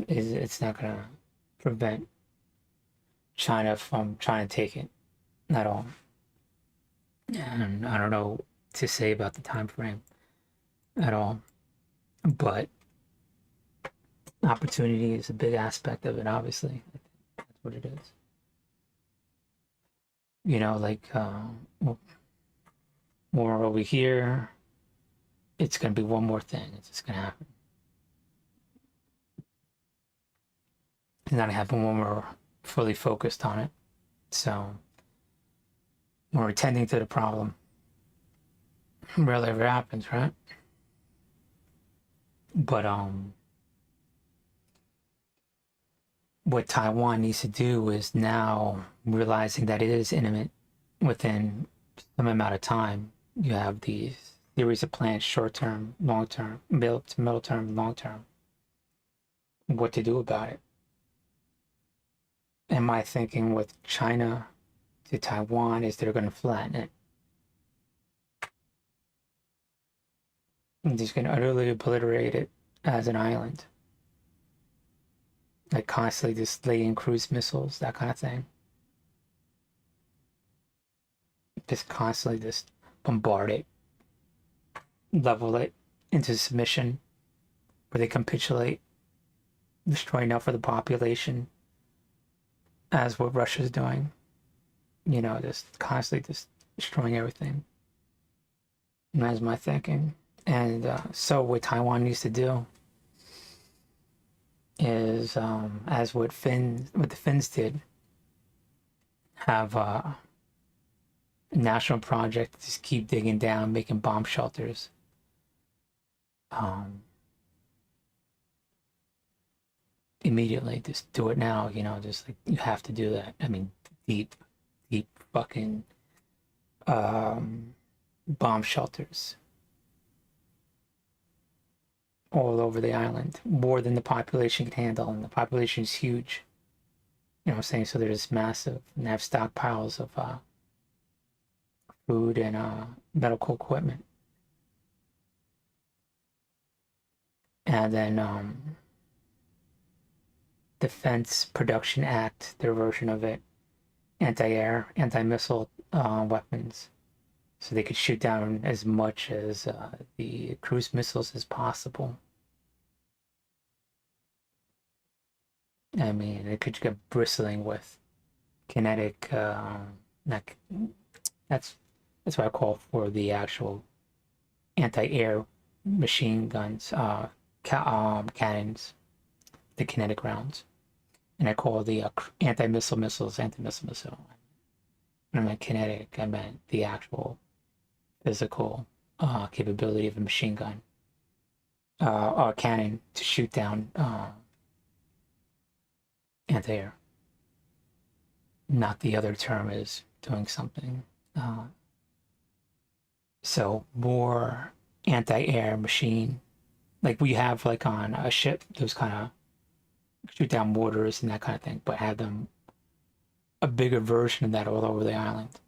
It's not going to prevent China from trying to take it at all. And I don't know what to say about the time frame at all, but opportunity is a big aspect of it. Obviously, that's what it is. You know, like more over here, it's gonna be one more thing. It's just gonna happen. It's not gonna happen when we're fully focused on it. So we're attending to the problem. Rarely ever happens, right? But what Taiwan needs to do is now realizing that it is intimate within some amount of time. You have these series of plans, short term, long term, middle term, long term. What to do about it? And my thinking with China to Taiwan is they're going to flatten it. And just going to utterly obliterate it as an island. Like constantly just laying cruise missiles, that kind of thing. Just constantly just bombard it, level it into submission, where they capitulate, destroy enough of the population, as what Russia's doing. You know, just constantly just destroying everything. And that's my thinking. And so what Taiwan needs to do is, as what the Finns did, have a national project, just keep digging down, making bomb shelters. Immediately, just do it now. You know, just like you have to do that. I mean, deep fucking bomb shelters all over the island, more than the population can handle, and the population is huge. You know what I'm saying? So there's massive, and they have stockpiles of food and medical equipment. And then Defense Production Act, their version of it, anti-air, anti-missile weapons, so they could shoot down as much as the cruise missiles as possible. I mean, it could get bristling with kinetic. That's what I call for the actual anti-air machine guns, cannons, the kinetic rounds, and I call the anti-missile missiles anti-missile missile. When I meant kinetic, I meant the actual physical capability of a machine gun or cannon to shoot down anti-air. Not the other term is doing something. So more anti-air machine, like we have like on a ship, those kind of shoot down mortars and that kind of thing, but have them a bigger version of that all over the island.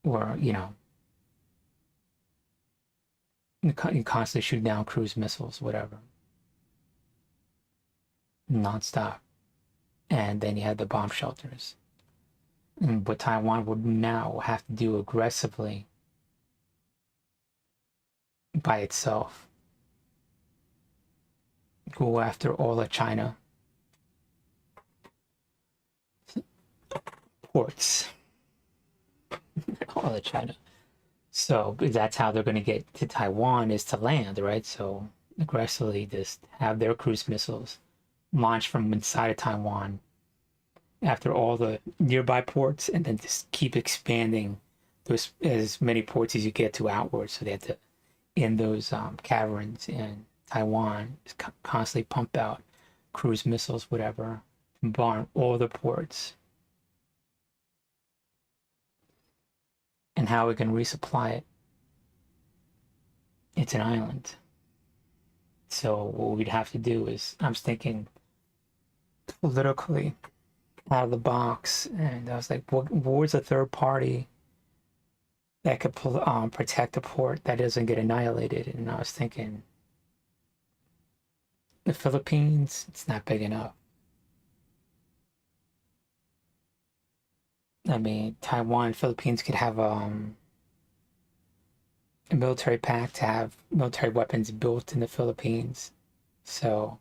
Or, you know, you constantly shoot down cruise missiles, whatever, nonstop. And then you have the bomb shelters. And what Taiwan would now have to do aggressively by itself, go after all of China ports, all of China. So that's how they're going to get to Taiwan, is to land, right? So aggressively just have their cruise missiles launch from inside of Taiwan after all the nearby ports, and then just keep expanding those as many ports as you get to outwards. So they had to, in those caverns in Taiwan, just constantly pump out cruise missiles, whatever, bomb all the ports. And how we can resupply it? It's an island. So what we'd have to do is, I'm thinking politically out of the box, and I was like, where's a third party that could protect a port that doesn't get annihilated? And I was thinking, the Philippines, it's not big enough. I mean, Taiwan, Philippines could have a military pact to have military weapons built in the Philippines, so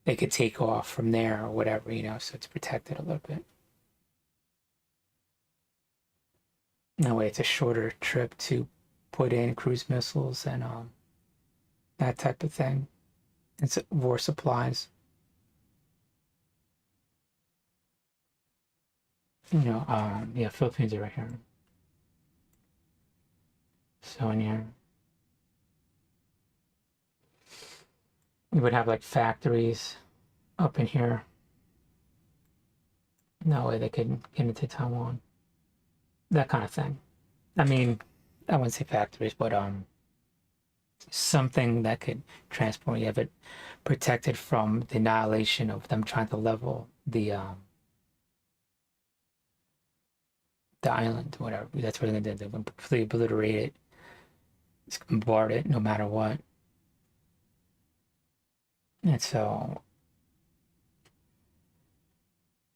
they could take off from there or whatever, so it's protected a little bit. That way it's a shorter trip to put in cruise missiles and that type of thing. It's war supplies. Yeah, Philippines are right here. So in here, we would have like factories up in here. That way they could get into Taiwan. That kind of thing. I mean, I wouldn't say factories, but something that could transport. You have it protected from the annihilation of them trying to level the island, whatever. That's what they're gonna do. They're gonna completely obliterate it, just bombard it, no matter what. And so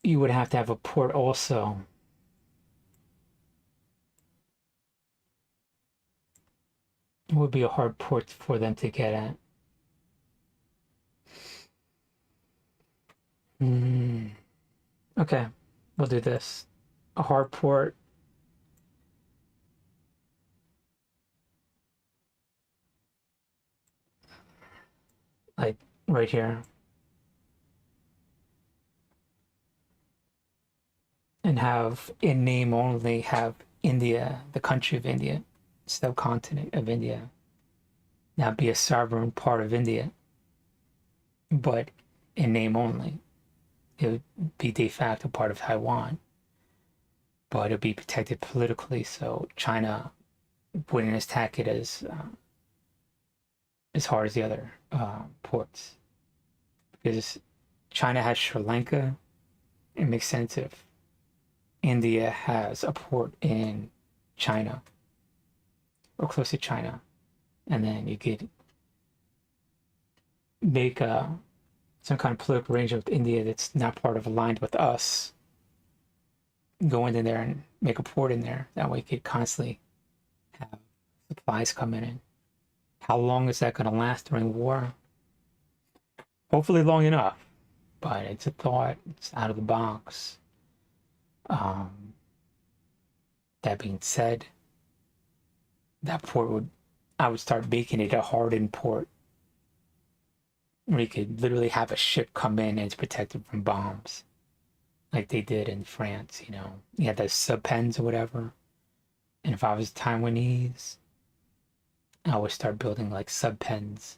you would have to have a port also. It would be a hard port for them to get at. Okay, we'll do this. A hard port. Like right here. And have, in name only, have India, the country of India, subcontinent of India, now be a sovereign part of India, but in name only. It would be de facto part of Taiwan, but it would be protected politically, so China wouldn't attack it as hard as the other ports. Because China has Sri Lanka, it makes sense if India has a port in China or close to China, and then you could make some kind of political arrangement with India that's not part of aligned with us, go in there and make a port in there. That way you could constantly have supplies coming in. How long is that going to last during war? Hopefully long enough, but it's a thought. It's out of the box. That being said, that port I would start making it a hardened port where you could literally have a ship come in and it's protected from bombs, like they did in France. You had those sub pens or whatever. And if I was Taiwanese, I would start building like sub pens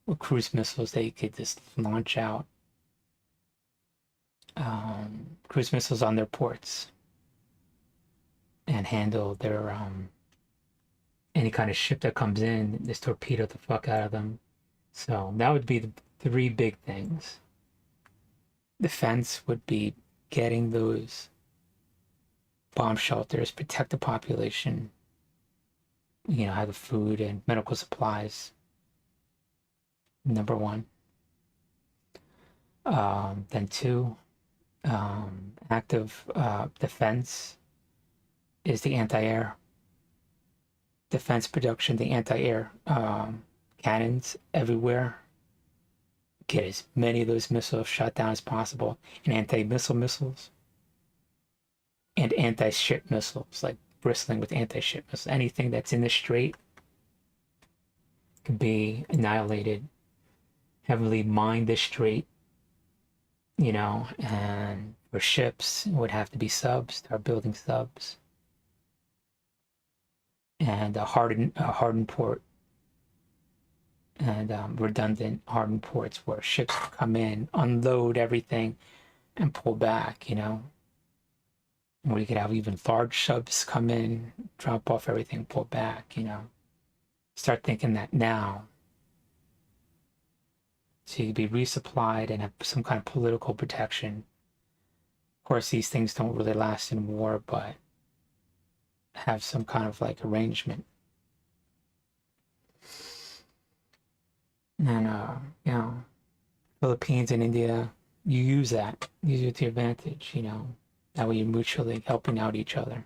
with cruise missiles that you could just launch out. Cruise missiles on their ports and handle their any kind of ship that comes in, just torpedo the fuck out of them. So that would be the three big things. Defense would be getting those bomb shelters, protect the population, have the food and medical supplies. Number one. Then two, active defense is the anti-air defense production, the anti-air cannons everywhere. Get as many of those missiles shot down as possible, and anti-missile missiles and anti-ship missiles, like bristling with anti-ship missiles. Anything that's in the strait can be annihilated. Heavily mine the strait and for ships, it would have to be subs, start building subs, and a hardened port, and redundant hardened ports where ships come in, unload everything, and pull back, Or you could have even large subs come in, drop off everything, pull back. Start thinking that now. So you could be resupplied and have some kind of political protection. Of course, these things don't really last in war, but have some kind of like arrangement. And, Philippines and India, you use it to your advantage. That way you're mutually helping out each other.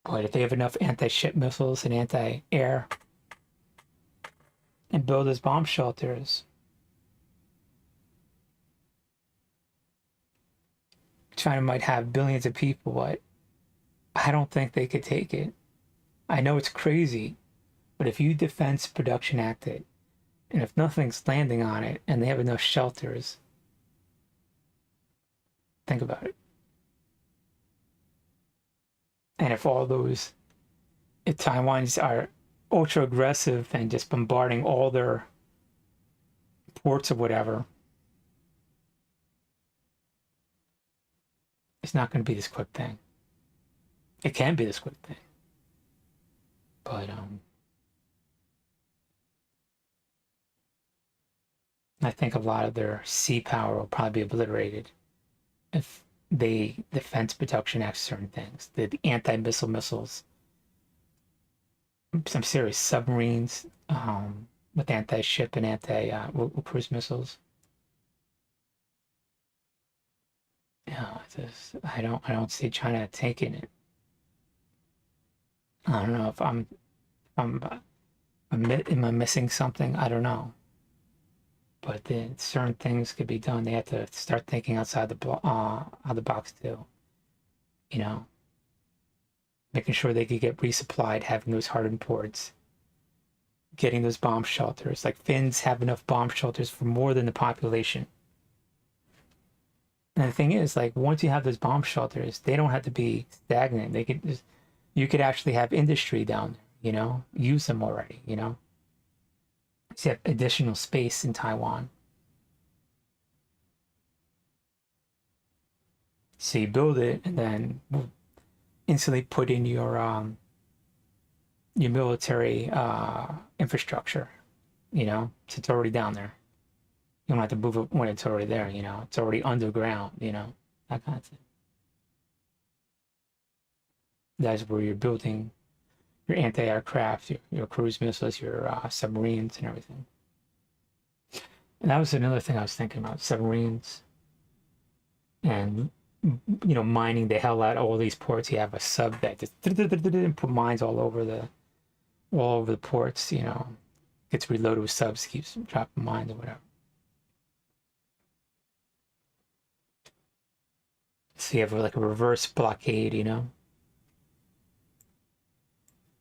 But if they have enough anti-ship missiles and anti-air and build those bomb shelters, China might have billions of people, but I don't think they could take it. I know it's crazy, but if you Defense Production Act it, and if nothing's landing on it, and they have enough shelters, think about it. And if Taiwan's are ultra aggressive and just bombarding all their ports or whatever, it's not going to be this quick thing. It can be this quick thing, but I think a lot of their sea power will probably be obliterated if they Defense Production Act certain things. The anti-missile missiles, some serious submarines with anti-ship and anti-cruise missiles. Yeah, I don't see China taking it. I don't know if I'm am I missing something? I don't know. But then certain things could be done. They have to start thinking outside the box too. You know, making sure they could get resupplied, having those hardened ports, getting those bomb shelters. Like Finns have enough bomb shelters for more than the population. And the thing is, like once you have those bomb shelters, they don't have to be stagnant. You could actually have industry down there. Use them already. So you have additional space in Taiwan. So you build it and then instantly put in your military infrastructure. So it's already down there. You don't have to move it when it's already there. It's already underground. That kind of thing. That's where you're building your anti-aircraft, your cruise missiles, your submarines, and everything. And that was another thing I was thinking about: submarines, and mining the hell out of all these ports. You have a sub that just put mines all over the ports. Gets reloaded with subs, keeps dropping mines or whatever. So you have like a reverse blockade.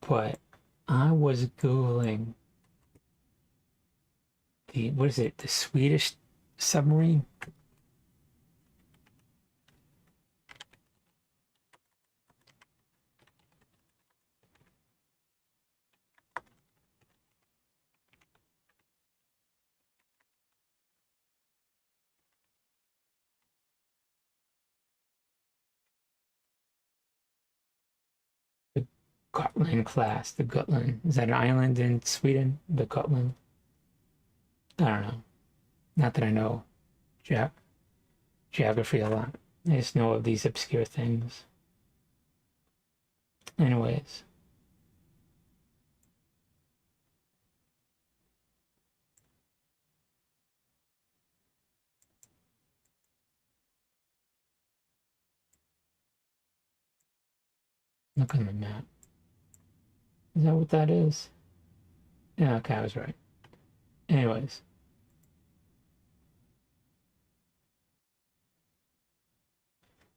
But I was Googling what is it, the Swedish submarine? The Gotland class. The Gotland. Is that an island in Sweden? The Gotland? I don't know. Not that I know ge- geography a lot. I just know of these obscure things. Anyways, look on the map. Is that what that is? Yeah, okay, I was right. Anyways,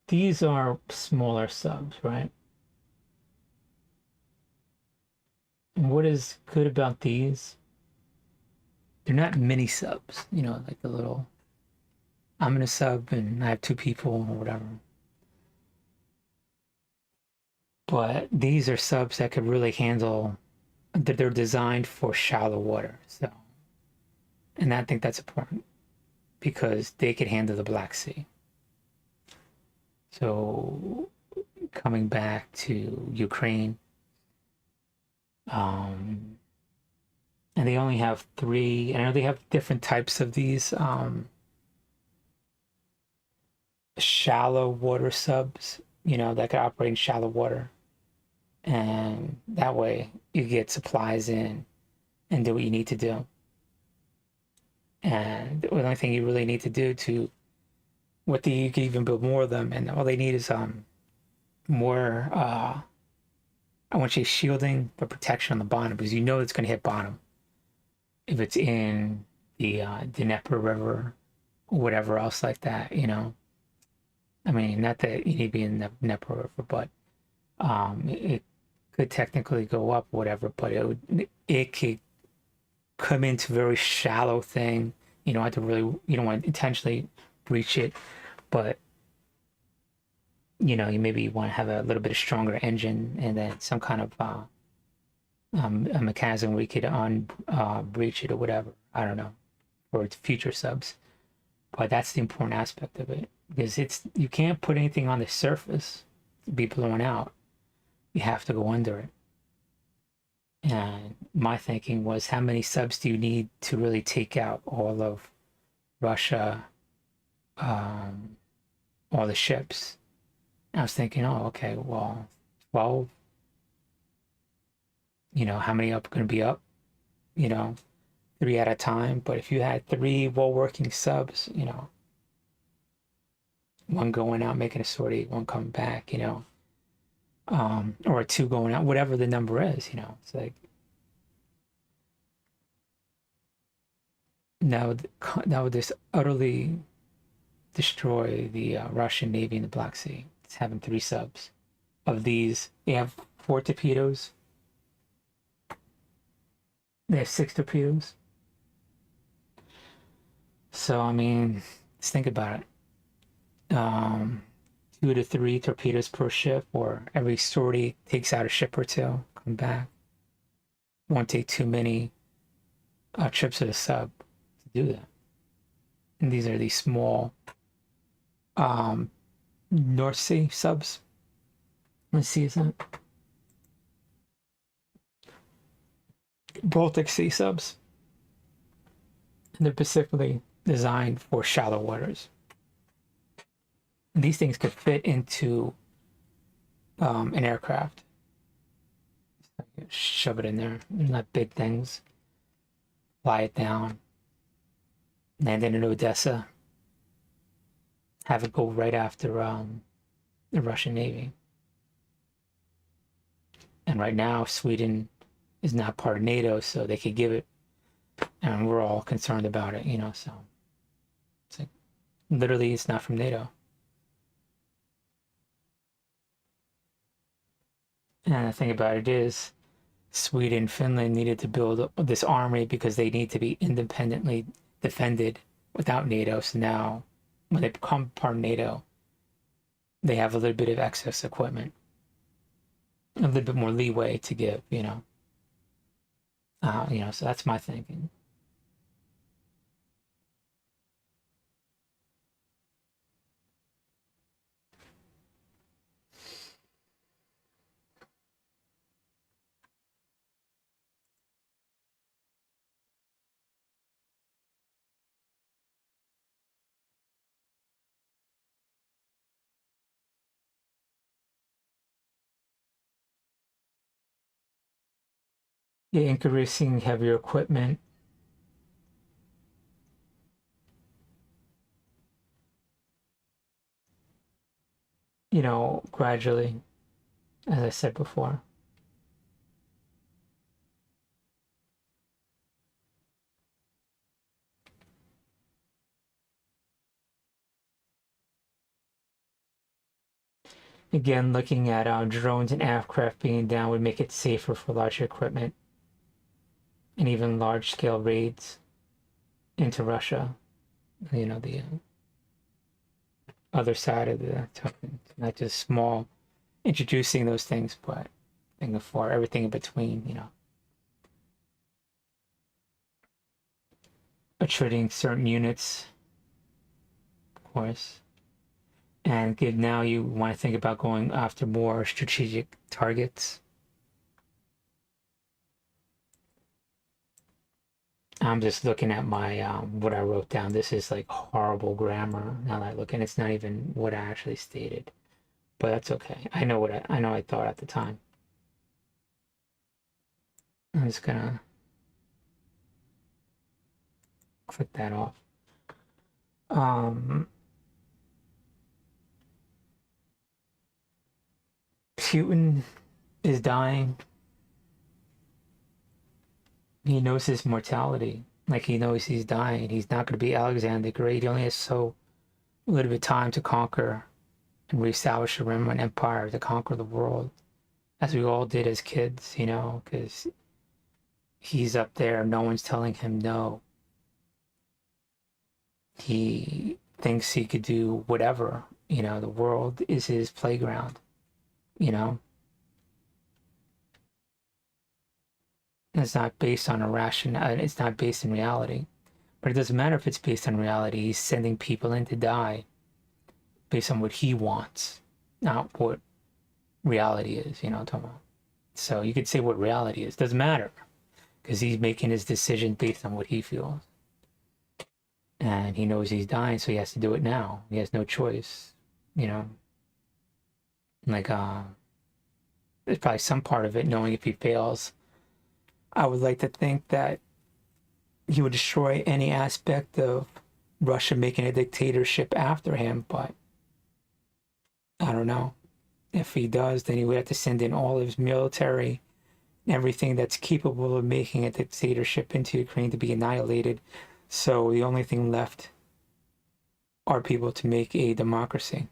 these are smaller subs, right? And what is good about these, they're not mini subs, like the little, I'm in a sub and I have two people or whatever. But these are subs that could really handle, that they're designed for shallow water. So, and I think that's important because they could handle the Black Sea. So, coming back to Ukraine, um, and they only have three. I know they have different types of these shallow water subs, that could operate in shallow water. And that way you get supplies in and do what you need to do. And the only thing you really need to do to you can even build more of them, and all they need is more I want to say shielding but protection on the bottom because it's going to hit bottom if it's in the Dnieper River or whatever else like that. I mean, not that you need to be in the Dnieper River, but it could technically go up, whatever. But it could come into very shallow thing. You don't have to really, you don't want to intentionally breach it, but you maybe want to have a little bit of stronger engine and then some kind of a mechanism where you could breach it or whatever. I don't know, for its future subs. But that's the important aspect of it because you can't put anything on the surface to be blown out. You have to go under it. And my thinking was, how many subs do you need to really take out all of Russia, all the ships? And I was thinking, oh, okay, well, 12, how many up going to be up? You know, three at a time. But if you had three well-working subs, one going out making a sortie, one coming back, or two going out, whatever the number is, it's like now that would just utterly destroy the Russian Navy in the Black Sea. It's having three subs. Of these, they have four torpedoes. They have six torpedoes. So I mean, let's think about it. 2 to 3 torpedoes per ship, or every sortie takes out a ship or two, come back. Won't take too many trips of the sub to do that. And these are these small North Sea subs. Let's see, is that Baltic Sea subs? And they're specifically designed for shallow waters. And these things could fit into an aircraft. Shove it in there. They're not big things. Fly it down. Land it in Odessa. Have it go right after the Russian Navy. And right now, Sweden is not part of NATO, so they could give it, and we're all concerned about it, so it's like, literally, it's not from NATO. And the thing about it is, Sweden, Finland needed to build this army because they need to be independently defended without NATO. So now, when they become part of NATO, they have a little bit of excess equipment, a little bit more leeway to give, so that's my thinking. Yeah, increasing heavier equipment. Gradually, as I said before. Again, looking at drones and aircraft being down would make it safer for larger equipment. and even large-scale raids into Russia. The other side of the token, not just small introducing those things, but thinking for everything in between. Attriting certain units, of course. And now you want to think about going after more strategic targets. I'm just looking at my what I wrote down. This is like horrible grammar. Now that I look, and it's not even what I actually stated, but that's okay. I know I thought at the time. I'm just gonna click that off. Putin is dying. He knows his mortality. Like, he knows he's dying. He's not going to be Alexander the Great. He only has so little bit of time to conquer and reestablish a Roman Empire, to conquer the world, as we all did as kids, because he's up there. No one's telling him no. He thinks he could do whatever. The world is his playground. It's not based on it's not based in reality. But it doesn't matter if it's based on reality. He's sending people in to die based on what he wants, not what reality is, what I'm talking about. So you could say what reality is. Doesn't matter, because he's making his decision based on what he feels. And he knows he's dying, so he has to do it now. He has no choice, Like, there's probably some part of it, knowing if he fails, I would like to think that he would destroy any aspect of Russia making a dictatorship after him, but I don't know. If he does, then he would have to send in all of his military and everything that's capable of making a dictatorship into Ukraine to be annihilated. So the only thing left are people to make a democracy.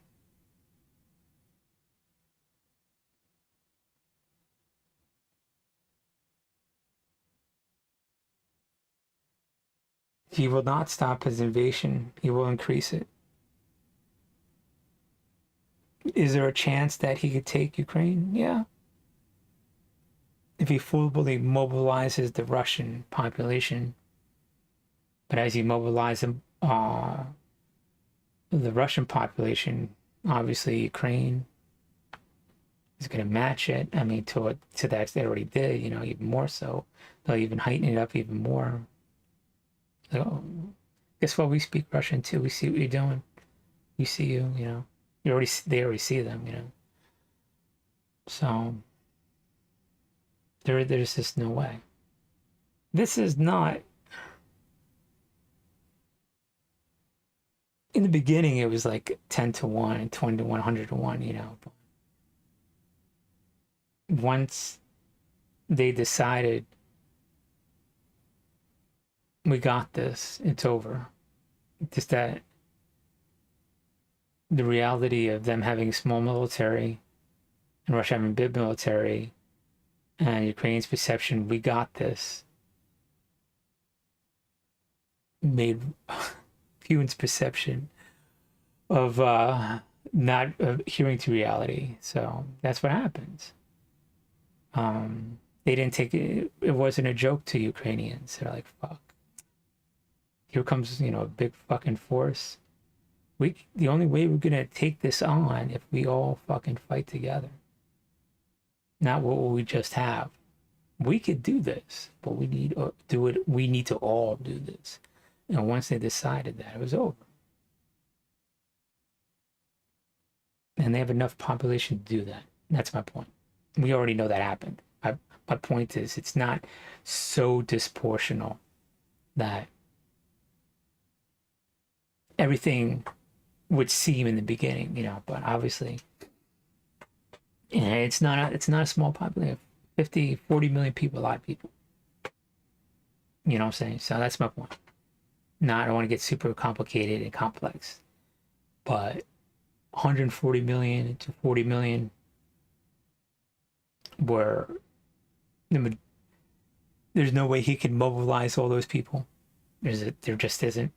He will not stop his invasion. He will increase it. Is there a chance that he could take Ukraine? Yeah. If he fully mobilizes the Russian population. But as he mobilizes the Russian population, obviously Ukraine is going to match it. I mean, to that they already did, even more so. They'll even heighten it up even more. So, guess what? We speak Russian too. We see what you're doing. We see you. They already see them. So there's just no way. This is not. In the beginning, it was like 10 to 1 and 20 to 100 to 1. But once they decided, we got this, it's over. Just that the reality of them having small military and Russia having big military and Ukraine's perception, we got this, made Putin's perception of not adhering to reality. So that's what happens. They didn't take it. It wasn't a joke to Ukrainians. They're like, fuck. Here comes, a big fucking force. The only way we're gonna take this on if we all fucking fight together. Not what we just have. We could do this, but we need to do it. We need to all do this. And once they decided that, it was over. And they have enough population to do that. That's my point. We already know that happened. My point is, it's not so disproportional that everything would seem in the beginning, but obviously, it's not a small population. 50, 40 million people, a lot of people. You know what I'm saying? So that's my point. Now, I don't want to get super complicated and complex, but 140 million to 40 million were There's no way he can mobilize all those people. There just isn't.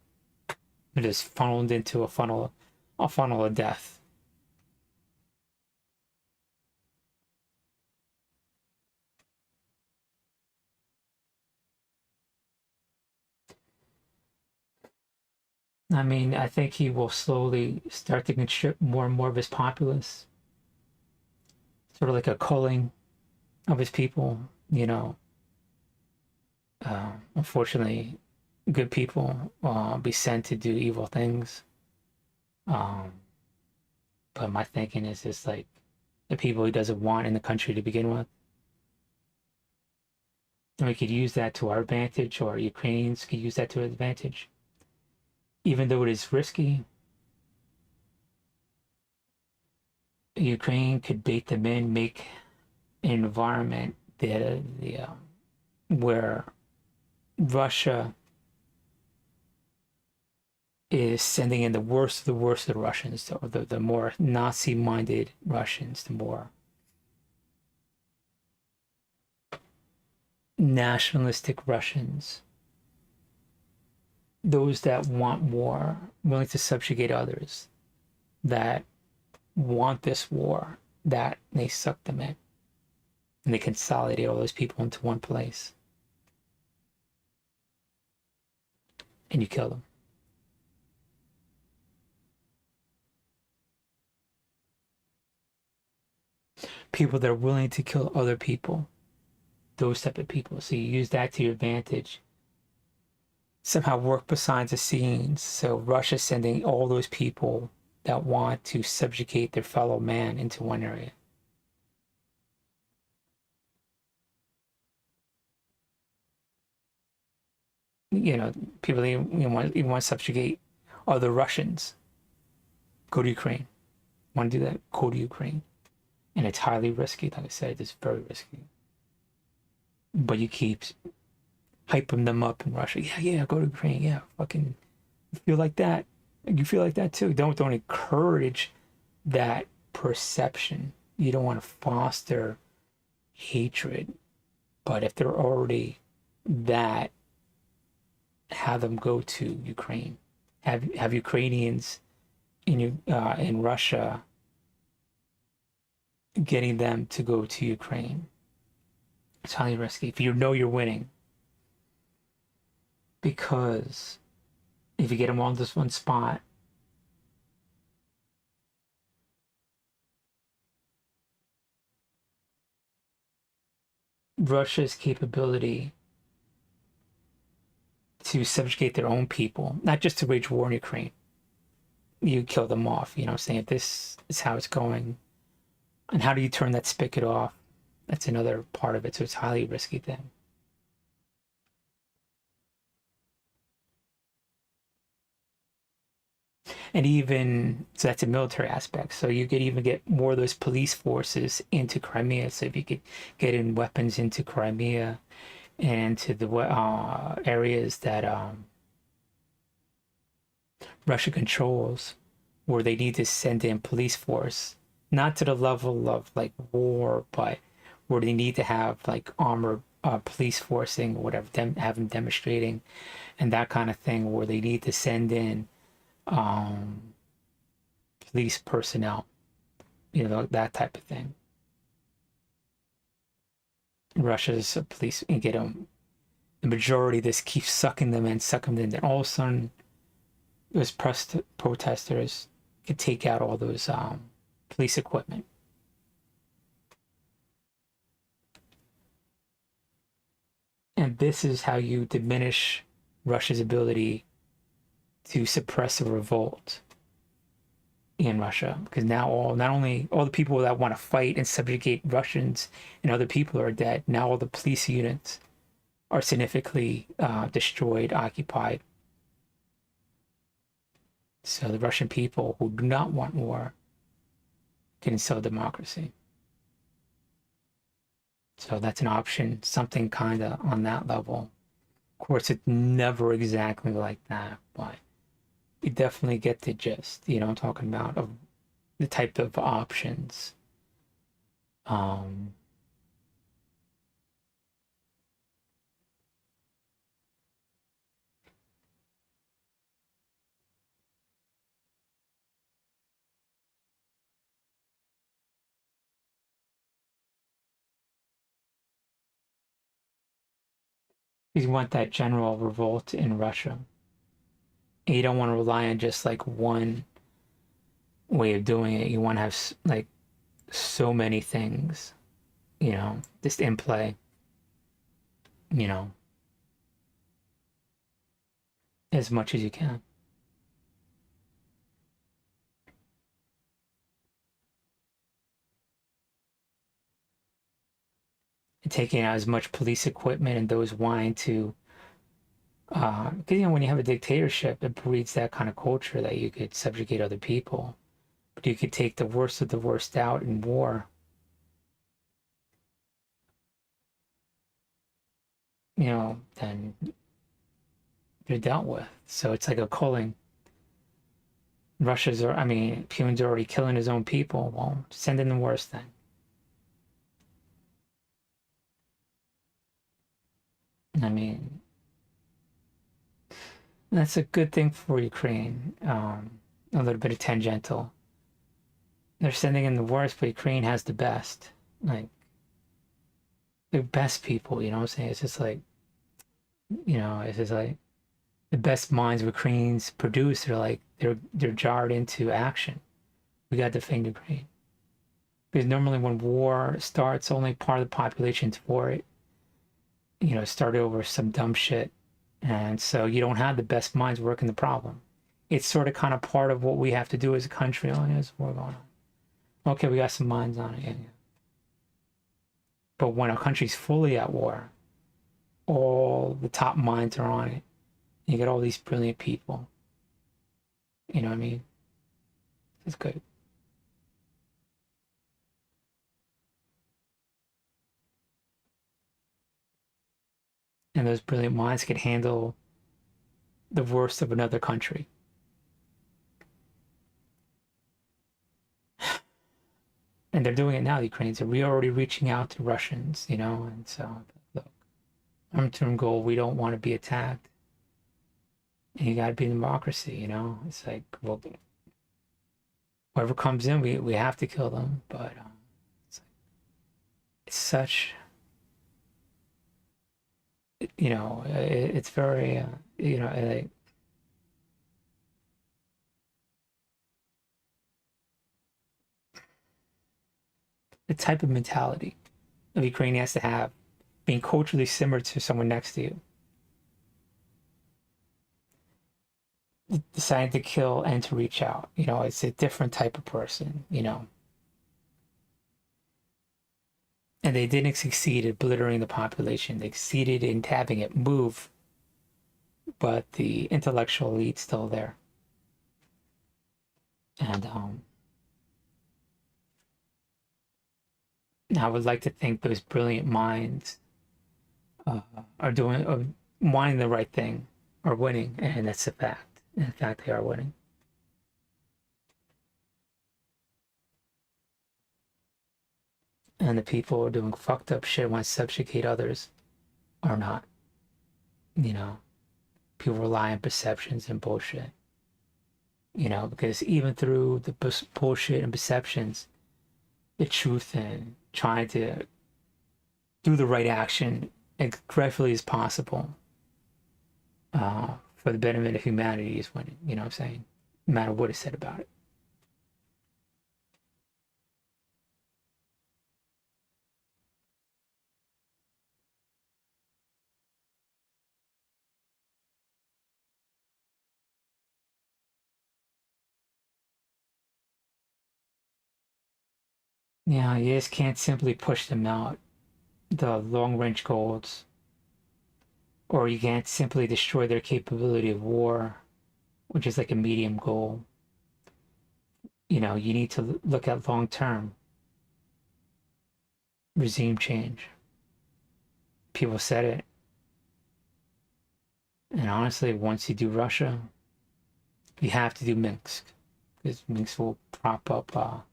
They're just funneled into a funnel of death. I mean, I think he will slowly start to constrict more and more of his populace, sort of like a culling of his people. You know, unfortunately, good people be sent to do evil things. Um, but my thinking is just like the people he doesn't want in the country to begin with. And we could use that to our advantage, or Ukrainians could use that to their advantage. Even though it is risky, Ukraine could bait them in, make an environment that where Russia is sending in the worst of the Russians, or the more Nazi-minded Russians, the more nationalistic Russians, those that want war, willing to subjugate others, that want this war, that they suck them in. And they consolidate all those people into one place. And you kill them. People that are willing to kill other people, those type of people. So you use that to your advantage. Somehow work behind the scenes. So Russia's sending all those people that want to subjugate their fellow man into one area. You know, people even want to subjugate other Russians. Go to Ukraine. Want to do that? Go to Ukraine. And it's highly risky. Like I said, it's very risky. But you keep hyping them up in Russia. Yeah, go to Ukraine. Yeah, fucking feel like that. You feel like that too. Don't encourage that perception. You don't want to foster hatred. But if they're already that, have them go to Ukraine. Have Ukrainians in Russia, getting them to go to Ukraine. It's highly risky if you know you're winning, because if you get them on this one spot, Russia's capability to subjugate their own people, not just to wage war in Ukraine, you kill them off. You know what I'm saying? If this is how it's going, and how do you turn that spigot off? That's another part of it. So it's a highly risky thing. And even so, that's a military aspect. So you could even get more of those police forces into Crimea. So if you could get in weapons into Crimea and to the areas that Russia controls, where they need to send in police force, not to the level of like war, but where they need to have like armored police forcing or whatever, have them demonstrating and that kind of thing, where they need to send in police personnel, you know, that type of thing. Russia's police, and get them, the majority of this keeps sucking them in, then all of a sudden those protesters could take out all those police equipment. And this is how you diminish Russia's ability to suppress a revolt in Russia, because now not only all the people that want to fight and subjugate Russians and other people are dead, now all the police units are significantly destroyed, occupied. So the Russian people who do not want war can instill democracy. So that's an option, something kind of on that level. Of course, it's never exactly like that, but you definitely get the gist, you know, I'm talking about, of the type of options. You want that general revolt in Russia. And you don't want to rely on just like one way of doing it. You want to have like so many things, just in play, you know, as much as you can. And taking out as much police equipment and those wanting to, because when you have a dictatorship, it breeds that kind of culture that you could subjugate other people, but you could take the worst of the worst out in war, then you're dealt with. So it's like a culling. Putin's already killing his own people. Well, send in the worst then. I mean, that's a good thing for Ukraine. A little bit of tangential. They're sending in the worst, but Ukraine has the best. Like, the best people, you know what I'm saying? It's just like, it's just like the best minds Ukrainians produce. They're jarred into action. We got to defend Ukraine. Because normally when war starts, only part of the population's for it. Started over some dumb shit. And so you don't have the best minds working the problem. It's sort of kind of part of what we have to do as a country. Oh, there's war going on. Okay, we got some minds on it. Yeah, yeah. But when a country's fully at war, all the top minds are on it. You get all these brilliant people. You know what I mean? It's good. And those brilliant minds can handle the worst of another country. And they're doing it now, the Ukrainians. We're already reaching out to Russians, and so, look, long-term goal, we don't want to be attacked. And you got to be a democracy, It's like, well, whoever comes in, we have to kill them. But it's such, it's very, like, the type of mentality of Ukraine has to have, being culturally similar to someone next to you, deciding to kill and to reach out. It's a different type of person. And they didn't succeed at obliterating the population. They succeeded in having it move, but the intellectual elite's still there. And I would like to think those brilliant minds are wanting the right thing, are winning, and that's a fact. In fact, they are winning. And the people who are doing fucked up shit, want to subjugate others, are not. People rely on perceptions and bullshit. Because even through the bullshit and perceptions, the truth and trying to do the right action as gratefully as possible for the betterment of humanity is winning. You know what I'm saying? No matter what is said about it. Yeah, you just can't simply push them out, the long range goals, or you can't simply destroy their capability of war, which is like a medium goal. You need to look at long term regime change. People said it. And honestly, once you do Russia, you have to do Minsk, because Minsk will prop up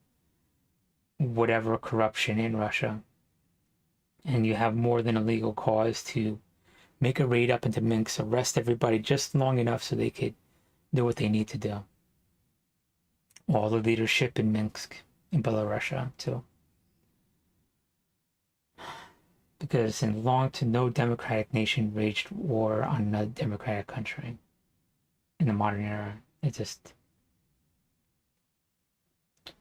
whatever corruption in Russia. And you have more than a legal cause to make a raid up into Minsk, arrest everybody just long enough so they could do what they need to do. All the leadership in Minsk, in Belarus, too. because in long to no democratic nation waged war on another democratic country in the modern era. It just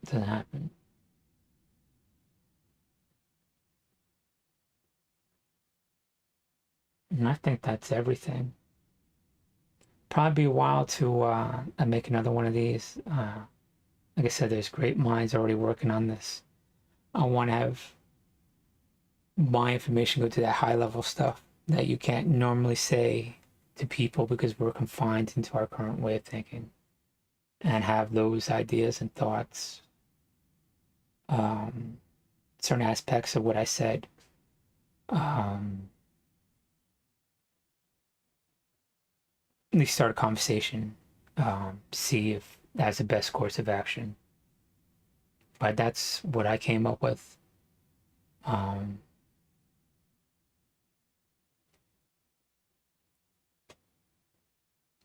doesn't happen. And I think that's everything. Probably be a while to make another one of these. Like I said, there's great minds already working on this. I want to have my information go to that high level stuff that you can't normally say to people because we're confined into our current way of thinking, and have those ideas and thoughts, certain aspects of what I said, at least start a conversation, see if that's the best course of action. But that's what I came up with.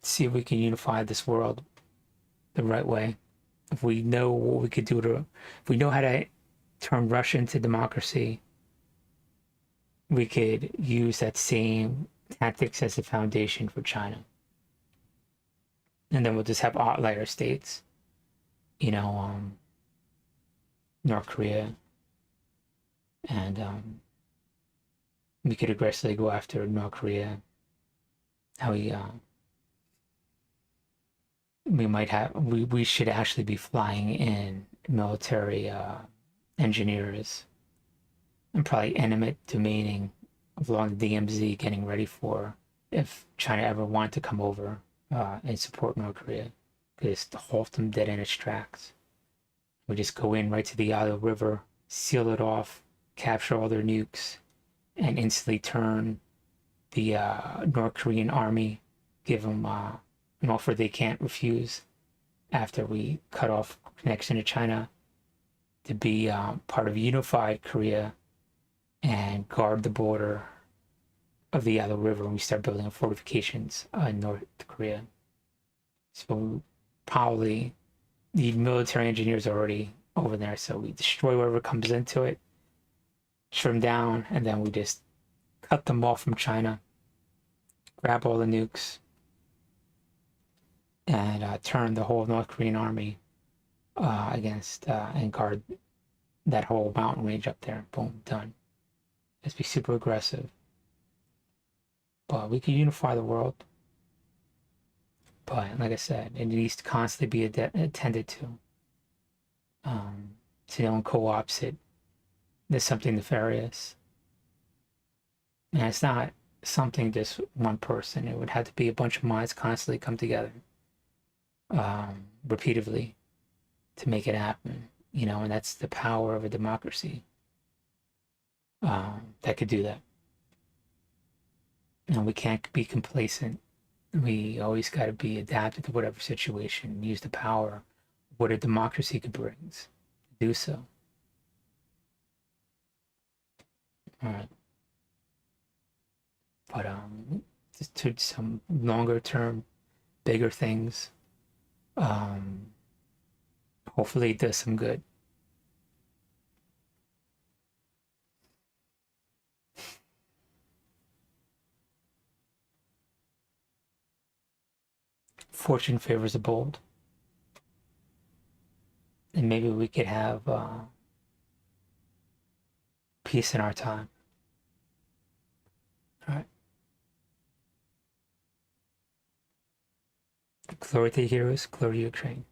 See if we can unify this world the right way. If we know what we could do to, if we know how to turn Russia into democracy, we could use that same tactics as a foundation for China. And then we'll just have outlier states, you know, North Korea, and we could aggressively go after North Korea. How we might have, we should actually be flying in military engineers and probably intimate domaining along the DMZ, getting ready for if China ever wanted to come over and support North Korea. Just halt them dead in its tracks. We just go in right to the Yalu River, seal it off, capture all their nukes, and instantly turn the North Korean army, give them an offer they can't refuse after we cut off connection to China, to be part of unified Korea and guard the border of the Yalu River when we start building fortifications in North Korea. So we probably need military engineers already over there, so we destroy whatever comes into it, shut them down, and then we just cut them off from China, grab all the nukes, and turn the whole North Korean army against and guard that whole mountain range up there. Boom, done. Let's be super aggressive. But we can unify the world. But like I said, it needs to constantly be attended to. So no one co-opts it. There's something nefarious. And it's not something just one person. It would have to be a bunch of minds constantly come together repeatedly to make it happen. You know, and that's the power of a democracy that could do that. And we can't be complacent. We always got to be adapted to whatever situation, use the power of what a democracy could bring to do so. All right. But just to some longer term, bigger things, hopefully it does some good. Fortune favors the bold. And maybe we could have peace in our time. All right. Glory to the heroes, glory to Ukraine.